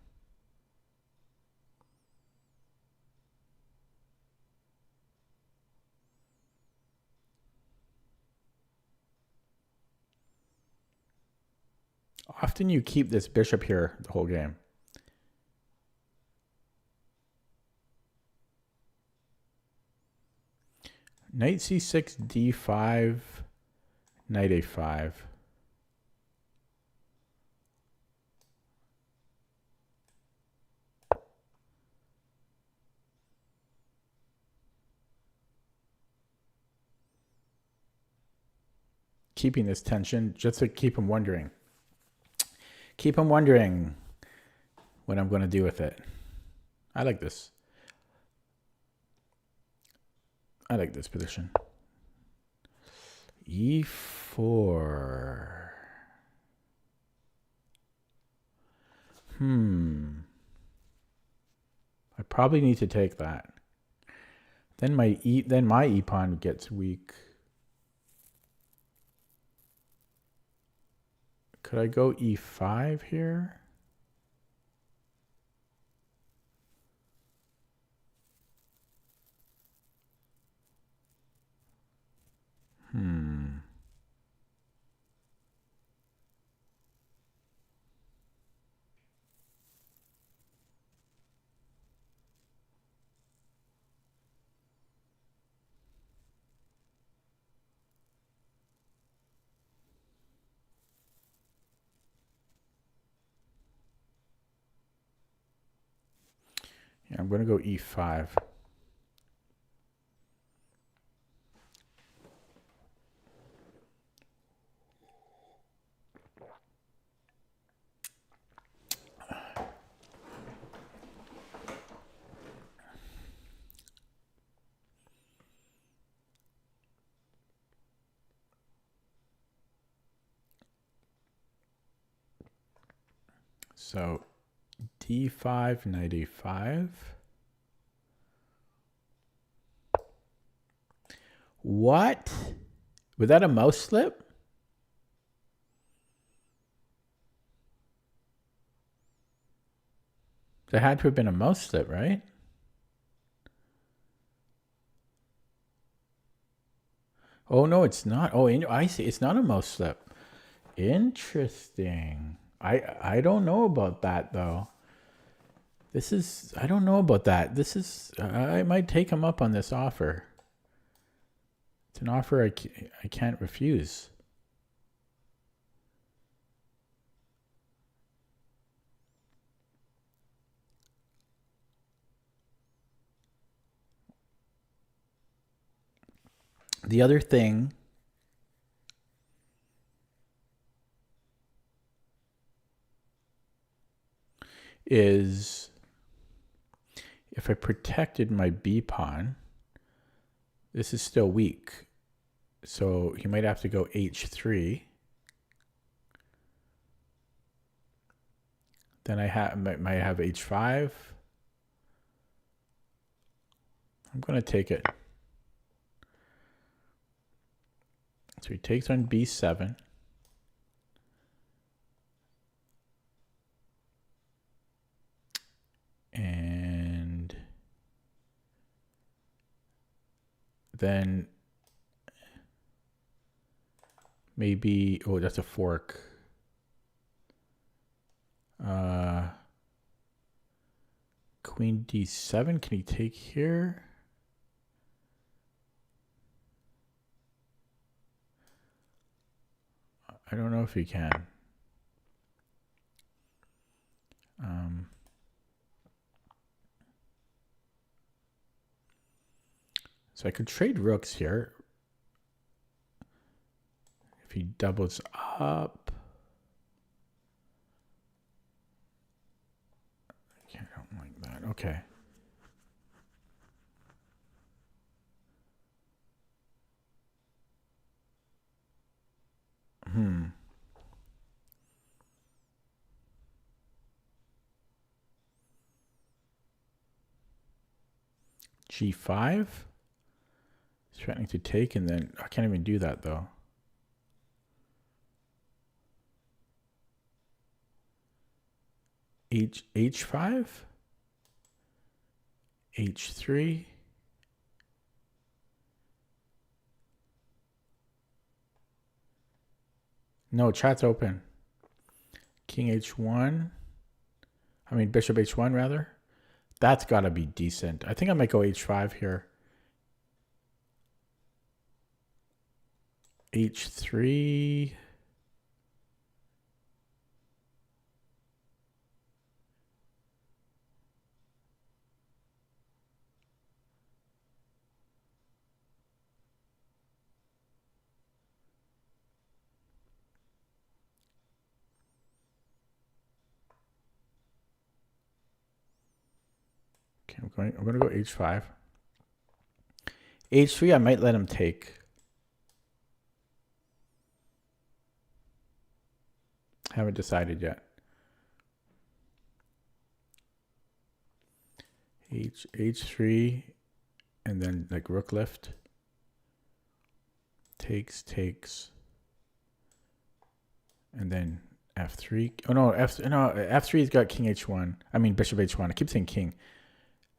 Often you keep this bishop here the whole game. Knight c6, d5, knight a5. Keeping this tension just to keep him wondering. Keep him wondering what I'm going to do with it. I like this. I like this position. e4. I probably need to take that. Then my e pawn gets weak. Could I go e5 here? Yeah, I'm going to go e5. So d5, knight a5. What? Was that a mouse slip? That had to have been a mouse slip, right? Oh, no, it's not. Oh, I see. It's not a mouse slip. Interesting. I don't know about that, though. I don't know about that. I might take him up on this offer. It's an offer I can't refuse. The other thing is if I protected my b pawn, this is still weak. So he might have to go h3. Then I might have h5. I'm going to take it. So he takes on b7. And then maybe, oh, that's a fork. Queen d7, can he take here? I don't know if he can. So I could trade rooks here. If he doubles up. I don't like that. Okay. G5. Threatening to take, and then I can't even do that though. H5. H3. No, chat's open. King H1. I mean, bishop H1 rather. That's got to be decent. I think I might go H5 here. H3. Okay, I'm going to go H5. H3, I might let him take. Haven't decided yet. H3, and then like rook lift. Takes. And then F3. Oh no, F3's got king H1. I mean bishop H1. I keep saying king.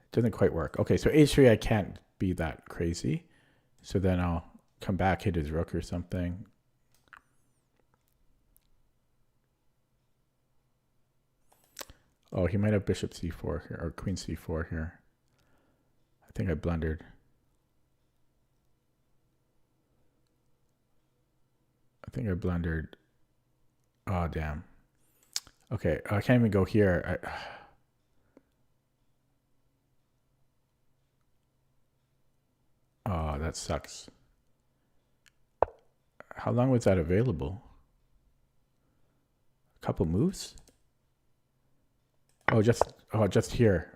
It doesn't quite work. Okay, so H3 I can't be that crazy. So then I'll come back, hit his rook or something. Oh, he might have bishop c4 here, or queen c4 here. I think I blundered. Oh, damn. Okay, I can't even go here. Oh, that sucks. How long was that available? A couple moves? Oh, just here.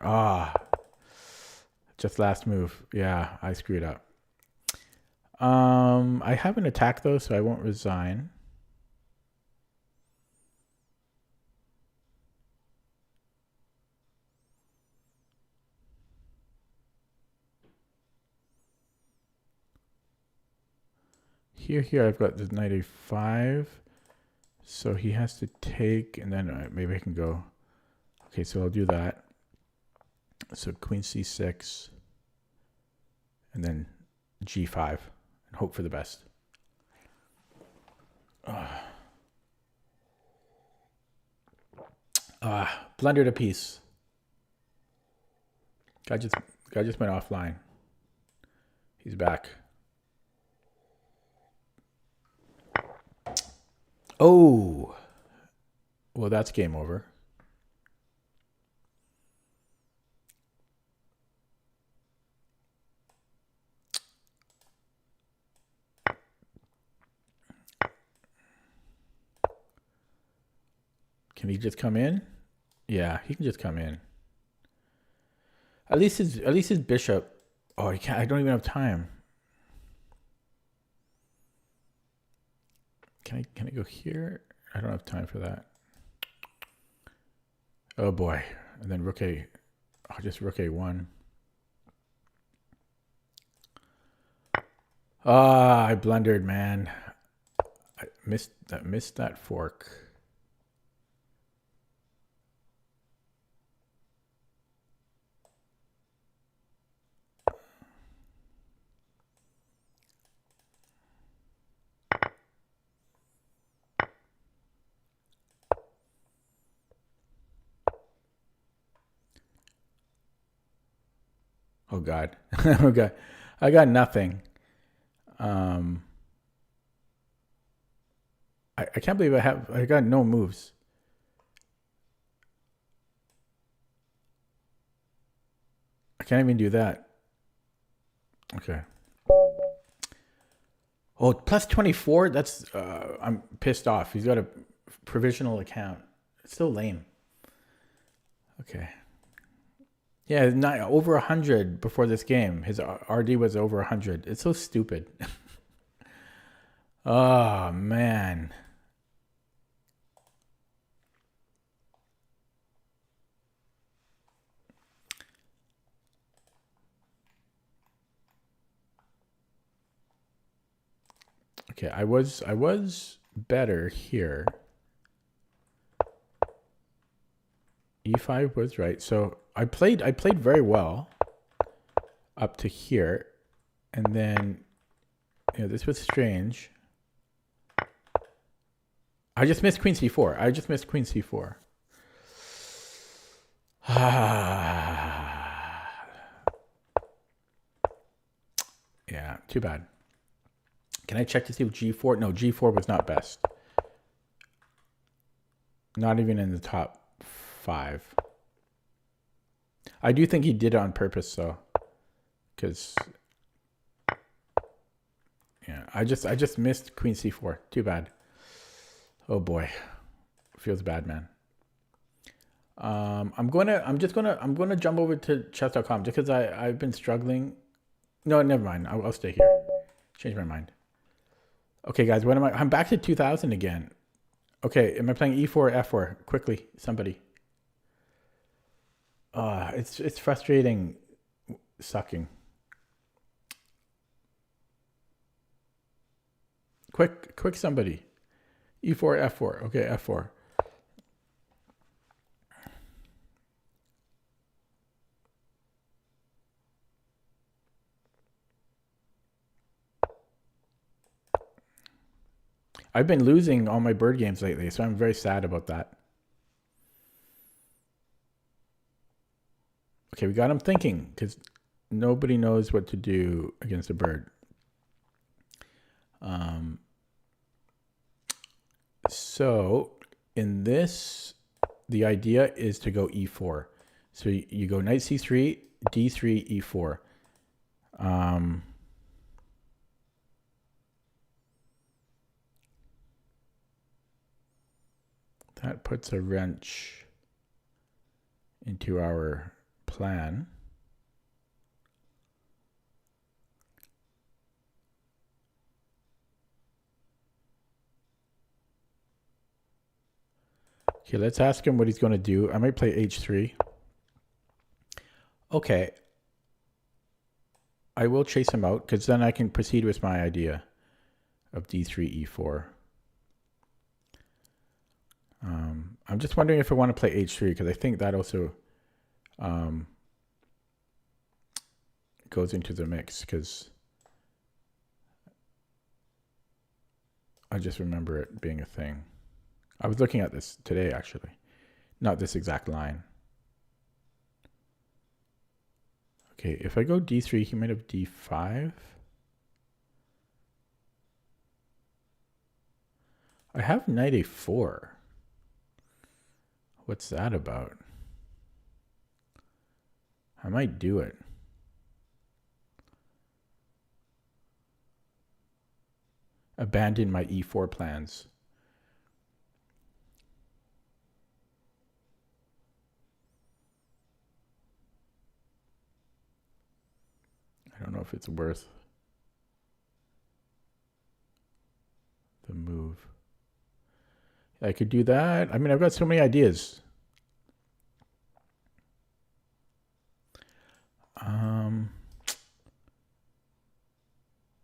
Just last move. Yeah, I screwed up. I have an attack though, so I won't resign. Here I've got the knight a5. So he has to take, and then maybe I can go. Okay, so I'll do that. So queen c6, and then g5, and hope for the best. Blundered a piece. Guy just went offline. He's back. Oh, well, that's game over. Can he just come in? Yeah, he can just come in. At least his bishop. Oh, he can't. I don't even have time. Can I go here? I don't have time for that. Oh boy. And then rook a. Oh, just rook a1. Ah, I blundered, man. I missed that fork. Oh God. Oh God. I got nothing. Um, I can't believe I got no moves. I can't even do that. Okay. Oh, plus 24? That's I'm pissed off. He's got a provisional account. It's still lame. Okay. Yeah, not over 100 before this game. His RD was over 100. It's so stupid. Oh, man. Okay, I was better here. E5 was right. So I played very well up to here, and then this was strange. I just missed Queen C4. I just missed Queen C4. Yeah, too bad. Can I check to see if G4? No, G4 was not best. Not even in the top 5. I do think he did it on purpose, though, because yeah, I just missed Queen C4. Too bad. Oh boy, feels bad, man. I'm gonna jump over to chess.com just because I've been struggling. No, never mind. I'll stay here. Change my mind. Okay, guys, what am I? I'm back to 2000 again. Okay, am I playing E4, F4? Quickly, somebody. It's frustrating, sucking. Quick, somebody. E4, F4. Okay, F4. I've been losing all my bird games lately, so I'm very sad about that. Okay, we got him thinking because nobody knows what to do against a bird. So in this, the idea is to go E4. So you go knight C3, D3, E4. That puts a wrench into our plan. Okay, let's ask him what he's going to do. I might play H3. Okay. I will chase him out because then I can proceed with my idea of D3, E4. I'm just wondering if I want to play H3 because I think that also goes into the mix because I just remember it being a thing. I was looking at this today, actually. Not this exact line. Okay, if I go D3, he might have D5. I have knight A4. What's that about? I might do it. Abandon my E4 plans. I don't know if it's worth the move. I could do that. I mean, I've got so many ideas.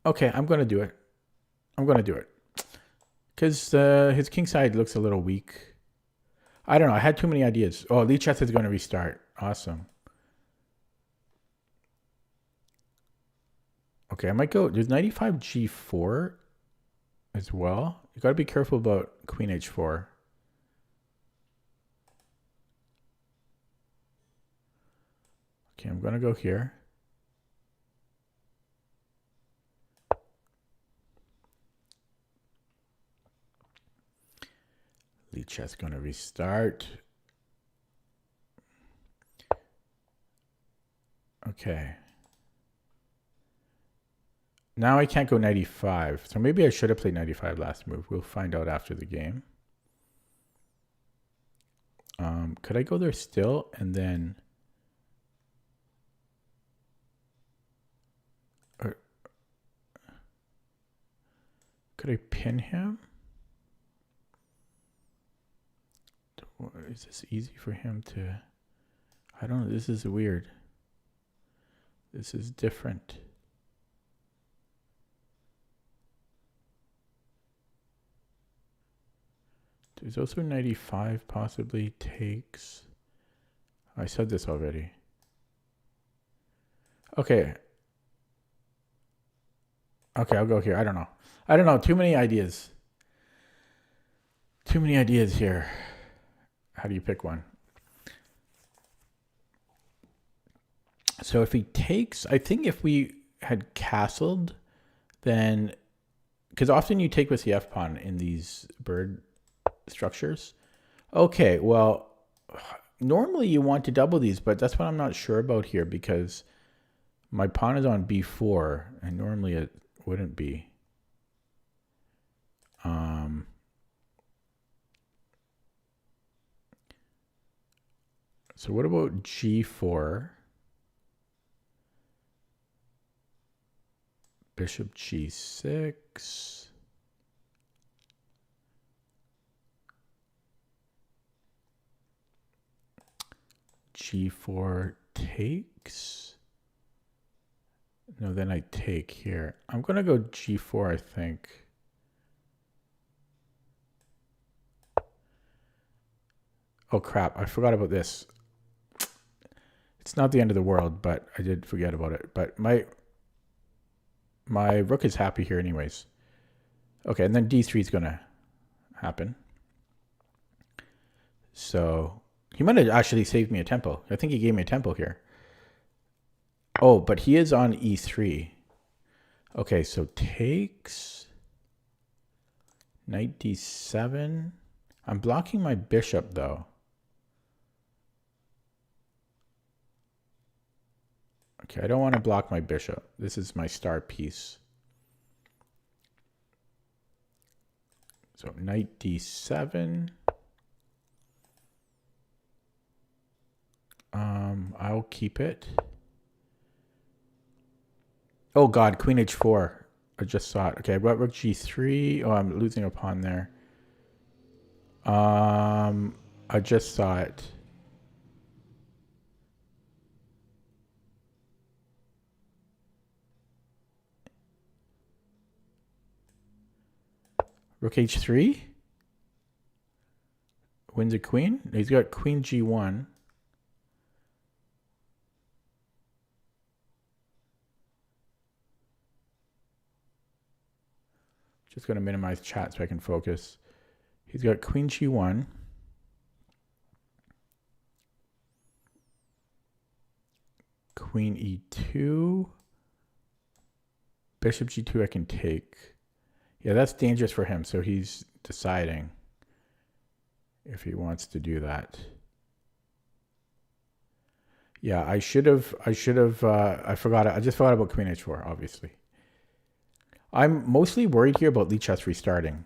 Okay, I'm going to do it. I'm going to do it. Because his king side looks a little weak. I don't know. I had too many ideas. Oh, Lichess is going to restart. Awesome. Okay, I might go. There's 95 G4 as well. You got to be careful about Queen H4. Okay, I'm going to go here. Lichess going to restart. Okay. Now I can't go 95. So maybe I should have played 95 last move. We'll find out after the game. Could I go there still and then... Or, could I pin him? Is this easy for him to... I don't know. This is weird. This is different. There's also 95 possibly takes. I said this already. Okay. Okay, I'll go here. I don't know. I don't know. Too many ideas. Too many ideas here. How do you pick one? So if he takes, I think if we had castled, then, because often you take with the F pawn in these bird structures. Okay, well, normally you want to double these, but that's what I'm not sure about here because my pawn is on B4 and normally it wouldn't be. So what about G4? Bishop G6. G4 takes. No, then I take here. I'm going to go G4, I think. Oh, crap. I forgot about this. It's not the end of the world, but I did forget about it. But my rook is happy here anyways. Okay, and then D3 is going to happen. So he might have actually saved me a tempo. I think he gave me a tempo here. Oh, but he is on E3. Okay, so takes. Knight D7. I'm blocking my bishop, though. Okay, I don't want to block my bishop. This is my star piece. So knight D7. I'll keep it. Oh God, Queen H4. I just saw it. Okay, I've got Rook G3. Oh, I'm losing a pawn there. I just saw it. Rook H3. Wins a queen. He's got Queen G1. Just going to minimize chat so I can focus. He's got Queen G1. Queen E2. Bishop G2 I can take. Yeah, that's dangerous for him. So he's deciding if he wants to do that. Yeah, I forgot. I just forgot about Queen H4, obviously. I'm mostly worried here about Lichess restarting.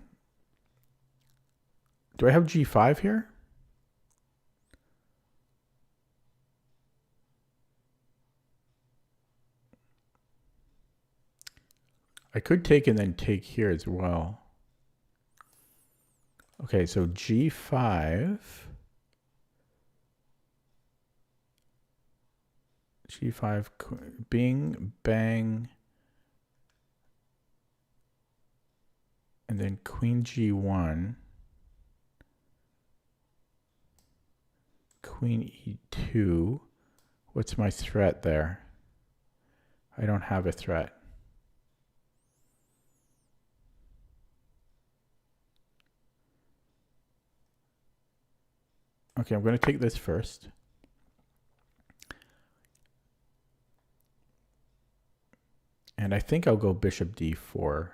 Do I have G5 here? I could take and then take here as well. Okay, so G5. G5, bing, bang. And then queen g1. Queen e2. What's my threat there? I don't have a threat. Okay, I'm going to take this first. And I think I'll go bishop d4.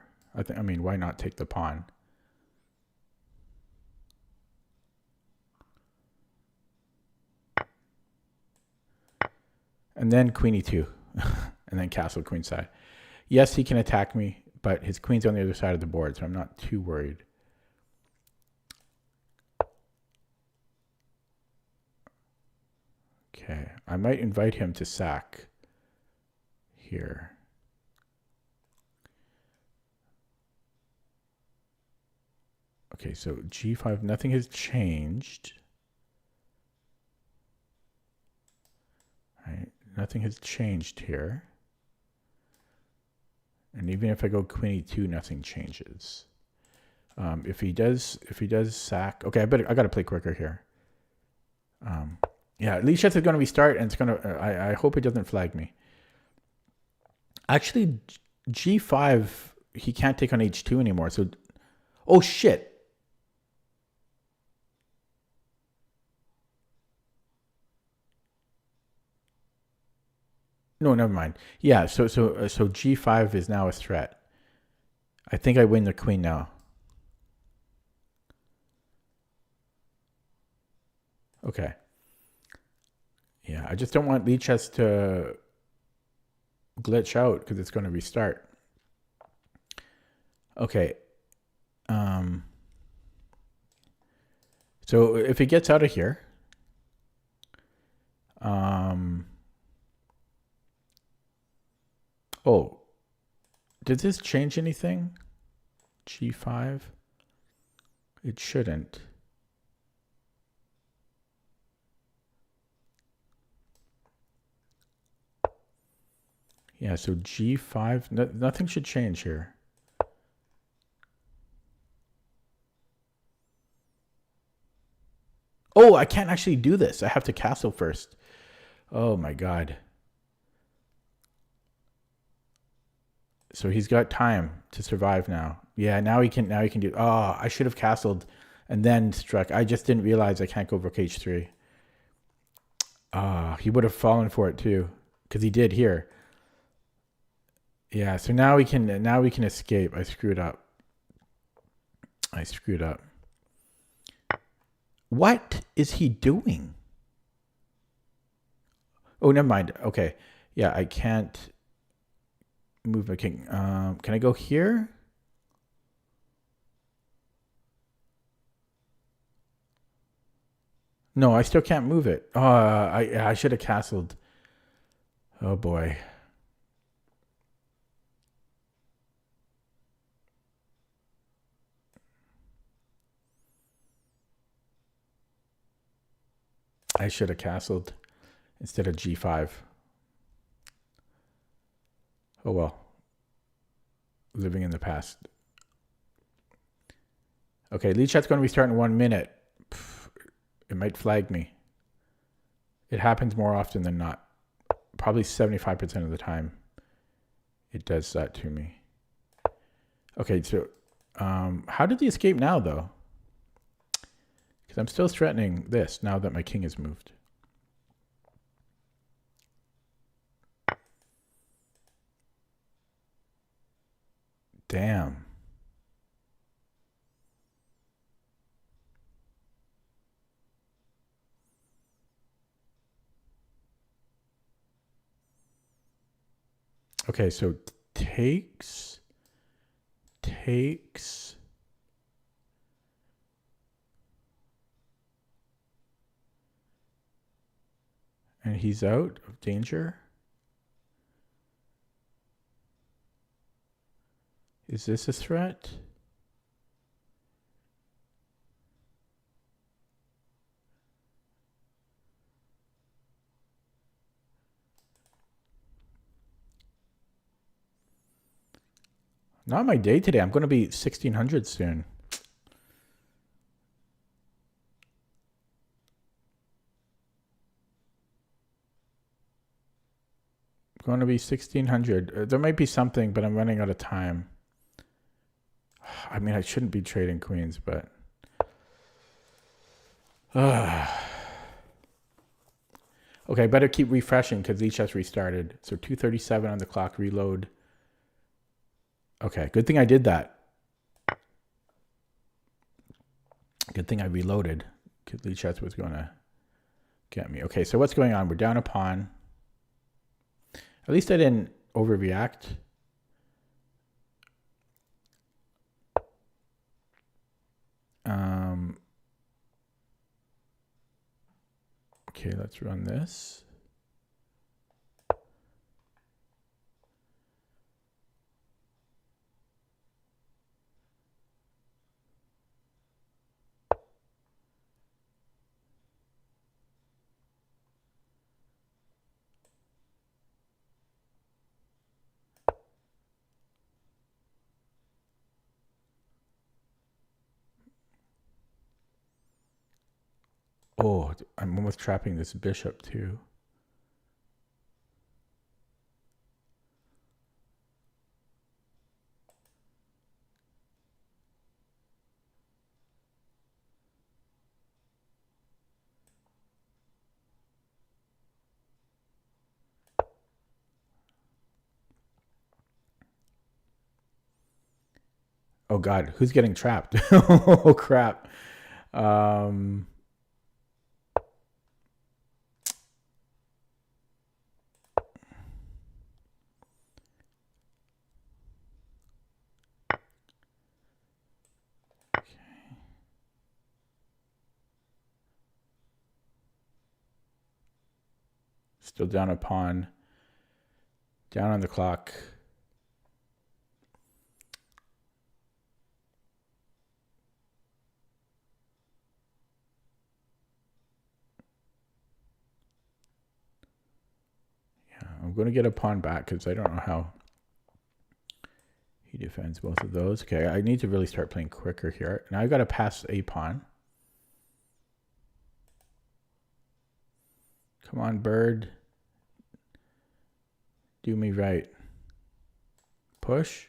I mean, why not take the pawn? And then queen e2. And then castle queenside. Yes, he can attack me, but his queen's on the other side of the board, so I'm not too worried. Okay, I might invite him to sack here. Okay, so g5, nothing has changed. Right, nothing has changed here. And even if I go queen e2, nothing changes. If he does sack, okay, I got to play quicker here. Yeah, Lichess is going to restart, and it's going to. I hope it doesn't flag me. Actually, g5, he can't take on h2 anymore. So, oh shit. No, never mind. Yeah, so g5 is now a threat. I think I win the queen now. Okay. Yeah, I just don't want Lichess to glitch out because it's going to restart. Okay. So if he gets out of here, oh, did this change anything? G5? It shouldn't. Yeah, so G5, nothing should change here. Oh, I can't actually do this. I have to castle first. Oh my god. So he's got time to survive now. Yeah, now he can do. Oh, I should have castled and then struck. I just didn't realize I can't go rook h3. He would have fallen for it too, because he did here. Yeah, so now we can escape. I screwed up. What is he doing? Oh, never mind. Okay. Yeah, I can't move my king. Can I go here? No, I still can't move it. I should have castled. Oh boy. I should have castled instead of g5. Oh well. Living in the past. Okay, lead shot's going to restart in 1 minute. It might flag me. It happens more often than not. Probably 75% of the time it does that to me. Okay, so how did he escape now, though? Because I'm still threatening this now that my king is moved. Damn. Okay, so takes. And he's out of danger. Is this a threat? Not my day today. I'm going to be 1600 soon. Going to be 1600. There might be something, but I'm running out of time. I mean, I shouldn't be trading queens, but okay, better keep refreshing because each has restarted. So 2:37 on the clock, reload. Okay, good thing I did that. Good thing I reloaded because Lee Chess was going to get me. Okay, so what's going on? We're down a pawn. At least I didn't overreact. Okay, let's run this. Oh, I'm almost trapping this bishop too. Oh God, who's getting trapped? Oh crap. Still down a pawn. Down on the clock. Yeah, I'm going to get a pawn back because I don't know how he defends both of those. Okay, I need to really start playing quicker here. Now I got to pass a pawn. Come on, bird. Do me right. Push.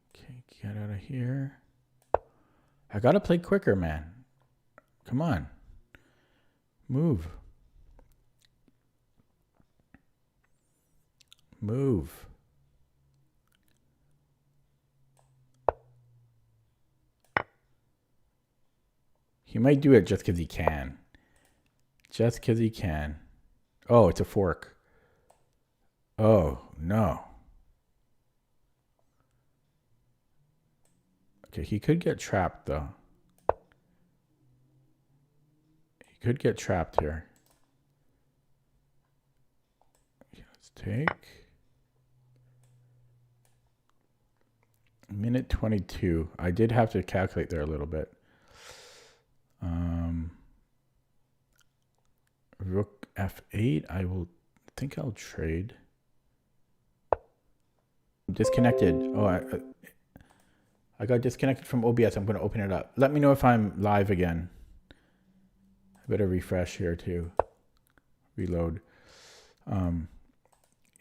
Okay, get out of here. I got to play quicker, man. Come on. Move. Move. He might do it just because he can. Just because he can. Oh, it's a fork. Oh, no. Okay, he could get trapped, though. He could get trapped here. Okay, let's take. Minute 22. I did have to calculate there a little bit. Rook F8. I think I'll trade. I'm disconnected. Oh, I got disconnected from OBS. I'm going to open it up. Let me know if I'm live again. I better refresh here too. Reload.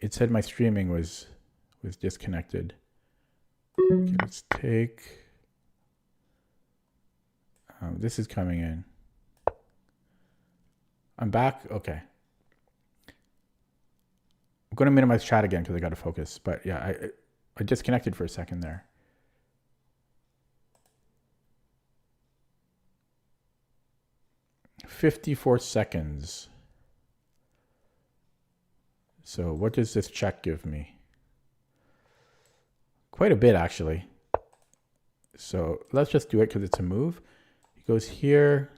It said my streaming was disconnected. Okay, let's take. This is coming in. I'm back. Okay. I'm going to minimize chat again because I got to focus. But yeah, I disconnected for a second there. $54 seconds. So what does this check give me? Quite a bit, actually. So let's just do it because it's a move. He goes here.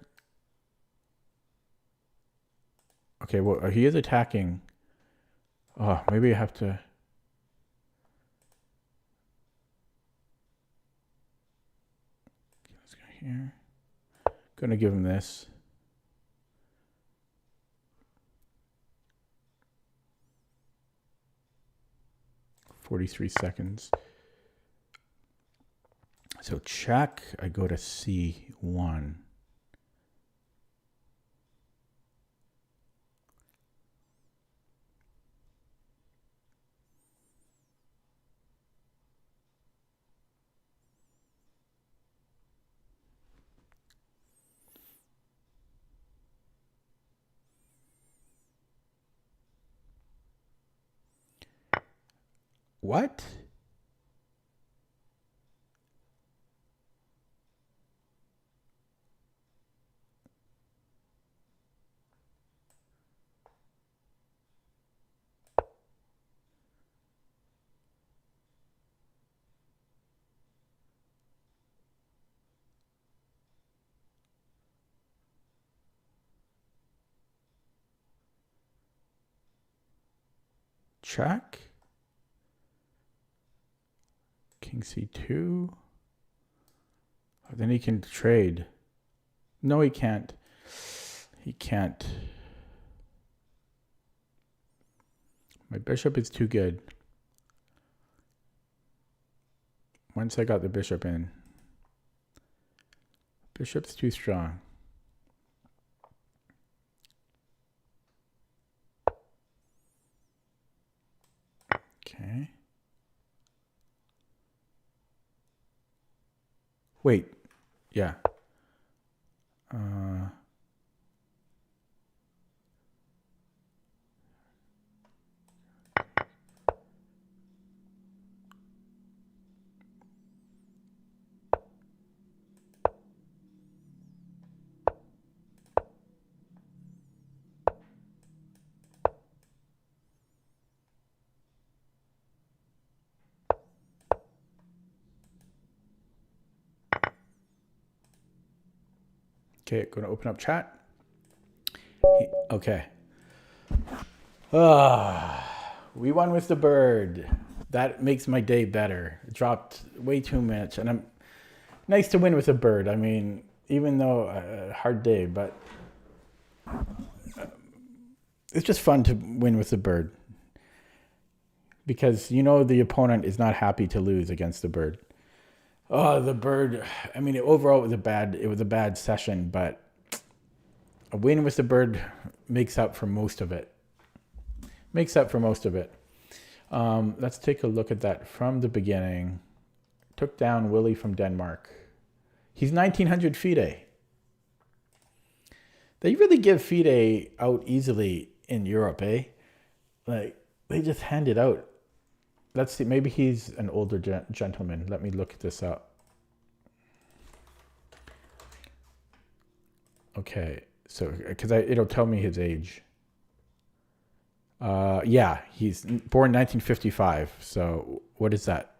Okay, well, he is attacking. Oh, maybe I have to. Let's go here. Gonna give him this. 43 seconds. So check, I go to C1. What? Check. King C2. Then he can trade. No, he can't. He can't. My bishop is too good. Once I got the bishop in. Bishop's too strong. Okay. Wait. Yeah. Okay, going to open up chat. Okay. We won with the bird. That makes my day better. It dropped way too much, and I'm nice to win with a bird. I mean, even though a hard day, but it's just fun to win with the bird because you know the opponent is not happy to lose against the bird. Oh, the bird. I mean, overall, it was a bad session, but a win with the bird makes up for most of it. Let's take a look at that from the beginning. Took down Willie from Denmark. He's 1900 FIDE. They really give FIDE out easily in Europe, eh? Like, they just hand it out. Let's see, maybe he's an older gentleman. Let me look this up. Okay, so, because it'll tell me his age. Yeah, he's born 1955. So, what is that?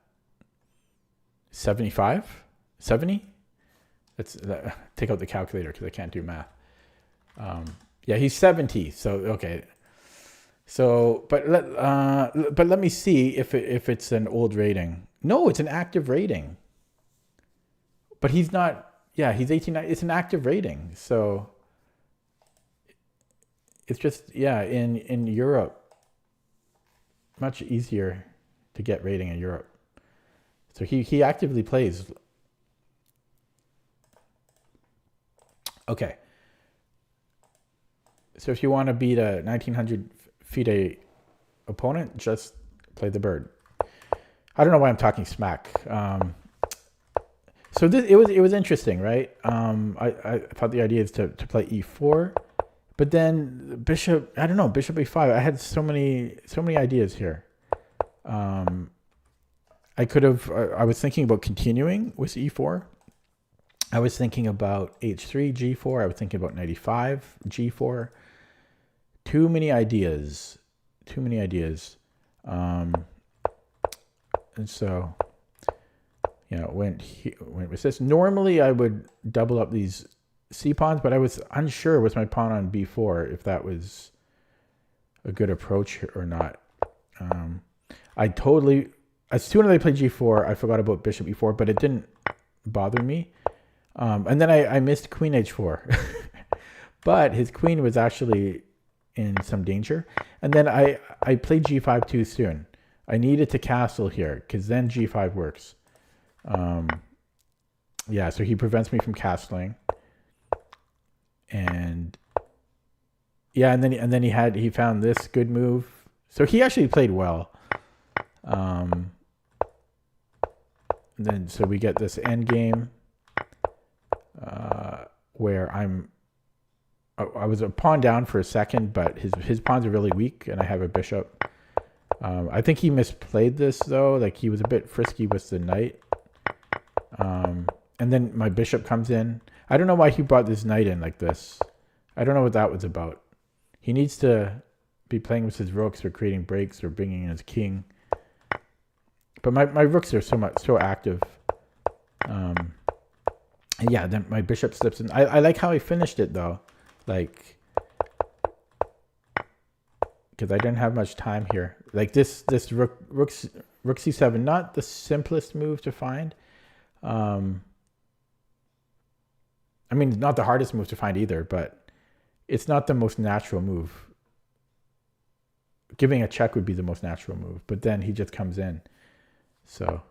75? 70? Let's take out the calculator because I can't do math. Yeah, he's 70. So, okay. So, but let me see if it's an old rating. No, it's an active rating. But he's not. Yeah, he's 18. It's an active rating. So it's just in Europe, much easier to get rating in Europe. So he actively plays. Okay. So if you want to beat a 1900 FIDE opponent, just play the bird. I don't know why I'm talking smack. So it was interesting, right? I thought the idea is to play e4, but then bishop. I don't know, bishop a5. I had so many ideas here. I could have. I was thinking about continuing with e4. I was thinking about h3, g4. I was thinking about knight e5, g4. Too many ideas. And so, went with this. Normally, I would double up these c pawns, but I was unsure with my pawn on b4 if that was a good approach or not. As soon as I played g4, I forgot about bishop e4, but it didn't bother me. And then I missed queen h4, but his queen was actually in some danger. And then I played g5 too soon. I needed to castle here because then g5 works. Yeah, so he prevents me from castling. And yeah, and then he found this good move. So he actually played well. And then so we get this end game where I was a pawn down for a second, but his pawns are really weak, and I have a bishop. I think he misplayed this though. Like he was a bit frisky with the knight. And then my bishop comes in. I don't know why he brought this knight in like this. I don't know what that was about. He needs to be playing with his rooks or creating breaks or bringing in his king. But my rooks are so active. Yeah, then my bishop slips in. I like how I finished it though. Like, because I didn't have much time here. Like this rook c7, not the simplest move to find. I mean, not the hardest move to find either, but it's not the most natural move. Giving a check would be the most natural move, but then he just comes in. So,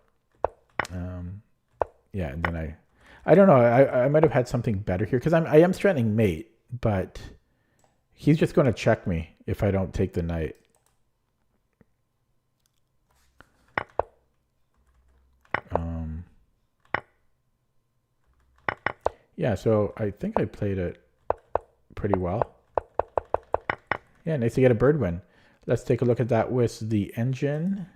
yeah, and then I don't know. I might have had something better here because I am threatening mate, but he's just going to check me if I don't take the knight. Yeah, so I think I played it pretty well. Yeah, nice to get a bird win. Let's take a look at that with the engine.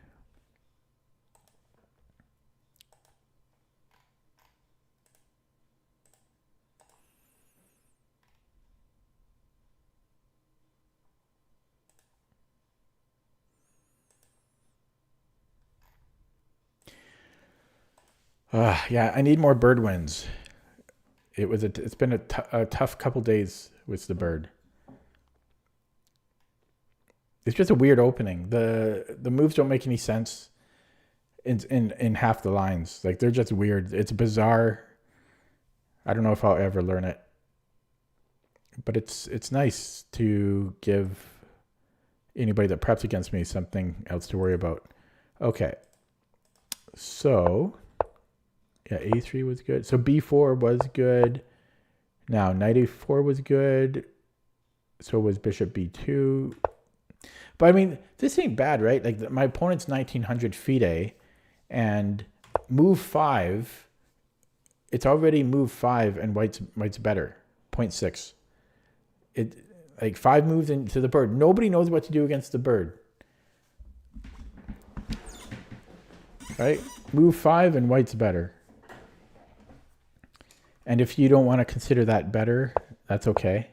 Yeah, I need more bird wins. It's been a tough couple days with the bird. It's just a weird opening. The moves don't make any sense in half the lines. Like they're just weird. It's bizarre. I don't know if I'll ever learn it. But it's nice to give anybody that preps against me something else to worry about. Okay. So yeah, a3 was good. So b4 was good. Now knight a4 was good. So was bishop b2. But I mean, this ain't bad, right? Like my opponent's 1900 FIDE, and move 5. It's already move 5, and white's better. 0.6. It like 5 moves into the bird. Nobody knows what to do against the bird. Right? Move 5 and white's better. And if you don't want to consider that better, that's okay.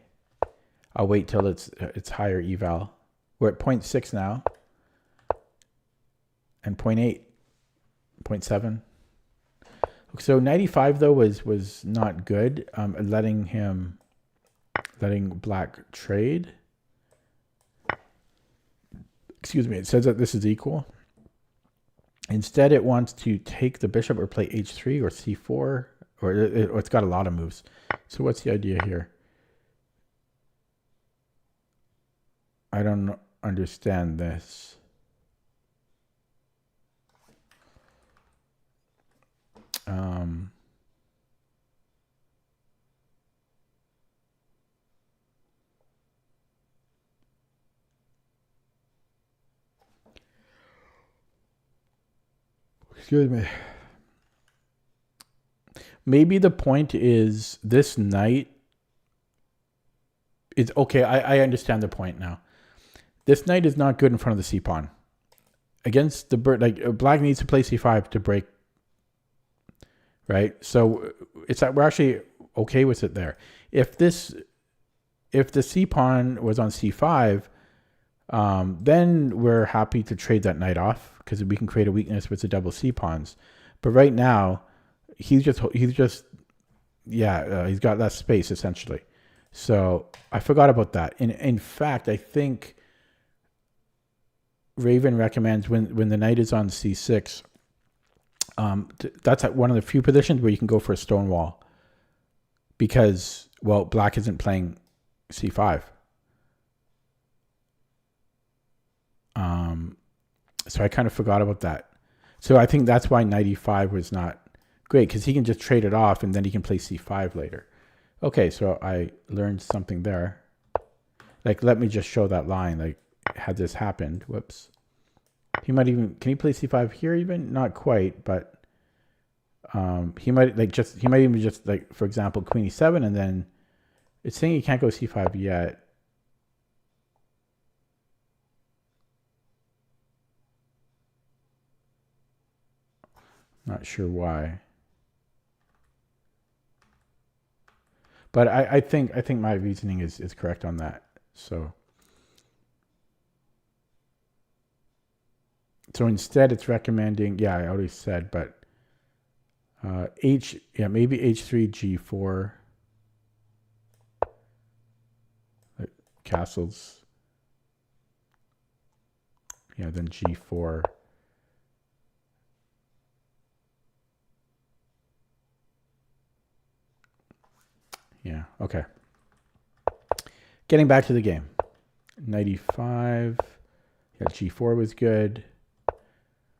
I'll wait till it's higher eval. We're at 0.6 now. And 0.8. 0.7. So 95 though was not good. Letting black trade. Excuse me, it says that this is equal. Instead it wants to take the bishop or play h3 or c4, or it's got a lot of moves. So what's the idea here? I don't understand this. Excuse me. Maybe the point is this knight is okay. I understand the point now. This knight is not good in front of the c-pawn. Against the bird, like black needs to play c5 to break. Right? So it's that we're actually okay with it there. If the c-pawn was on c5, then we're happy to trade that knight off because we can create a weakness with the double c-pawns. But right now, he's got less space essentially. So I forgot about that. In fact, I think Raven recommends when the knight is on c6, that's at one of the few positions where you can go for a stone wall because, well, black isn't playing c5. So I kind of forgot about that. So I think that's why knight e5 was not great, because he can just trade it off and then he can play c5 later. Okay, so I learned something there. Like, let me just show that line. Like, had this happened, whoops. He might even, can he play c5 here even? Not quite, but he might even just, like, for example, queen e7, and then it's saying he can't go c5 yet. Not sure why. But I think my reasoning is correct on that. So instead it's recommending, yeah, I already said, but maybe h3, g4, like castles. Yeah, then g4. Yeah, okay. Getting back to the game. Knight e5. Yeah, g4 was good.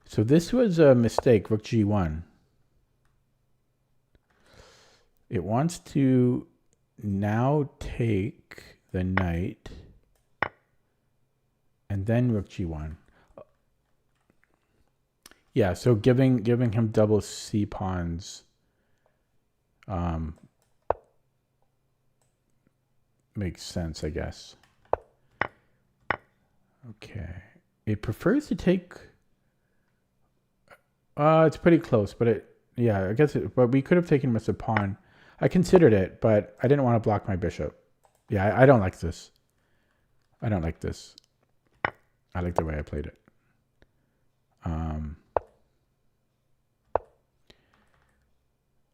So this was a mistake, rook g1. It wants to now take the knight and then rook g1. Yeah, so giving him double c pawns makes sense, I guess. Okay. It prefers to take... it's pretty close, but I guess but we could have taken him as a pawn. I considered it, but I didn't want to block my bishop. Yeah, I don't like this. I don't like this. I like the way I played it.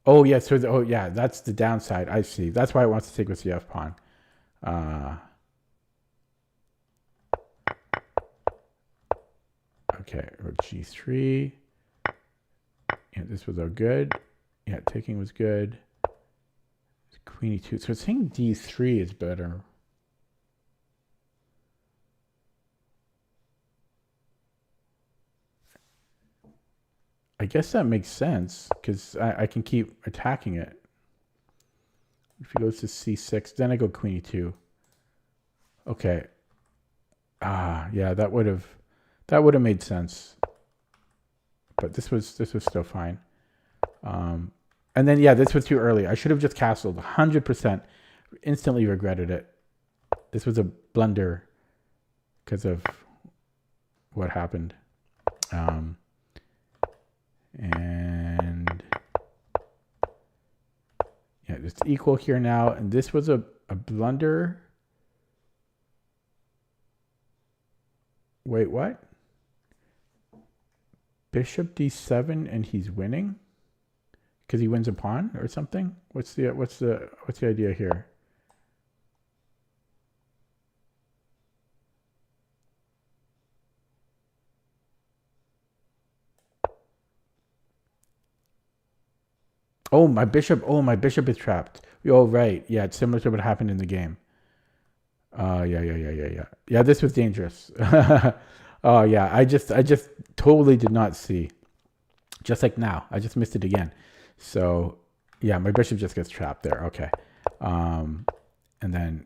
Oh, yeah, so, that's the downside. I see. That's why it wants to take with the f pawn. Okay, rook g3. Yeah, this was all good. Yeah, taking was good. Queen e2. So it's saying d3 is better. I guess that makes sense, because I can keep attacking it. If he goes to c6, then I go queen e2. Okay. Yeah, that would have made sense. But this was still fine. And then, yeah, this was too early. I should have just castled 100%. Instantly regretted it. This was a blunder because of what happened. And yeah, it's equal here now. And this was a blunder. Wait, what? Bishop d7 and he's winning because he wins a pawn or something. What's the idea here? Oh, my bishop is trapped. Oh, right. Yeah, it's similar to what happened in the game. Yeah. Yeah, this was dangerous. Oh, yeah. I just totally did not see. Just like now. I just missed it again. So, yeah, my bishop just gets trapped there. Okay. And then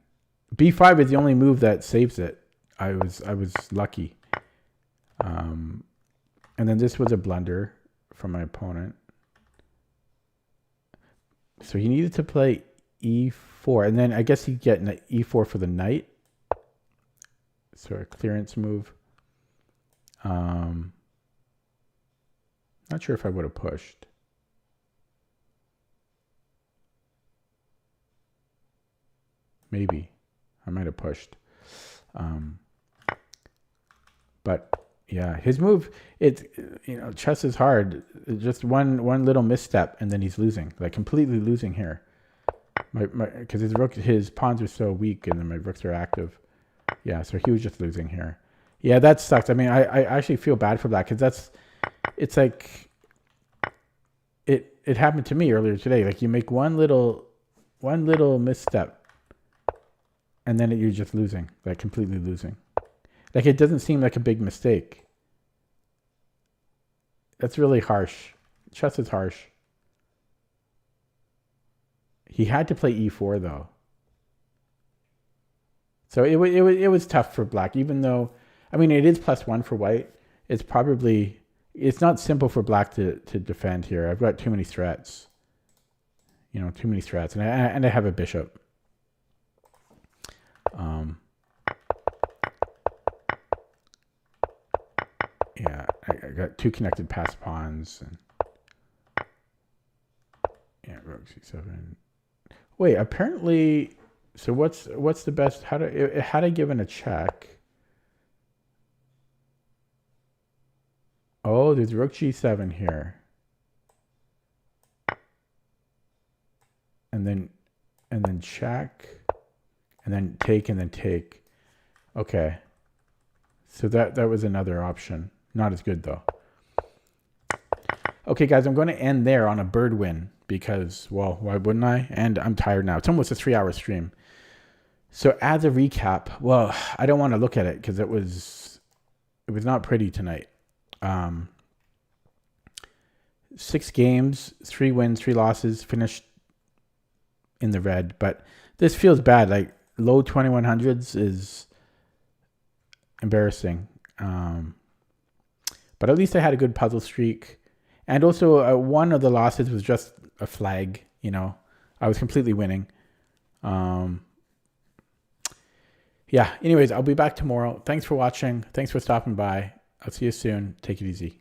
b5 is the only move that saves it. I was lucky. And then this was a blunder from my opponent. So he needed to play e4, and then I guess he'd get e4 for the knight. So a clearance move. Not sure if I would have pushed. Maybe I might have pushed. But yeah, his move, chess is hard. Just one little misstep and then he's losing, like completely losing here. Because his pawns are so weak and then my rooks are active. Yeah, so he was just losing here. Yeah, that sucks. I mean, I actually feel bad for black because it's like it happened to me earlier today. Like you make one little misstep and then you're just losing, like completely losing. Like it doesn't seem like a big mistake. That's really harsh. Chess is harsh. He had to play e4 though. So it was tough for black, even though, I mean, it is +1 for white. It's not simple for black to defend here. I've got too many threats. Too many threats, and I have a bishop. Yeah, I got 2 connected pass pawns, and yeah, rook c7. Wait, apparently, so what's the best? Had I given a check? Oh, there's rook g7 here, and then check, and then take. Okay, so that was another option. Not as good though. Okay, guys, I'm going to end there on a bird win because, well, why wouldn't I? And I'm tired now. It's almost a 3-hour stream. So as a recap, well, I don't want to look at it because it was not pretty tonight. 6 games, 3 wins, 3 losses, finished in the red. But this feels bad. Like low 2100s is embarrassing. But at least I had a good puzzle streak. And also one of the losses was just a flag. I was completely winning. Yeah, anyways, I'll be back tomorrow. Thanks for watching. Thanks for stopping by. I'll see you soon. Take it easy.